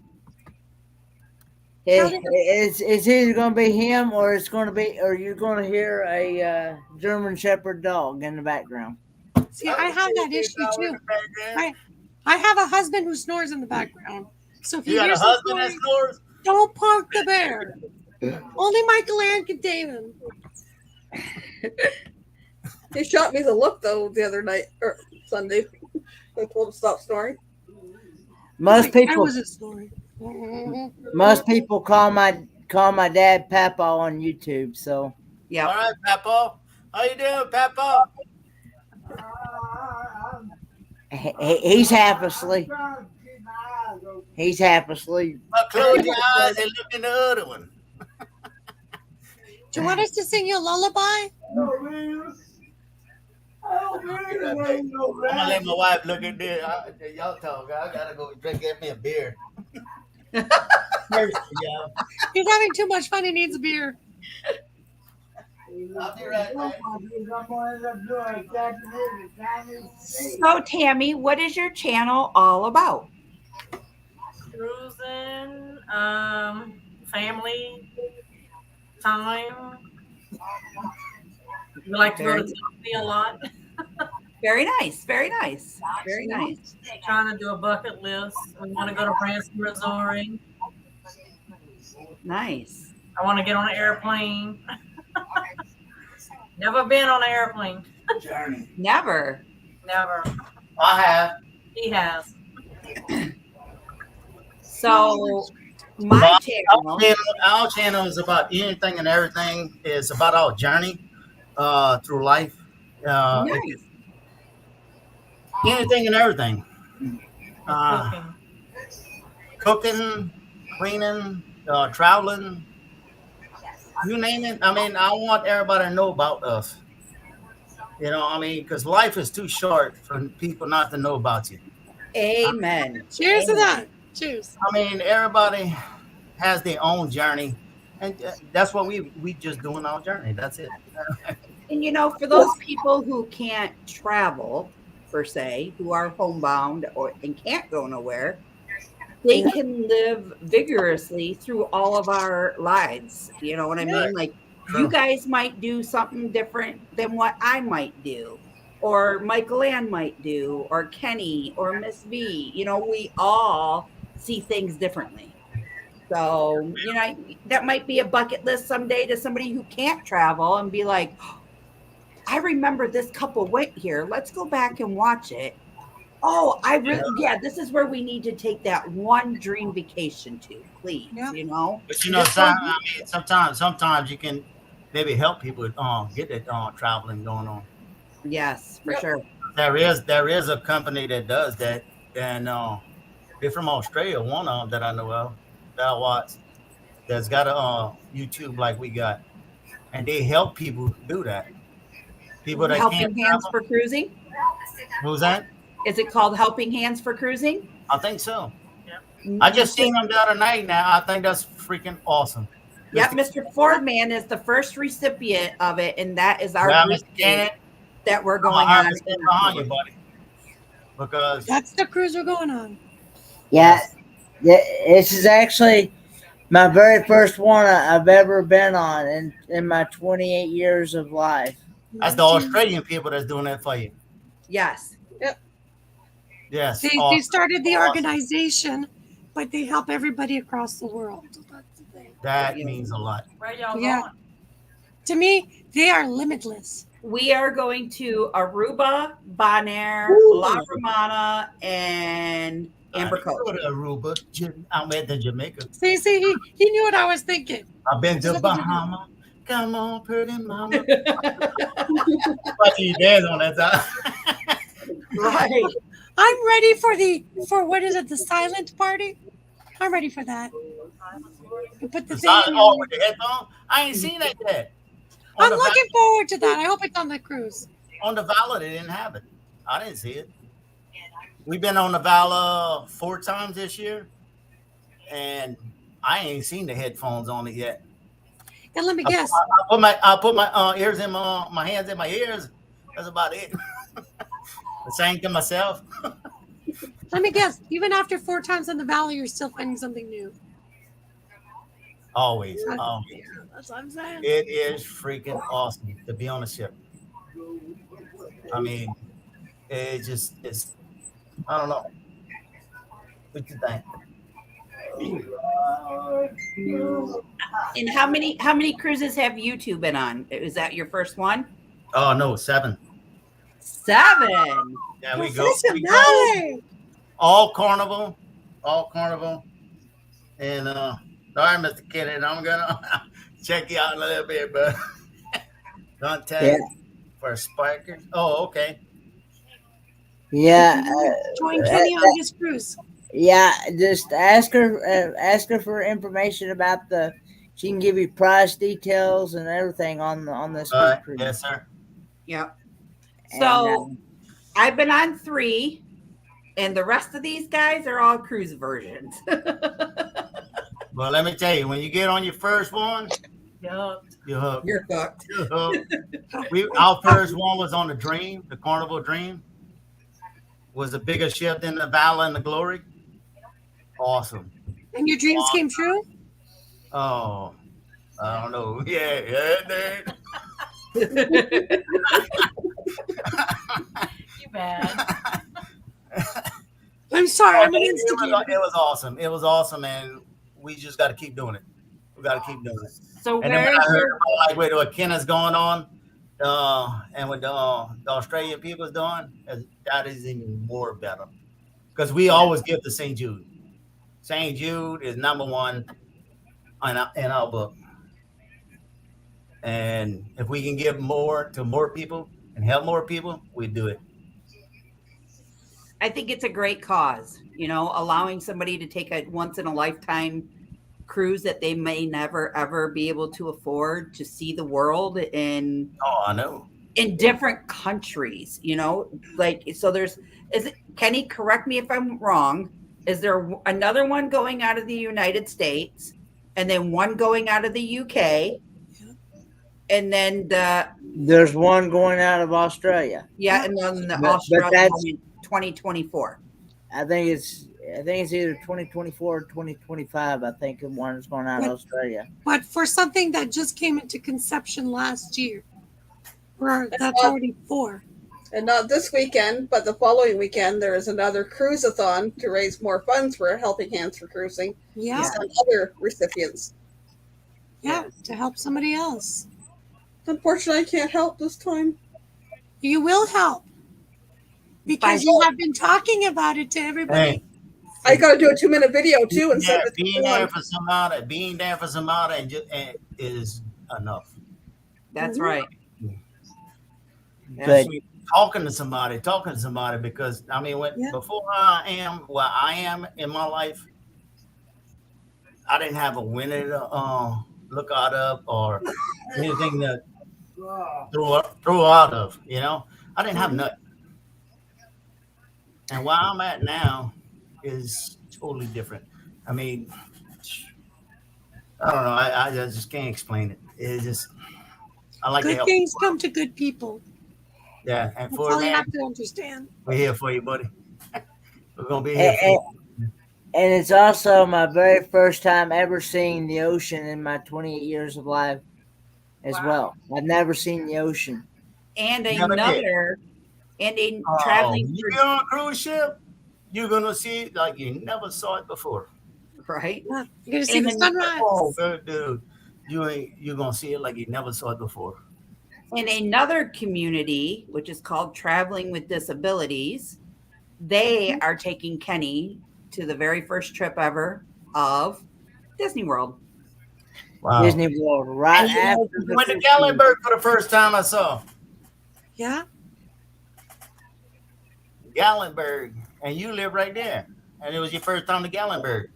It's either going to be him or you're going to hear a German Shepherd dog in the background. See, I have that issue too. I have a husband who snores in the background. So if You got a husband that snores? don't park the bear. Only Michael Ann can tame him. He shot me the look though the other night or Sunday. I told him to stop snoring. Most I people wasn't snoring. call my dad Papa on YouTube. So Yeah. All right, Papa. How you doing, Papa? he's half asleep. He's half asleep. Well, close your eyes and look in the other one. Do you want us to sing you a lullaby? I'm gonna let my wife look at this. Y'all talk. I gotta go get me a beer. Mercy, y'all. He's having too much fun. He needs a beer. I'll be right back. So, Tammy, what is your channel all about? Cruising, family time. We like to go to Disney a lot. Very nice. Very nice. Very nice. Trying to do a bucket list. We want to go to Branson, Missouri. Nice. I want to get on an airplane. Never been on an airplane. Journey. Never. Never. I have. He has. So But my our channel, channel, our channel is about anything and everything. It's about our journey through life. nice. Anything and everything. Uh, Cooking. cooking, cleaning, traveling, you name it. I mean, I want everybody to know about us. You know, I mean, because life is too short for people not to know about you. Amen. Cheers to Amen. that. Cheers. I mean, everybody has their own journey, and that's what we just doing our journey. That's it. And you know, for those people who can't travel per se, who are homebound or and can't go nowhere, they can live vigorously through all of our lives. You know what I mean? Like you True. guys might do something different than what I might do, or Michael Ann might do, or Kenny, or Miss V. You know, we all see things differently. So, you know, that might be a bucket list someday to somebody who can't travel and be like, I remember this couple went here. Let's go back and watch it. Oh, yeah, this is where we need to take that one dream vacation to, please. Yeah. You know, But you know, I mean, sometimes you can maybe help people get that traveling going on. yes, for sure. There is a company that does that, and they're from Australia. One of them that I know of that I watch that's got a YouTube like we got, and they help people do that. People that can't Helping Hands travel. for Cruising. Who's that? Is it called Helping Hands for Cruising? I think so. I just seen them the other night. Now I think that's freaking awesome. Yep, Mr. Fordman is the first recipient of it, and that is our Yeah, group Mr. Cannon, that we're I'm going on. 100% behind you, buddy. Because That's the cruise we're going on. Yeah, this is actually my very first one I've ever been on in my 28 years of life. that's the Australian people that's doing that for you. Yes. Yes. They awesome. started the Awesome. organization, but they help everybody across the world. That's the thing. That means a lot. Where y'all Yeah. going? To me, they are limitless. We are going to Aruba, Bonaire, La Romana, and Amber I Cove. go to Aruba. I went to Jamaica. See, he knew what I was thinking. I've been to Bahama. Come on, pretty mama. But you dance on that time. Right. I'm ready for what is it, the silent party? I'm ready for that. You put the thing in your- with the headphone. I ain't seen that yet. I'm looking forward to that. I hope it's on the cruise. On the Valor, they didn't have it. I didn't see it. We've been on the Valor 4 times this year, and I ain't seen the headphones on it yet. And let me guess. I put my ears in my hands in my ears. That's about it. Saying to myself. Let me guess. Even after 4 times in the valley, you're still finding something new. Always. That's what I'm saying. It is freaking awesome to be on a ship. I mean, it's I don't know. What you think? And how many cruises have you two been on? Is that your first one? Oh no, 7. 7. Yeah, we go Professional. all carnival, and sorry, Mr. Kennedy, I'm gonna check you out in a little bit, but contact for Sparkers. Oh, okay. Yeah. Join Kenny on his cruise. Yeah, just ask her for information about she can give you price details and everything on this cruise. Yes, sir. Yep. And, So I've been on 3, and the rest of these guys are all cruise versions. Well, let me tell you, when you get on your first one, You're hooked. you're hooked. You're hooked. You're hooked. Our first one was on the Dream, the Carnival Dream. Was a bigger ship than the Valor and the Glory. Awesome. And your dreams came true? Oh, I don't know. Yeah, dude. You bad. I'm sorry. I'm an It instigator. was awesome. It was awesome, and we just got to keep doing it. We got to keep doing it. So And then when I heard about like where the Kenna's going on, And what the Australian people's doing, that is even more better because we always give to St. Jude. St. Jude is number one in our book, and if we can give more to more people and help more people, we do it. I think it's a great cause, allowing somebody to take a once in a lifetime cruise that they may never ever be able to afford to see the world Oh, I know. in different countries, like so there's is it Kenny, correct me if I'm wrong, is there another one going out of the United States and then one going out of the UK and then There's one going out of Australia, and then the but Australian that's one in 2024. I think it's either 2024 or 2025. I think the one is going out of Australia. But for something that just came into conception last year, that's already 4. And not this weekend, but the following weekend, there is another cruise-a-thon to raise more funds for Helping Hands for Cruising. Yeah. And other recipients. Yeah, to help somebody else. Unfortunately, I can't help this time. You will help. Because you have been talking about it to everybody. Hey, I got to do a 2-minute video, too, and send it to being everyone. being there for somebody is enough. That's right. Actually, talking to somebody because I mean, before I am where I am in my life, I didn't have a winner to look out of or anything to throw out of. I didn't have nothing. And where I'm at now is totally different. I mean, I don't know. I just can't explain it. It's just I like to Good help. things come to good people. Yeah, and That's for all you that, have to understand. we're here for you, buddy. We're gonna be here for you. And it's also my very first time ever seeing the ocean in my 28 years of life as well. I've never seen the ocean. And Never did. Traveling You're on a cruise ship, you're gonna see it like you never saw it before. right. Yeah, you're going to see the sunrise. Oh, dude, you're gonna see it like you never saw it before. In another community, which is called Traveling with Disabilities, they are taking Kenny to the very first trip ever of Disney World. Wow. Disney World, right after we went to Gatlinburg for the first time I saw. Yeah. Gatlinburg, and you live right there, and it was your first time to Gatlinburg.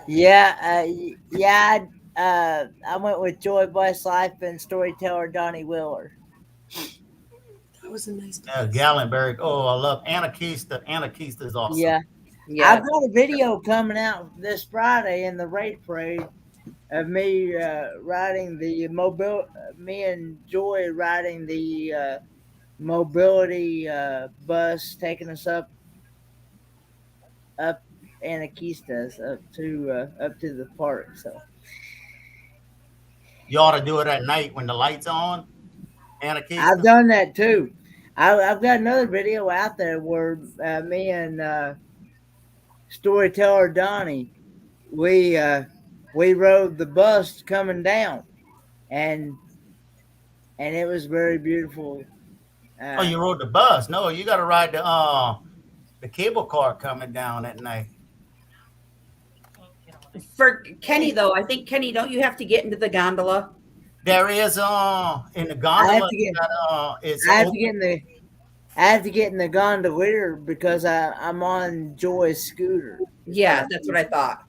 Yeah, I went with Joy Life and storyteller Donnie Wheeler. That was a nice place. Yeah, Gatlinburg. Oh, I love Anarchista. Anarchista is awesome. Yeah. I've got a video coming out this Friday in the Raid Parade of me riding the me and Joy riding the mobility bus, taking us up Anarchistas up to the park. So you ought to do it at night when the lights on. Anarchista. I've done that too. I've got another video out there where me and storyteller Donnie we rode the bus coming down, and it was very beautiful. Oh, you rode the bus? No, you got to ride the cable car coming down at night. For Kenny, though, I think Kenny, don't you have to get into the gondola? There is in the gondola. I have to get in the gondolier because I'm on Joy's scooter. Yeah, that's what I thought.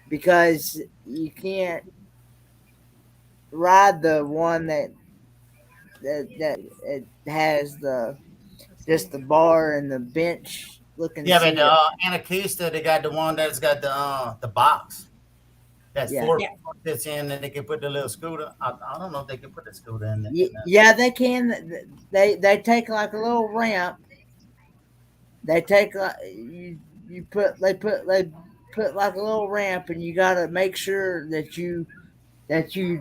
Because you can't ride the one that it has just the bar and the bench looking. Yeah, but Anarchista, they got the one that's got the box. That's four fits in, and they can put the little scooter. I don't know if they can put the scooter in there. Yeah, they can. They take like a little ramp. They take they put like a little ramp, and you got to make sure that you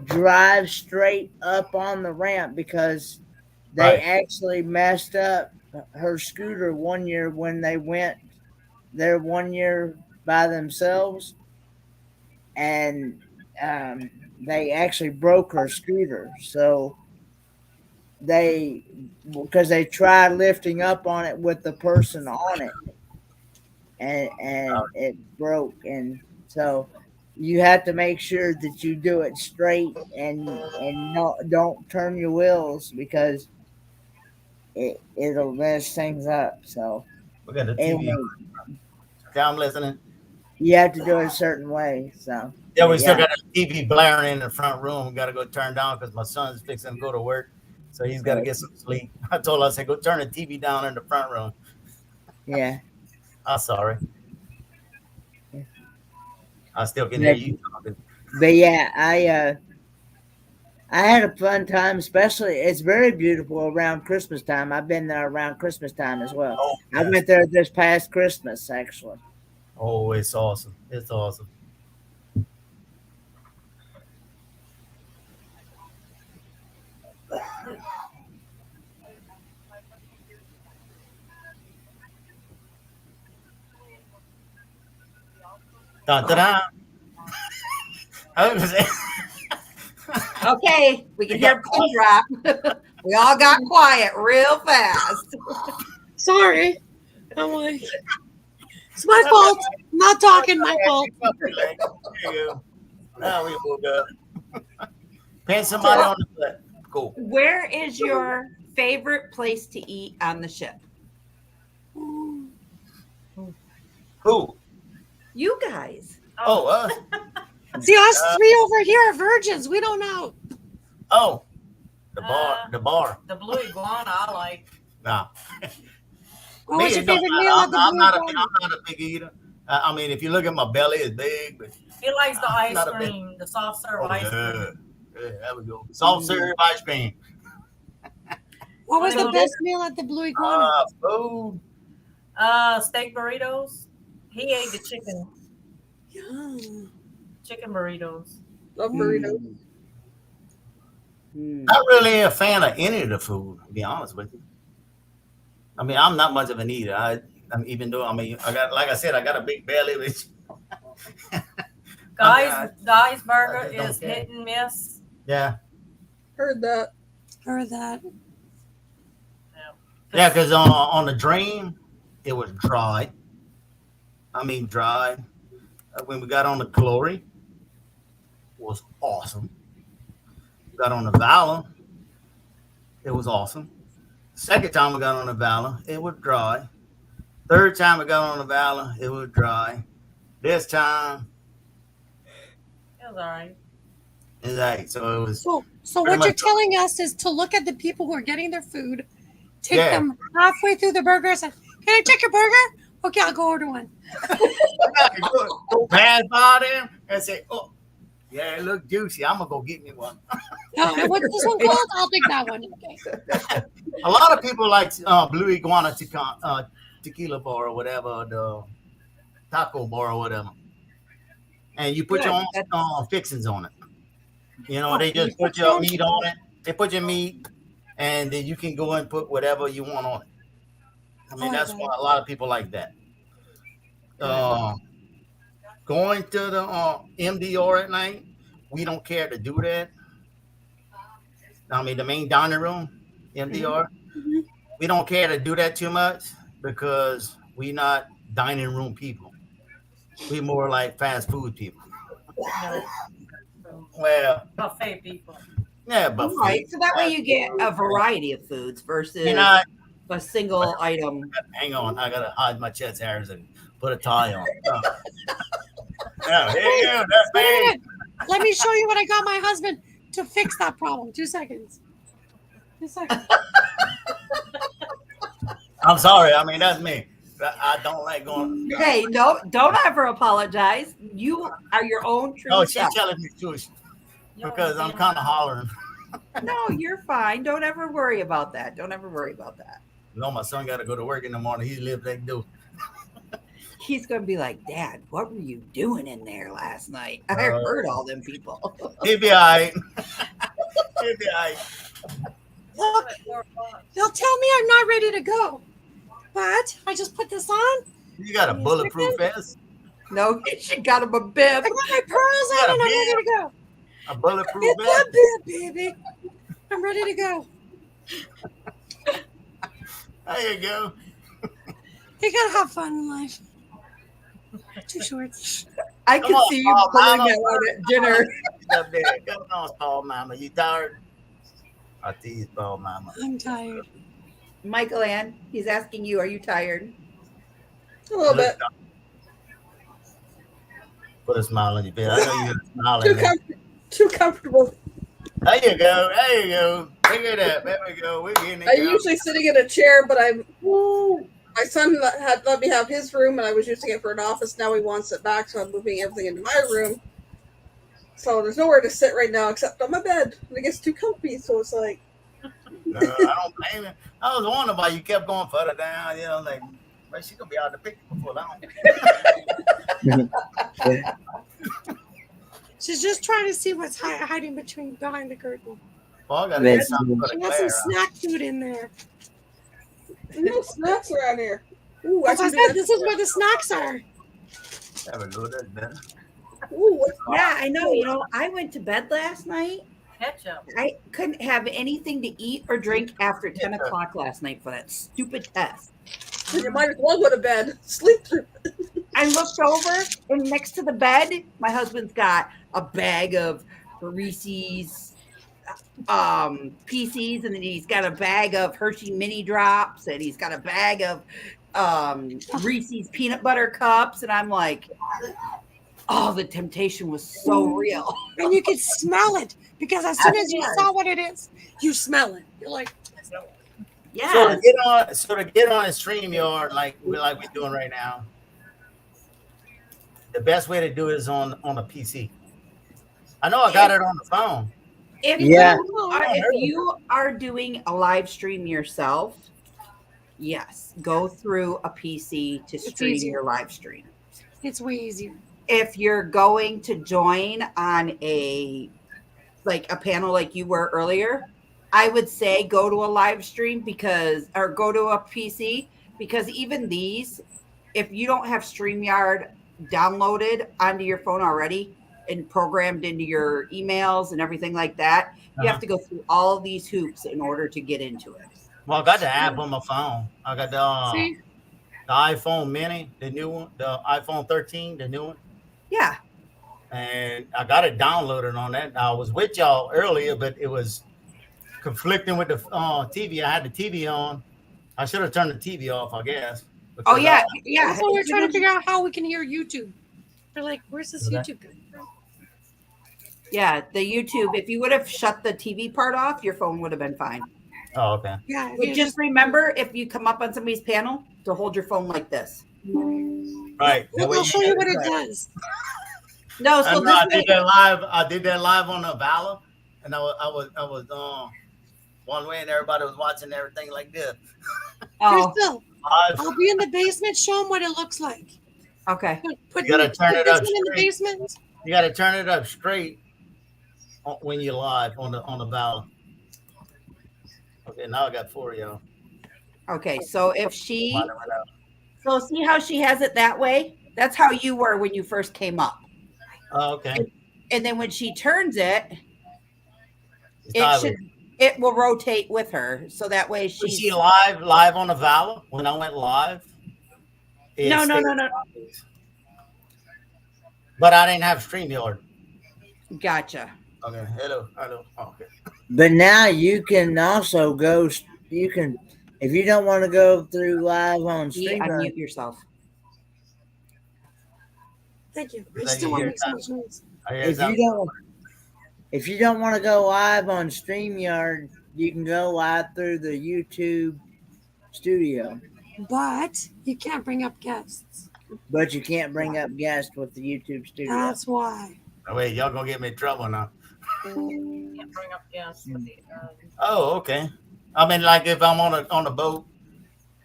drive straight up on the ramp because they actually messed up her scooter one year when they went there 1 year by themselves, and they actually broke her scooter. So they because they tried lifting up on it with the person on it, and it broke, and so you have to make sure that you do it straight and don't turn your wheels because it'll mess things up. So We got the TV anyway, on. Okay, I'm listening. you have to do it a certain way. So Yeah, we but still yeah, got a TV blaring in the front room. We got to go turn down because my son's fixing to go to work. So he's got to get some sleep. I told her, I said, go turn the TV down in the front room. yeah. I'm sorry. I still can hear But, you talking. but yeah, I had a fun time, especially it's very beautiful around Christmas time. I've been there around Christmas time as well. Oh, I yes. went there this past Christmas actually. Oh, it's awesome. It's awesome. Dun, dun, dun. I was gonna say, Okay, we can hear a pin drop. We all got quiet real fast. Sorry. I'm like, it's my fault. I'm not talking. My fault. there you go. Now we woke up. Pin somebody on the foot. Cool. Where is your favorite place to eat on the ship? Who? You guys. Oh, us. See, us three over here are virgins. We don't know. Oh, the bar. The bar. The blue iguana I like. Nah. What was Me, your it don't favorite matter. meal at the I'm Blue not Iguana? a big eater. I mean, if you look at my belly, it's big, but He likes the I'm ice not a big- cream, the soft serve oh, ice yeah. cream. Yeah, there we go. Soft serve ice cream. What was the Well, best meal at the Blue Iguana? Food. Steak burritos. He ate the chicken burritos. Love burritos. Not really a fan of any of the food, to be honest with you. I mean, I'm not much of an eater. Even though I got, like I said, I got a big belly, which Guy's burger I just don't is care. hit and miss. yeah, Heard that. Heard that. yeah, because on the Dream, it was dry. I mean, dry. When we got on the Glory, was awesome. Got on the Valor, it was awesome. Second time we got on the Valor, it was dry. Third time we got on the Valor, it was dry. This time, It was all right. it's like, so it was. So Pretty what you're much. telling us is to look at the people who are getting their food, take Yeah. them halfway through the burger, and say, "Can I take your burger? Okay, I'll go order one." Go pass by them and say, oh, yeah, it look juicy. I'm going to go get me one. What's this one called? I'll take that one. Okay. A lot of people like Blue Iguana tequila bar or whatever, the taco bar or whatever. And you put Good. your own fixings on it. You know, Oh, they you just put put your your own meat on it. They put your meat, and then you can go and put whatever you want on it. I mean, like that's that. why a lot of people like that. Going to the MDR at night, we don't care to do that. I mean, the main dining room, MDR, we don't care to do that too much because we not dining room people. We more like fast food people. Well, Buffet people. yeah, but Right. So that way you get a variety of foods versus you know, a single item. hang on, I gotta hide my chest hairs and put a tie on. Yeah, here you go. That's Wait a me. minute. Let me show you what I got my husband to fix that problem. 2 seconds. 2 seconds. I'm sorry. I mean, that's me. I don't like going. Hey, no, don't ever apologize. You are your own true Oh, she's self. telling me too because I'm kind of hollering. No, you're fine. Don't ever worry about that. Don't ever worry about that. You know, my son got to go to work in the morning. He lives next door. He's gonna be like, Dad, what were you doing in there last night? I heard all them people. He'll be all right. He'll be all right. Look, they'll tell me I'm not ready to go. But I just put this on. You got a bulletproof vest? No, she got him a bib. I got my pearls on and I'm ready to go. A bulletproof It's vest? a bib, baby. I'm ready to go. There you go. You gotta have fun in life. Too short. I Come could on, see you Paul pulling Mama. that out at dinner. Up there. Come on, Paul Mama. You tired? I tease Paul Mama. I'm tired. Michael Ann, he's asking you, are you tired? A little bit. Put a smile on your face. I know you're Too, smiling. too comfortable. There you go. There you go. Pick it up. There we go. We're getting it. I'm Girl. usually sitting in a chair, but my son had let me have his room, and I was using it for an office. Now he wants it back, so I'm moving everything into my room. So there's nowhere to sit right now except on my bed. And it gets too comfy, so it's like. No, I don't blame you. I was wondering why you kept going further down. You know, like, but she's gonna be out of the picture before long. She's just trying to see what's hiding behind the curtain. Well, I gotta get something for She the has some Claire. snack food in there. No snacks around here. Ooh, As I said, this is where the snacks are. There we go. That's better. Ooh, Yeah, I know. You know, I went to bed last night. Ketchup. I couldn't have anything to eat or drink after 10 o'clock last night for that stupid test. you might as well go to bed. Sleep through. I looked over, and next to the bed, my husband's got a bag of Reese's PCs, and then he's got a bag of Hershey mini drops, and he's got a bag of Reese's peanut butter cups, and I'm like, oh, the temptation was so real. And you can smell it because as soon as you saw what it is, you smell it. You're like, Yeah. So to get on a StreamYard like we're doing right now, the best way to do it is on a PC. I know I got it on the phone. If you are doing a live stream yourself, yes, go through a PC to stream your live stream. it's way easier. If you're going to join on a panel like you were earlier, I would say go to a live stream or go to a PC, because even these, if you don't have StreamYard downloaded onto your phone already and programmed into your emails and everything like that, you have to go through all these hoops in order to get into it. Well, I got the app on my phone. I got the iPhone Mini, the new one, the iPhone 13, the new one. Yeah. And I got it downloaded on that. I was with y'all earlier, but it was conflicting with the TV. I had the TV on. I should have turned the TV off, I guess. Oh, yeah. That's why we're trying to figure out how we can hear YouTube. They're like, where's this YouTube coming from? Yeah, the YouTube. If you would have shut the TV part off, your phone would have been fine. Oh, okay. Yeah. But just remember, if you come up on somebody's panel, to hold your phone like this. Right. I'll show you what it does. No, so I did that live. I did that live on the Valor, and I was one way, and everybody was watching everything like this. Crystal, I'll be in the basement. Show them what it looks like. Okay. You gotta turn it up in the straight. basement. You gotta turn it up straight when you're live on the Valor. Okay, now I got 4 of y'all. Okay, so if see how she has it that way? That's how you were when you first came up. Oh, okay. And then when she turns it, It's it will rotate with her, so that way Was she's she live on the Valor when I went live? No. But I didn't have StreamYard. Gotcha. Okay, hello. Okay. But now you can also go. You can, if you don't want to go through live on StreamYard. Unmute yourself. Thank you. I still want to make so much noise. If you don't want to go live on StreamYard, you can go live through the YouTube studio. But you can't bring up guests. But you can't bring up guests with the YouTube studio. That's why. Oh, wait, y'all gonna get me in trouble now. Can't bring up guests with the, Oh, okay. I mean, like if I'm on a boat,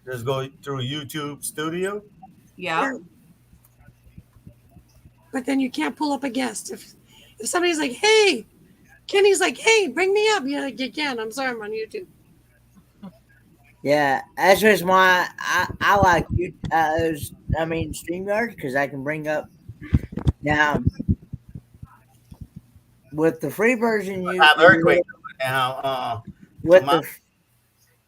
just go through YouTube studio. Yeah. But then you can't pull up a guest. If somebody's like, hey, Kenny's like, hey, bring me up. You're like, you can't. I'm sorry, I'm on YouTube. Yeah, that's just why I like you. StreamYard, because I can bring up now. With the free version, you have earthquake now. with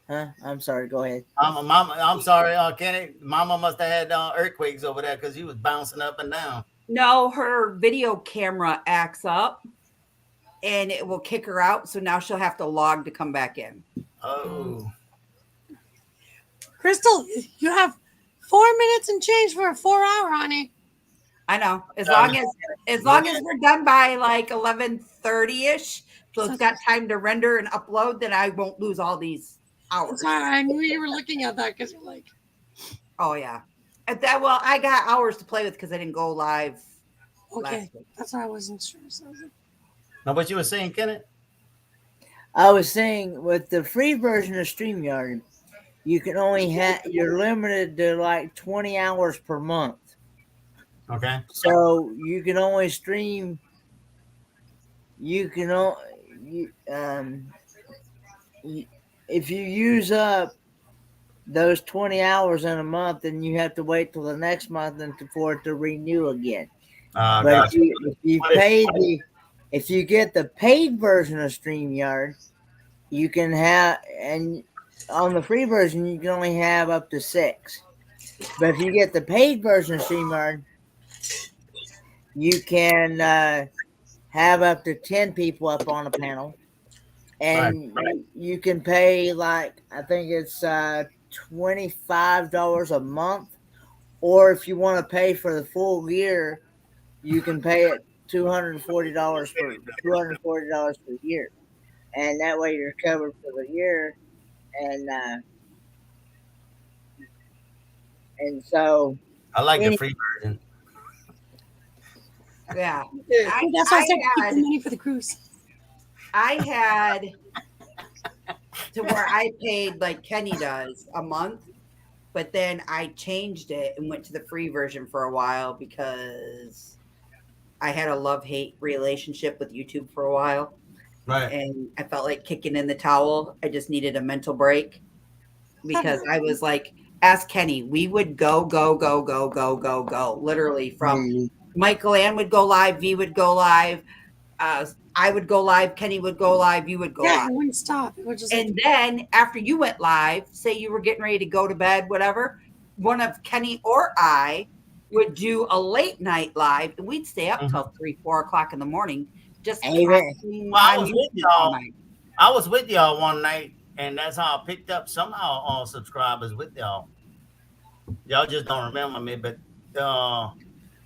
Huh? I'm sorry. Go ahead. Mama, I'm sorry, Kenny. Mama must have had earthquakes over there because you was bouncing up and down. No, her video camera acts up and it will kick her out. So now she'll have to log to come back in. Oh, Crystal, you have 4 minutes and change for a 4-hour, honey. I know. As long as we're done by like 11:30ish, so it's got time to render and upload, then I won't lose all these hours. Sorry, I knew you were looking at that because you're like, oh yeah. Well, I got hours to play with because I didn't go live. Okay, that's why I wasn't sure. So I was like, now what you were saying, Kenneth? I was saying with the free version of StreamYard, you can only you're limited to like 20 hours per month. Okay. So you can only stream. You can if you use up those 20 hours in a month, then you have to wait till the next month for it to renew again. But if you get the paid version of StreamYard, you can have, and on the free version you can only have up to 6. But if you get the paid version of StreamYard, you can have up to 10 people up on a panel, and you can pay like I think it's $25 a month, or if you want to pay for the full year, you can pay it $240 for the year, and that way you're covered for the year, and so I like the free version. Yeah, that's why I said keep the money for the cruise. I had to where I paid like Kenny does a month, but then I changed it and went to the free version for a while because I had a love-hate relationship with YouTube for a while. Right. And I felt like kicking in the towel. I just needed a mental break because I was like, ask Kenny, we would go, literally from Michael Ann would go live, V would go live, I would go live, Kenny would go live, you would go live. Yeah, it wouldn't stop. It would just and then after you went live, say you were getting ready to go to bed, whatever, one of Kenny or I would do a late night live, and we'd stay up till 3-4 o'clock in the morning. Just I was with y'all one night, and that's how I picked up somehow all subscribers with y'all. Y'all just don't remember me, but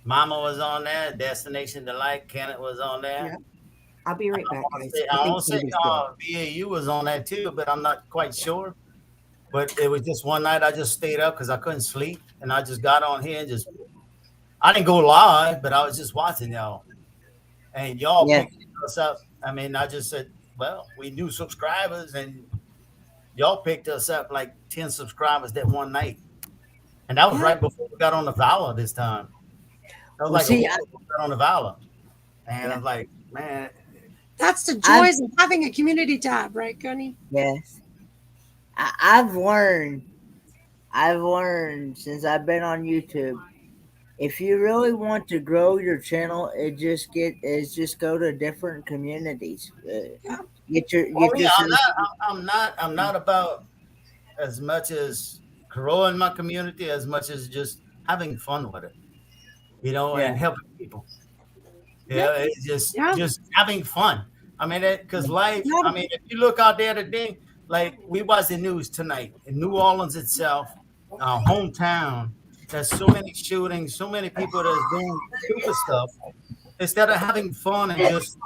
Mama was on there, Destination Delight, Kenneth was on there. Yeah. I'll be right back, guys. I want to say BAU was on that too, but I'm not quite sure. But it was just one night I just stayed up because I couldn't sleep, and I just got on here and I didn't go live, but I was just watching y'all. And y'all picked us up. I mean, I just said, well, we new subscribers, and y'all picked us up like 10 subscribers that one night. And that was right before we got on the Valor this time. That was we got on the Valor. And I was like, man. That's the joys of having a community tab, right, Gunny? Yes. I've learned since I've been on YouTube, if you really want to grow your channel, just go to different communities. I'm not about as much as growing my community as much as just having fun with it, and helping people. It's just having fun. I mean, because life. I mean, if you look out there today, like we watched the news tonight in New Orleans itself, our hometown. There's so many shootings, so many people that's doing stupid stuff instead of having fun and just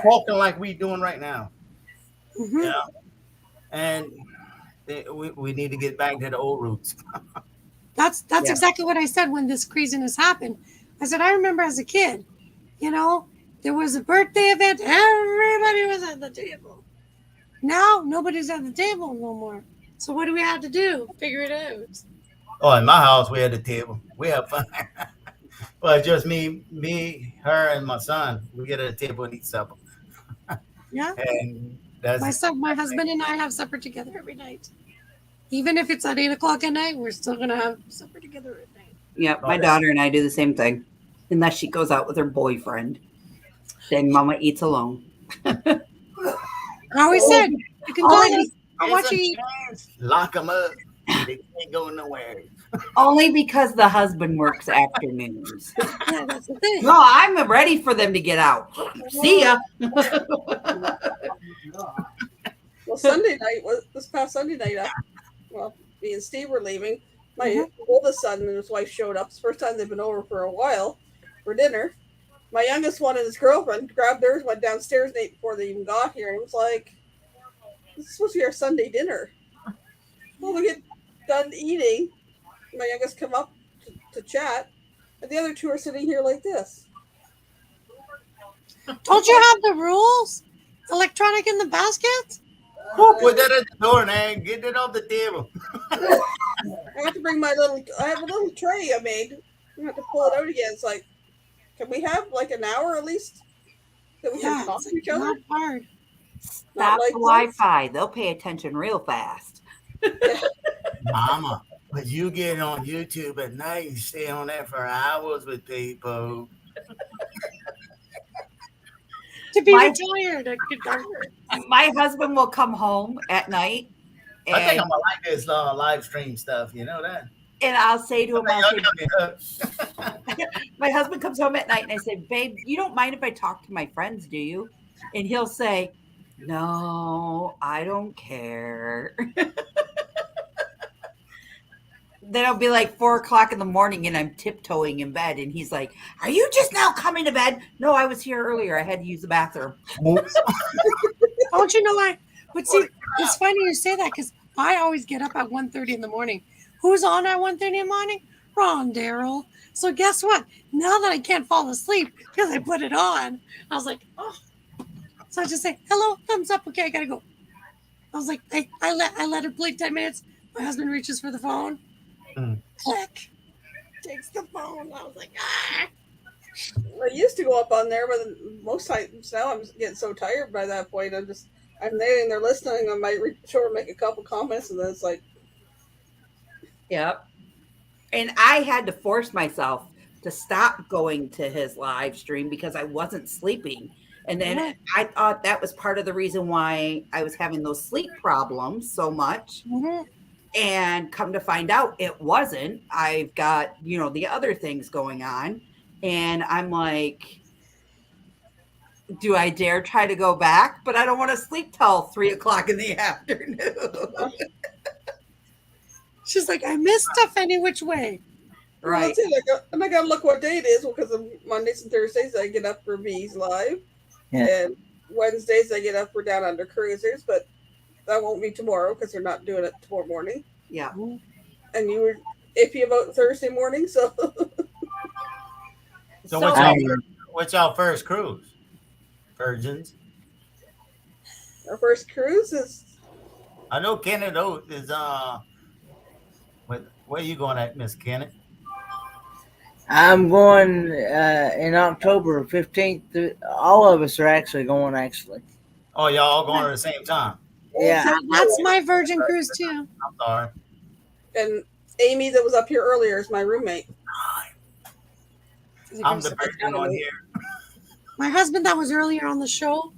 talking like we doing right now. Mm-hmm. Yeah, and we need to get back to the old roots. That's exactly what I said when this craziness happened. I said, I remember as a kid, there was a birthday event, everybody was at the table. Now nobody's at the table no more. So what do we have to do? Figure it out. Oh, in my house, we had a table. We have fun. Well, just me, her, and my son. We get at a table and eat supper. Yeah. And that's my husband and I have supper together every night. Even if it's at 8 o'clock at night, we're still gonna have supper together at night. Yeah, my daughter and I do the same thing. Unless she goes out with her boyfriend. Then Mama eats alone. I always said you can go. I'm There's a watching. chance. Lock them up. They can't go nowhere. Only because the husband works afternoons. Yeah, that's the thing. No, I'm ready for them to get out. See ya. Well, Sunday night was this past Sunday night. Well, me and Steve were leaving. My oldest son and his wife showed up. It's the first time they've been over for a while for dinner. My youngest one and his girlfriend grabbed theirs, went downstairs and ate before they even got here. And it was like, this is supposed to be our Sunday dinner. Well, we get done eating. My youngest come up to chat, and the other two are sitting here like this. Don't you have the rules? Electronic in the basket? Put that at the door, man. Get it off the table. I have to bring I have a little tray I made. I have to pull it out again. It's like, can we have like an hour at least that we can talk to each other? Not hard. Stop like the Wi-Fi. They'll pay attention real fast. Mama, but you get on YouTube at night and stay on there for hours with people. To be retired. My husband will come home at night. I think I'm gonna like this live stream stuff. You know that. And I'll say to him, my husband comes home at night and I say, babe, you don't mind if I talk to my friends, do you? And he'll say, no, I don't care. Then it'll be like 4:00 in the morning and I'm tiptoeing in bed. And he's like, are you just now coming to bed? No, I was here earlier. I had to use the bathroom. Don't you know why? But see, it's funny you say that because I always get up at 1:30 in the morning. Who's on at 1:30 in the morning? Ron Daryl. So guess what? Now that I can't fall asleep because I put it on, I was like, oh. So I just say, hello, thumbs up. Okay, I gotta go. I was like, I let it blink 10 minutes. My husband reaches for the phone. Click. Takes the phone. I was like, ah. I used to go up on there, but most times now I'm getting so tired by that point. I'm there and they're listening. I might reach over and make a couple comments, and then it's like, yep. And I had to force myself to stop going to his live stream because I wasn't sleeping. And then I thought that was part of the reason why I was having those sleep problems so much. And come to find out it wasn't. I've got, the other things going on. And I'm like, do I dare try to go back? But I don't want to sleep till 3:00 in the afternoon. She's like, I miss stuff any which way. Right. And I got to look what day it is because of Mondays and Thursdays I get up for V's Live. Yeah. And Wednesdays I get up for Down Under Cruisers, but that won't be tomorrow because they're not doing it tomorrow morning. Yeah. And you were iffy about Thursday morning, so. So what's y'all first cruise? Virgins. Our first cruise is. I know Kenneth Oates is where are you going at, Miss Kenneth? I'm going in October 15th. All of us are actually going. Oh, y'all all going at the same time? Yeah. That's my Virgin cruise too. I'm sorry. And Amy that was up here earlier is my roommate. I'm the virgin one here. My husband that was earlier on the show,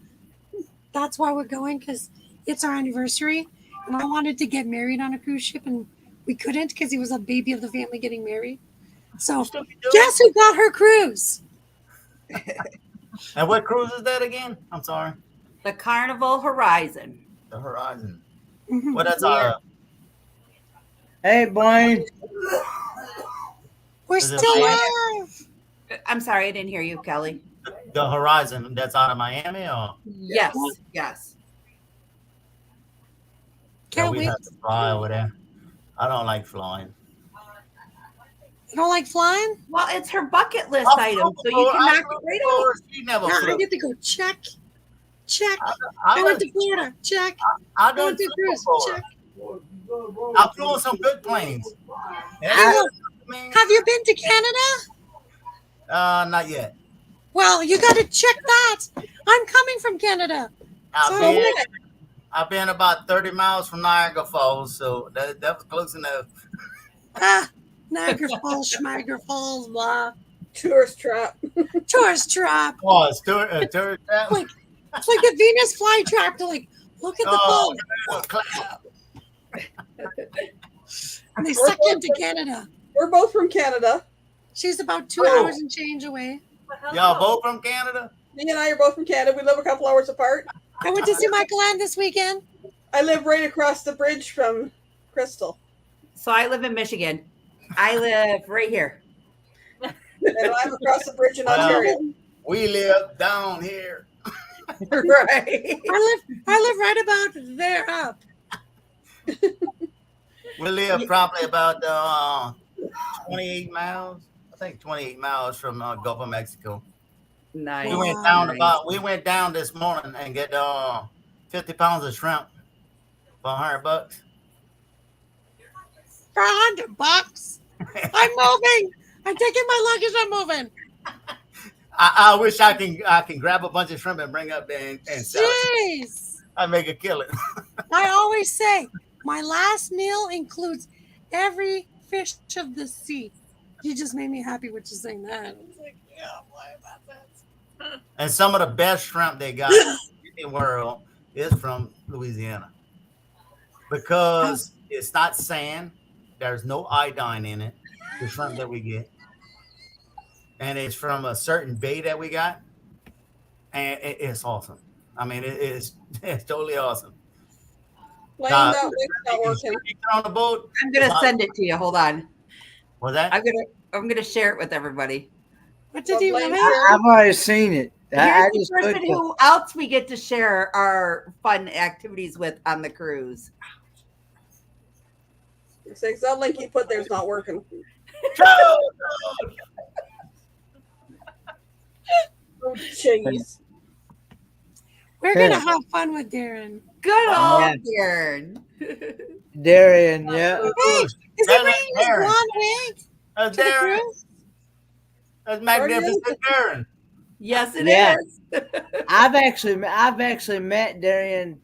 that's why we're going, because it's our anniversary. And I wanted to get married on a cruise ship, and we couldn't because he was a baby of the family getting married. So guess who got her cruise? And what cruise is that again? I'm sorry. The Carnival Horizon. The Horizon. Well, that's our. Hey, Blaine. We're still live. I'm sorry, I didn't hear you, Kelly. The Horizon, that's out of Miami, or? Yes. Yeah, we have to fly over there. I don't like flying. You don't like flying? Well, it's her bucket list item, so you can knock it right over. She never I get to go check. I went to Florida. Check. I went to cruise. Check. I flew on some good planes. Have you been to Canada? Not yet. Well, you got to check that. I'm coming from Canada. I've been about 30 miles from Niagara Falls, so that was close enough. Niagara Falls, Schmager Falls, blah. Tourist trap. Tourist trap. Oh, it's tourist trap. It's like a Venus flytrap. They're like, Look at the Oh, phone. clap. And they suck into Canada. We're both from Canada. She's about 2 Oh. hours and change away. Y'all both from Canada? Me and I are both from Canada. We live a couple hours apart. I went to see Michael Ann this weekend. I live right across the bridge from Crystal. So I live in Michigan. I live right here. And I'm across the bridge in Well, Ontario. We live down here. Right. I live right about there up. We live probably about 28 miles. I think 28 miles from Gulf of Mexico. Nice. We went down this morning and get 50 pounds of shrimp for $100. For $100. I'm moving. I'm taking my luggage. I'm moving. I wish I can grab a bunch of shrimp and bring up there and sell it. Jeez. I make a killing. I always say my last meal includes every fish of the sea. You just made me happy with just saying that. I was like, yeah, why about that? And some of the best shrimp they got in the world is from Louisiana. Because it's not sand. There's no iodine in it, the shrimp that we get. And it's from a certain bay that we got. And it's awesome. I mean, it's totally awesome. Lane, that link's not working. On the boat. I'm gonna send it to you. Hold on. What's that? I'm gonna share it with everybody. What did you want? I've already seen it. I Here's just the person who else we get to share our fun activities with on the cruise. That link you put there is not working. Oh, jeez. We're gonna have fun with Darren. Good old Darren. Darren, yeah. Hey, is he bringing his blonde wig That's to the Darren. cruise? That's Magnificent Darren. Yes, it is. I've actually met Darren.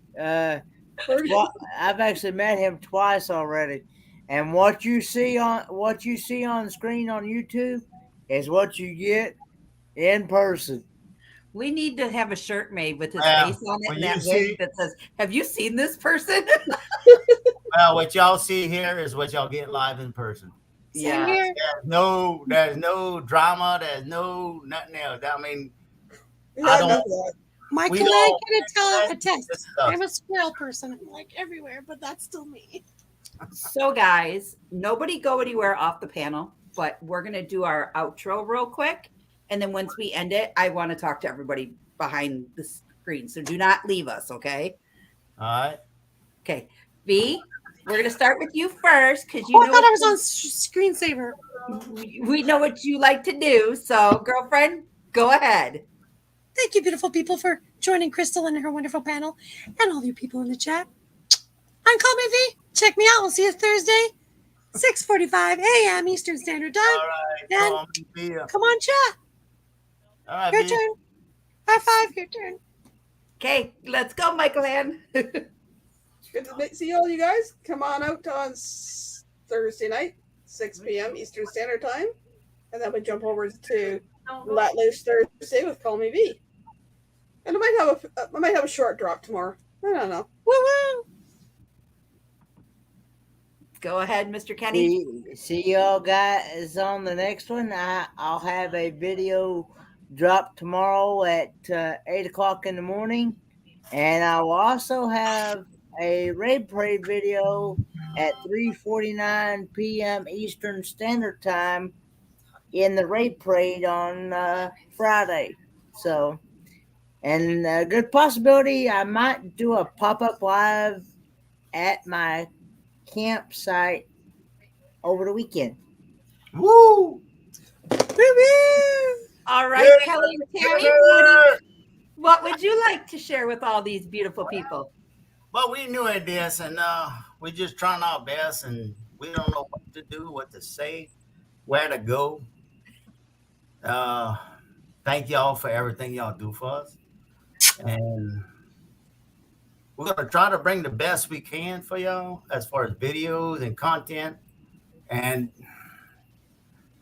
I've actually met him twice already, and what you see on the screen on YouTube is what you get in person. We need to have a shirt made with his face on it and that wig that says, "Have you seen this person?" Well, what y'all see here is what y'all get live in person. Yeah. There's no drama. There's no nothing else. I mean, I don't. Michael, I can attest. I'm a squirrel person. I'm like everywhere, but that's still me. So, guys, nobody go anywhere off the panel, but we're gonna do our outro real quick, and then once we end it, I want to talk to everybody behind the screen. So do not leave us, okay? All right. Okay, V, we're gonna start with you first because I thought I was on screensaver. We know what you like to do. So, girlfriend, go ahead. Thank you, beautiful people, for joining Crystal and her wonderful panel, and all you people in the chat. I'm Call Me V. Check me out. We'll see you Thursday, 6:45 a.m. Eastern Standard Time. All right. And come on, chat. All right, your turn. High five. Your turn. Okay, let's go, Michael Ann. Good to see all you guys. Come on out on Thursday night, 6 p.m. Eastern Standard Time, and then we jump over to Let Loose Thursday with Call Me V. And I might have a short drop tomorrow. I don't know. Woo woo. Go ahead, Mr. Kenny. See y'all guys on the next one. I'll have a video drop tomorrow at 8 o'clock in the morning, and I will also have a raid parade video at 3:49 p.m. Eastern Standard Time in the raid parade on Friday. So, and a good possibility I might do a pop-up live at my campsite over the weekend. Woo! All right, Kelly and Tammy, what would you like to share with all these beautiful people? Well, we knew this, and we're just trying our best, and we don't know what to do, what to say, where to go. Thank y'all for everything y'all do for us, and we're going to try to bring the best we can for y'all as far as videos and content, and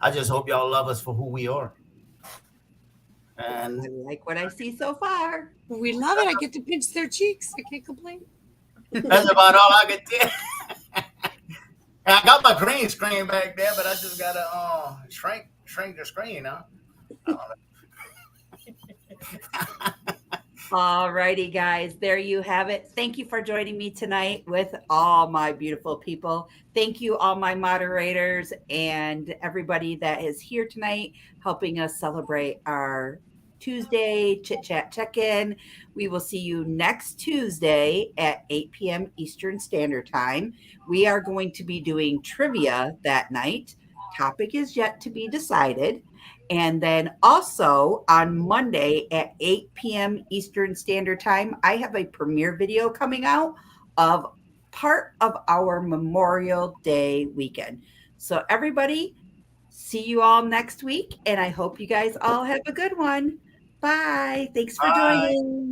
I just hope y'all love us for who we are. And I like what I see so far. We love it. I get to pinch their cheeks. I can't complain. that's about all I could tell. I got my green screen back there, but I just gotta shrink the screen, huh? All righty, guys. There you have it. Thank you for joining me tonight with all my beautiful people. Thank you, all my moderators and everybody that is here tonight helping us celebrate our Tuesday Chit Chat Check In. We will see you next Tuesday at 8 p.m. Eastern Standard Time. We are going to be doing trivia that night. Topic is yet to be decided. And then also on Monday at 8 p.m. Eastern Standard Time, I have a premiere video coming out of part of our Memorial Day weekend. So, everybody, see you all next week. And I hope you guys all have a good one. Bye. Thanks for Bye. joining.